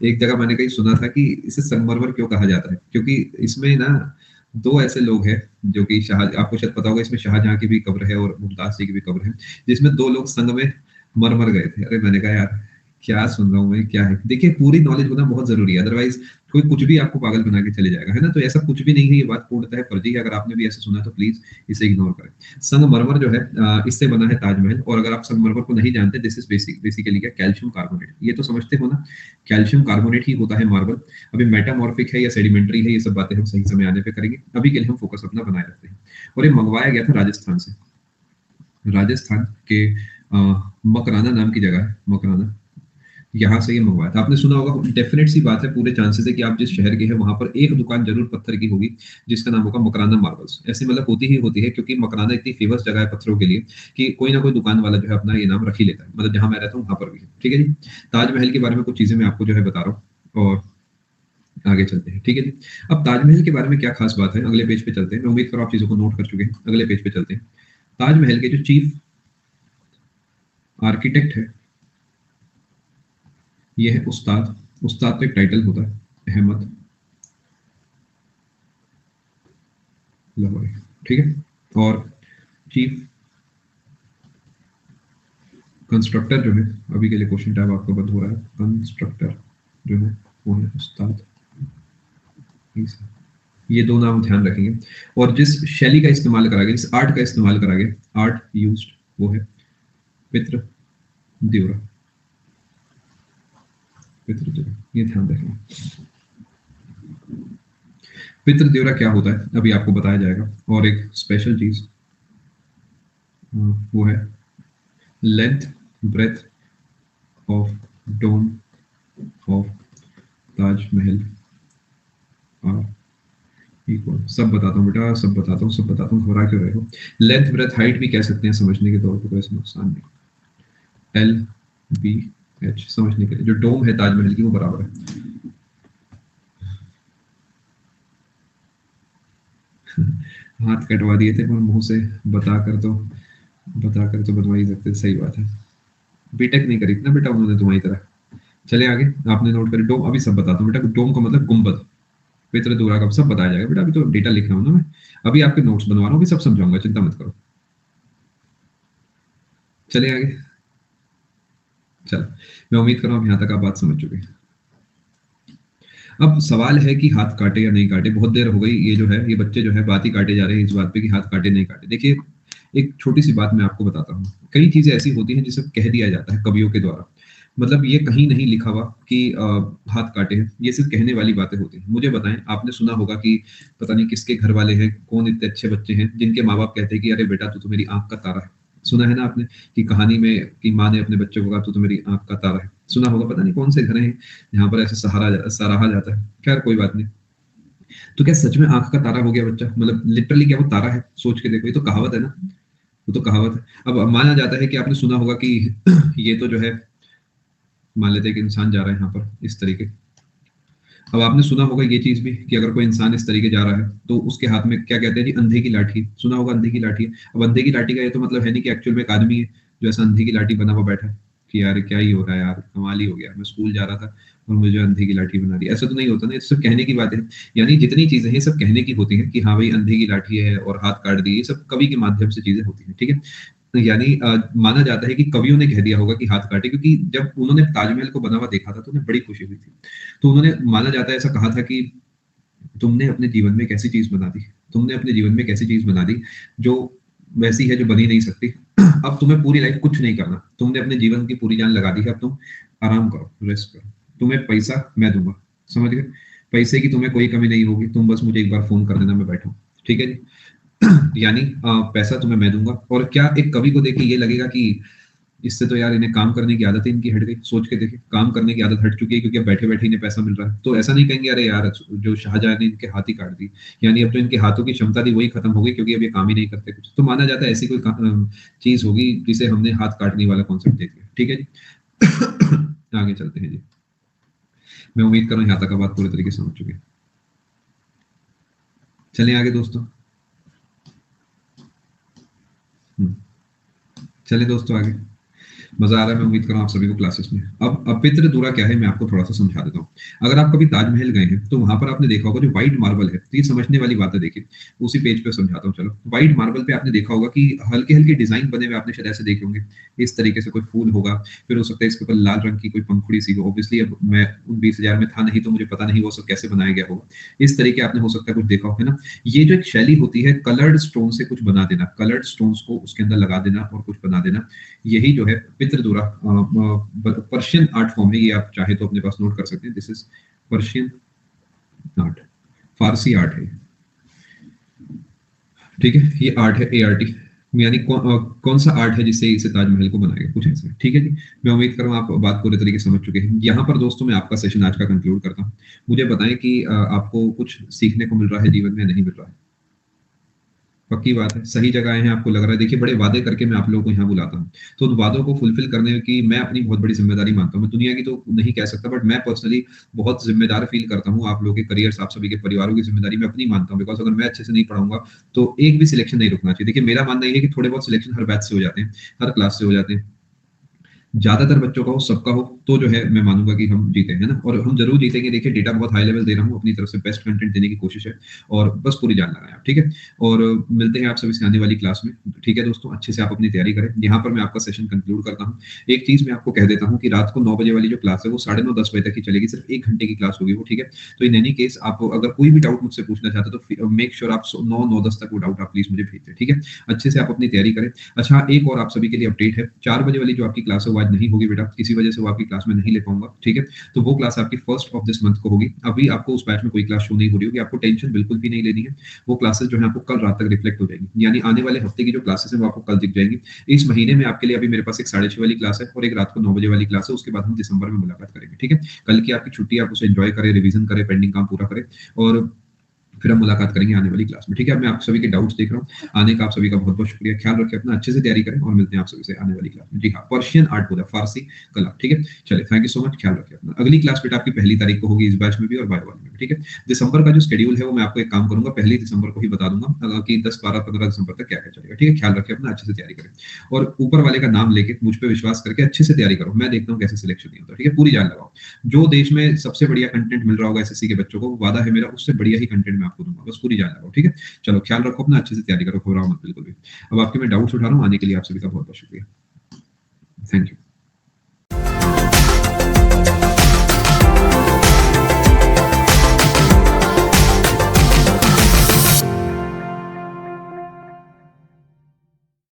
एक जगह मैंने कहीं सुना था कि इसे संगमरमर क्यों कहा जाता है, क्योंकि इसमें ना दो ऐसे लोग हैं जो कि शाह, आपको शायद पता होगा, इसमें शाहजहां की भी कब्र है और मुमताज जी की भी कब्र है, जिसमें दो लोग संग में मर गए थे। अरे मैंने कहा यार क्या सुन रहा हूँ मैं, क्या है। देखिए पूरी नॉलेज होना बहुत जरूरी है, अदरवाइज कोई कुछ भी आपको पागल बना के चले जाएगा, है ना। तो ऐसा कुछ भी नहीं है, ये बात पूर्णतः फर्जी है। अगर आपने भी ऐसा सुना तो प्लीज इसे इग्नोर करें। संगमरमर जो है इससे बना है ताजमहल। और अगर आप संगमरमर को नहीं जानते, दिस इज बेसिकली क्या, कैल्शियम कार्बोनेट। ये तो समझते हो ना, कैल्शियम कार्बोनेट ही होता है मार्बल। अभी मेटामॉर्फिक है या सेडिमेंट्री है, ये सब बातें हम सही समय आने पे करेंगे। अभी के लिए हम फोकस अपना बनाए रखते हैं। और ये मंगवाया गया था राजस्थान से। राजस्थान के मकराना नाम की जगह है, मकराना, यहाँ से ये मंगवाया था। आपने सुना होगा, डेफिनेट सी बात है, पूरे चांसेस है कि आप जिस शहर के हैं वहां पर एक दुकान जरूर पत्थर की होगी जिसका नाम होगा मकराना मार्बल्स। ऐसे मतलब होती ही होती है, क्योंकि मकराना इतनी फेमस जगह है पत्थरों के लिए कि कोई ना कोई दुकान वाला जो है अपना ये नाम रख ही लेता है। मतलब जहां मैं रहता हूँ वहां पर भी है, ठीक है जी। ताजमहल के बारे में कुछ चीजें मैं आपको जो है बता रहा हूँ और आगे चलते हैं, ठीक है जी। अब ताजमहल के बारे में क्या खास बात है, अगले पेज पे चलते हैं। मैं उम्मीद करूँ आप चीजों को नोट कर चुके हैं। अगले पेज पे चलते हैं। ताजमहल के जो चीफ आर्किटेक्ट है ये है उस्ताद। उस्ताद का एक टाइटल होता है, अहमद लाहौरी, ठीक है। और चीफ कंस्ट्रक्टर जो है, अभी के लिए क्वेश्चन टैब आपका बंद हो रहा है, कंस्ट्रक्टर जो है वो है उस्ताद ईसा। ये दो नाम ध्यान रखेंगे। और जिस शैली का इस्तेमाल करा गया, जिस आर्ट का इस्तेमाल करा गया, आर्ट यूज्ड, वो है पित्र देवरा। पित्र देवरा, ये ध्यान रखेंगे। पित्र देवरा क्या होता है अभी आपको बताया जाएगा। और एक स्पेशल चीज वो है length breadth of dome of Taj Mahal are equal. सब बताता हूँ बेटा, सब बताता हूँ, सब बताता हूँ, घबरा क्यों रहे हो। लेंथ ब्रेथ हाइट भी कह सकते हैं समझने के तौर पर, कोई ऐसा नुकसान नहीं। एल बी एच समझने के लिए, जो डोम है ताजमहल की वो बराबर है। हाथ कटवा दिए थे पर मुंह से बताकर तो बनवा ही सकते, सही बात है। बीटेक नहीं करी थी ना बेटा उन्होंने तुम्हारी तरह। चले आगे, आपने नोट करी डोम। अभी सब बताता हूँ बेटा, डोम का मतलब गुंबद, पित्र दूरा का सब बताया जाएगा बेटा। अभी तो डेटा लिख रहा हूँ ना मैं, अभी आपके नोट्स बनवा रहा हूँ, अभी सब समझाऊंगा, चिंता मत करो। चले आगे, चलो, मैं उम्मीद कर रहा हूँ यहाँ तक आप बात समझ चुके हैं। अब सवाल है कि हाथ काटे या नहीं काटे। बहुत देर हो गई, ये जो है ये बच्चे जो है बात ही काटे जा रहे हैं इस बात पे कि हाथ काटे नहीं काटे। देखिए एक छोटी सी बात मैं आपको बताता हूँ। कई चीजें ऐसी होती हैं जिसे कह दिया जाता है कवियों के द्वारा, मतलब ये कहीं नहीं लिखा हुआ कि हाथ काटे हैं, ये सिर्फ कहने वाली बातें होती हैं। मुझे बताएं, आपने सुना होगा कि पता नहीं किसके घर वाले हैं, कौन इतने अच्छे बच्चे हैं जिनके माँ बाप कहते हैं कि अरे बेटा तू तो मेरी आंख का तारा है। सुना है ना आपने कि कहानी में कि माँ ने अपने बच्चे को कहा तू तो मेरी आंख का तारा है। सुना होगा, पता नहीं कौन से घर हैं यहाँ पर ऐसे सराहा जाता है। खैर कोई बात नहीं। तो क्या सच में आंख का तारा हो गया बच्चा? मतलब लिटरली क्या वो तारा है? सोच के देखो, ये तो कहावत है ना, वो तो कहावत है। अब माना जाता है कि आपने सुना होगा कि ये तो जो है, मान लेते हैं कि इंसान जा रहा है यहाँ पर इस तरीके। अब आपने सुना होगा ये चीज भी कि अगर कोई इंसान इस तरीके जा रहा है तो उसके हाथ में क्या कहते हैं जी, अंधे की लाठी। सुना होगा अंधे की लाठी है। अब अंधे की लाठी का ये तो मतलब है नहीं कि एक्चुअल में एक आदमी है जो ऐसा अंधे की लाठी बना हुआ बैठा है कि यार क्या ही हो रहा है यार, कमाल ही हो गया, मैं स्कूल जा रहा था और मुझे अंधे की लाठी बना दी। ऐसा तो नहीं होता ना, ये तो सब कहने की बात है। यानी जितनी चीजें हैं सब कहने की होती हैं कि हाँ भाई अंधे की लाठी है और हाथ काट दिए, ये सब कवि के माध्यम से चीजें होती हैं, ठीक है। यानी माना जाता है कि कवियों ने कह दिया होगा कि हाथ काटे, क्योंकि जब उन्होंने ताजमहल को बना हुआ देखा था तो उन्हें बड़ी खुशी हुई थी। तो उन्होंने, माना जाता है, ऐसा कहा था कि तुमने अपने जीवन में एक ऐसी चीज बना दी, तुमने अपने जीवन में एक ऐसी चीज बना दी जो वैसी है, जो बनी नहीं सकती। अब तुम्हें पूरी लाइफ कुछ नहीं करना, तुमने अपने जीवन की पूरी जान लगा दी है, अब तुम आराम करो, रेस्ट करो। तुम्हें पैसा मैं दूंगा, समझ गए? पैसे की तुम्हें कोई कमी नहीं होगी, तुम बस मुझे एक बार फोन कर देना, मैं बैठा हूँ, ठीक है जी। यानी पैसा तुम्हें मैं दूंगा। और क्या एक कवि को देख के ये लगेगा कि इससे तो यार इन्हें काम करने की आदत ही इनकी हट गई। सोच के देखें, काम करने की आदत हट चुकी है क्योंकि अब बैठे बैठे इन्हें पैसा मिल रहा है। तो ऐसा नहीं कहेंगे अरे यार जो शाहजहां ने इनके हाथ ही काट दी, यानी अब जो इनके हाथों की क्षमता थी वही खत्म हो गई क्योंकि अब ये काम ही नहीं करते कुछ। तो माना जाता है ऐसी कोई चीज होगी जिसे हमने हाथ काटने वाला कॉन्सेप्ट दे दिया। ठीक है जी आगे चलते हैं जी। मैं उम्मीद कर रहा हूँ यहाँ तक का बात पूरी तरीके से समझ चुके हैं। चलिए आगे दोस्तों। चलिए दोस्तों आगे। मजा आ रहा है, मैं उम्मीद कर रहा हूँ आप सभी को क्लासेस में। अब अपित्र दूरा क्या है मैं आपको थोड़ा सा समझा देता हूँ। अगर आप कभी ताजमहल गए हैं तो वहां पर आपने देखा होगा जो व्हाइट मार्बल है, तो ये समझने वाली बात है। देखिए उसी पेज पे समझाता हूँ। चलो, व्हाइट मार्बल पे आपने देखा होगा कि हल्के हल्के डिजाइन बने हुए आपने शायद ऐसे देखे होंगे। इस तरीके से कोई फूल होगा, फिर हो सकता है इसके ऊपर लाल रंग की कोई पंखुड़ी सी हो। ऑब्वियसली अब मैं 20,000 में था नहीं तो मुझे पता नहीं वो सब कैसे बनाया गया होगा। इस तरीके आपने हो सकता है कुछ देखा हो, है ना। ये जो एक शैली होती है कलर्ड स्टोन से कुछ बना देना, कलर्ड स्टोन्स को उसके अंदर लगा देना और कुछ बना देना, यही जो है पितृदूरा पर्शियन आर्ट फॉर्म है। ये आप चाहे तो अपने पास नोट कर सकते हैं। This is Persian art, Farsi art है। ठीक है, ये आर्ट है ART, यानी कौन सा आर्ट है जिससे इसे ताजमहल को बनाएगा, कुछ ऐसा है। ठीक है जी, मैं उम्मीद कर रहा हूँ आप बात पूरे तरीके से समझ चुके हैं। यहाँ पर दोस्तों मैं आपका सेशन आज का कंक्लूड करता हूँ। मुझे बताएं कि आपको कुछ सीखने को मिल रहा है जीवन में, नहीं मिल रहा है? पक्की बात है, सही जगह आए हैं आपको लग रहा है। देखिए बड़े वादे करके मैं आप लोगों को यहाँ बुलाता हूँ, तो उन वादों को फुलफिल करने की मैं अपनी बहुत बड़ी जिम्मेदारी मानता हूँ। मैं दुनिया की तो नहीं कह सकता, बट मैं पर्सनली बहुत जिम्मेदार फील करता हूँ। आप लोगों के करियर, आप सभी के परिवारों की जिम्मेदारी मैं अपनी मानता हूँ। बिकॉज अगर मैं अच्छे से नहीं पढ़ाऊंगा तो एक भी सिलेक्शन नहीं रुकना चाहिए। देखिए मेरा मानना ये है कि थोड़े बहुत सिलेक्शन हर बैच से हो जाते हैं, हर क्लास से हो जाते हैं, ज्यादातर बच्चों का हो, सबका हो, तो जो है मैं मानूंगा कि हम जीते, है ना। और हम जरूर जीतेंगे। देखिए डेटा बहुत हाई लेवल दे रहा हूँ, अपनी तरफ से बेस्ट कंटेंट देने की कोशिश है, और बस पूरी जान लगाएं आप। ठीक है, और मिलते हैं आप सभी से आने वाली क्लास में। ठीक है दोस्तों, अच्छे से आप अपनी तैयारी करें। यहाँ पर मैं आपका सेशन कंक्लूड करता हूँ। एक चीज मैं आपको कह देता हूँ कि रात को 9 बजे वाली जो क्लास है वो 9:30-10 बजे तक ही चलेगी, सिर्फ 1 घंटे की क्लास होगी वो। ठीक है, तो इन एनी केस आप अगर कोई भी डाउट मुझसे पूछना चाहते हो तो मेक श्योर आप 9-9:10 तक वो डाउट आप प्लीज मुझे भेज दें। ठीक है, अच्छे से आप अपनी तैयारी करें। अच्छा, एक और आप सभी के लिए अपडेट है, 4 बजे वाली जो आपकी क्लास है वो आज नहीं होगी बेटा, किसी वजह से वो आपकी क्लास में नहीं ले पाऊंगा। ठीक है, तो वो क्लास आपकी 1 दिस मंथ को होगी। अभी आपको उस बैच में कोई क्लास शो नहीं हो रही होगी, आपको टेंशन बिल्कुल भी नहीं लेनी है। वो क्लासेस जो है आपको कल रात तक रिफ्लेक्ट हो जाएंगी, यानी आने वाले हफ्ते की जो क्लासेस है वो आपको कल दिख जाएंगी। इस महीने में आपके लिए अभी मेरे पास एक 6:30 वाली क्लास है और एक रात को 9 बजे वाली क्लास है। उसके बाद हम दिसंबर में मुलाकात करेंगे। ठीक है, कल की आपकी छुट्टी, आप उसे एंजॉय करें, रिवीजन करें, पेंडिंग काम पूरा करें, और फिर हम मुलाकात करेंगे आने वाली क्लास में। ठीक है, मैं आप सभी के डाउट्स देख रहा हूँ। आने का आप सभी का बहुत बहुत शुक्रिया। ख्याल रखें अपना, अच्छे से तैयारी करें, और मिलते हैं आप सभी से आने वाली क्लास में। जी हाँ, पर्शियन आर्ट बोला, फारसी कला। ठीक है, चलिए, थैंक यू सो मच। ख्याल रखें अपना। अगली क्लास बेटा आपकी 1 तारीख को होगी, इस बैच में भी और बायो वाले में भी। ठीक है, दिसंबर का जो शेड्यूल है वो मैं आपको एक काम करूंगा, 1 दिसंबर को ही बता दूंगा कि 10, 12, 15 दिसंबर तक क्या क्या चलेगा। ठीक है, ख्याल रखें अपना, अच्छे से तैयारी करें, और ऊपर वाले का नाम लेके मुझ पर विश्वास करके अच्छे से तैयारी करो। मैं देखता हूँ कैसे सिलेक्शन नहीं होता। ठीक है, पूरी जान लगाओ। जो देश में सबसे बढ़िया कंटेंट मिल रहा होगा SSC के बच्चों को, वादा है मेरा, उससे बढ़िया ही कंटेंट मैं आपको दूंगा। बस पूरी जान लगाओ। ठीक है, चलो ख्याल रखो अपना, अच्छे से तैयारी करो, घबराओ मत बिल्कुल भी। अब आपके मैं डाउट्स उठा रहा हूँ, आने के लिए आप सभी का बहुत बहुत शुक्रिया। Thank you.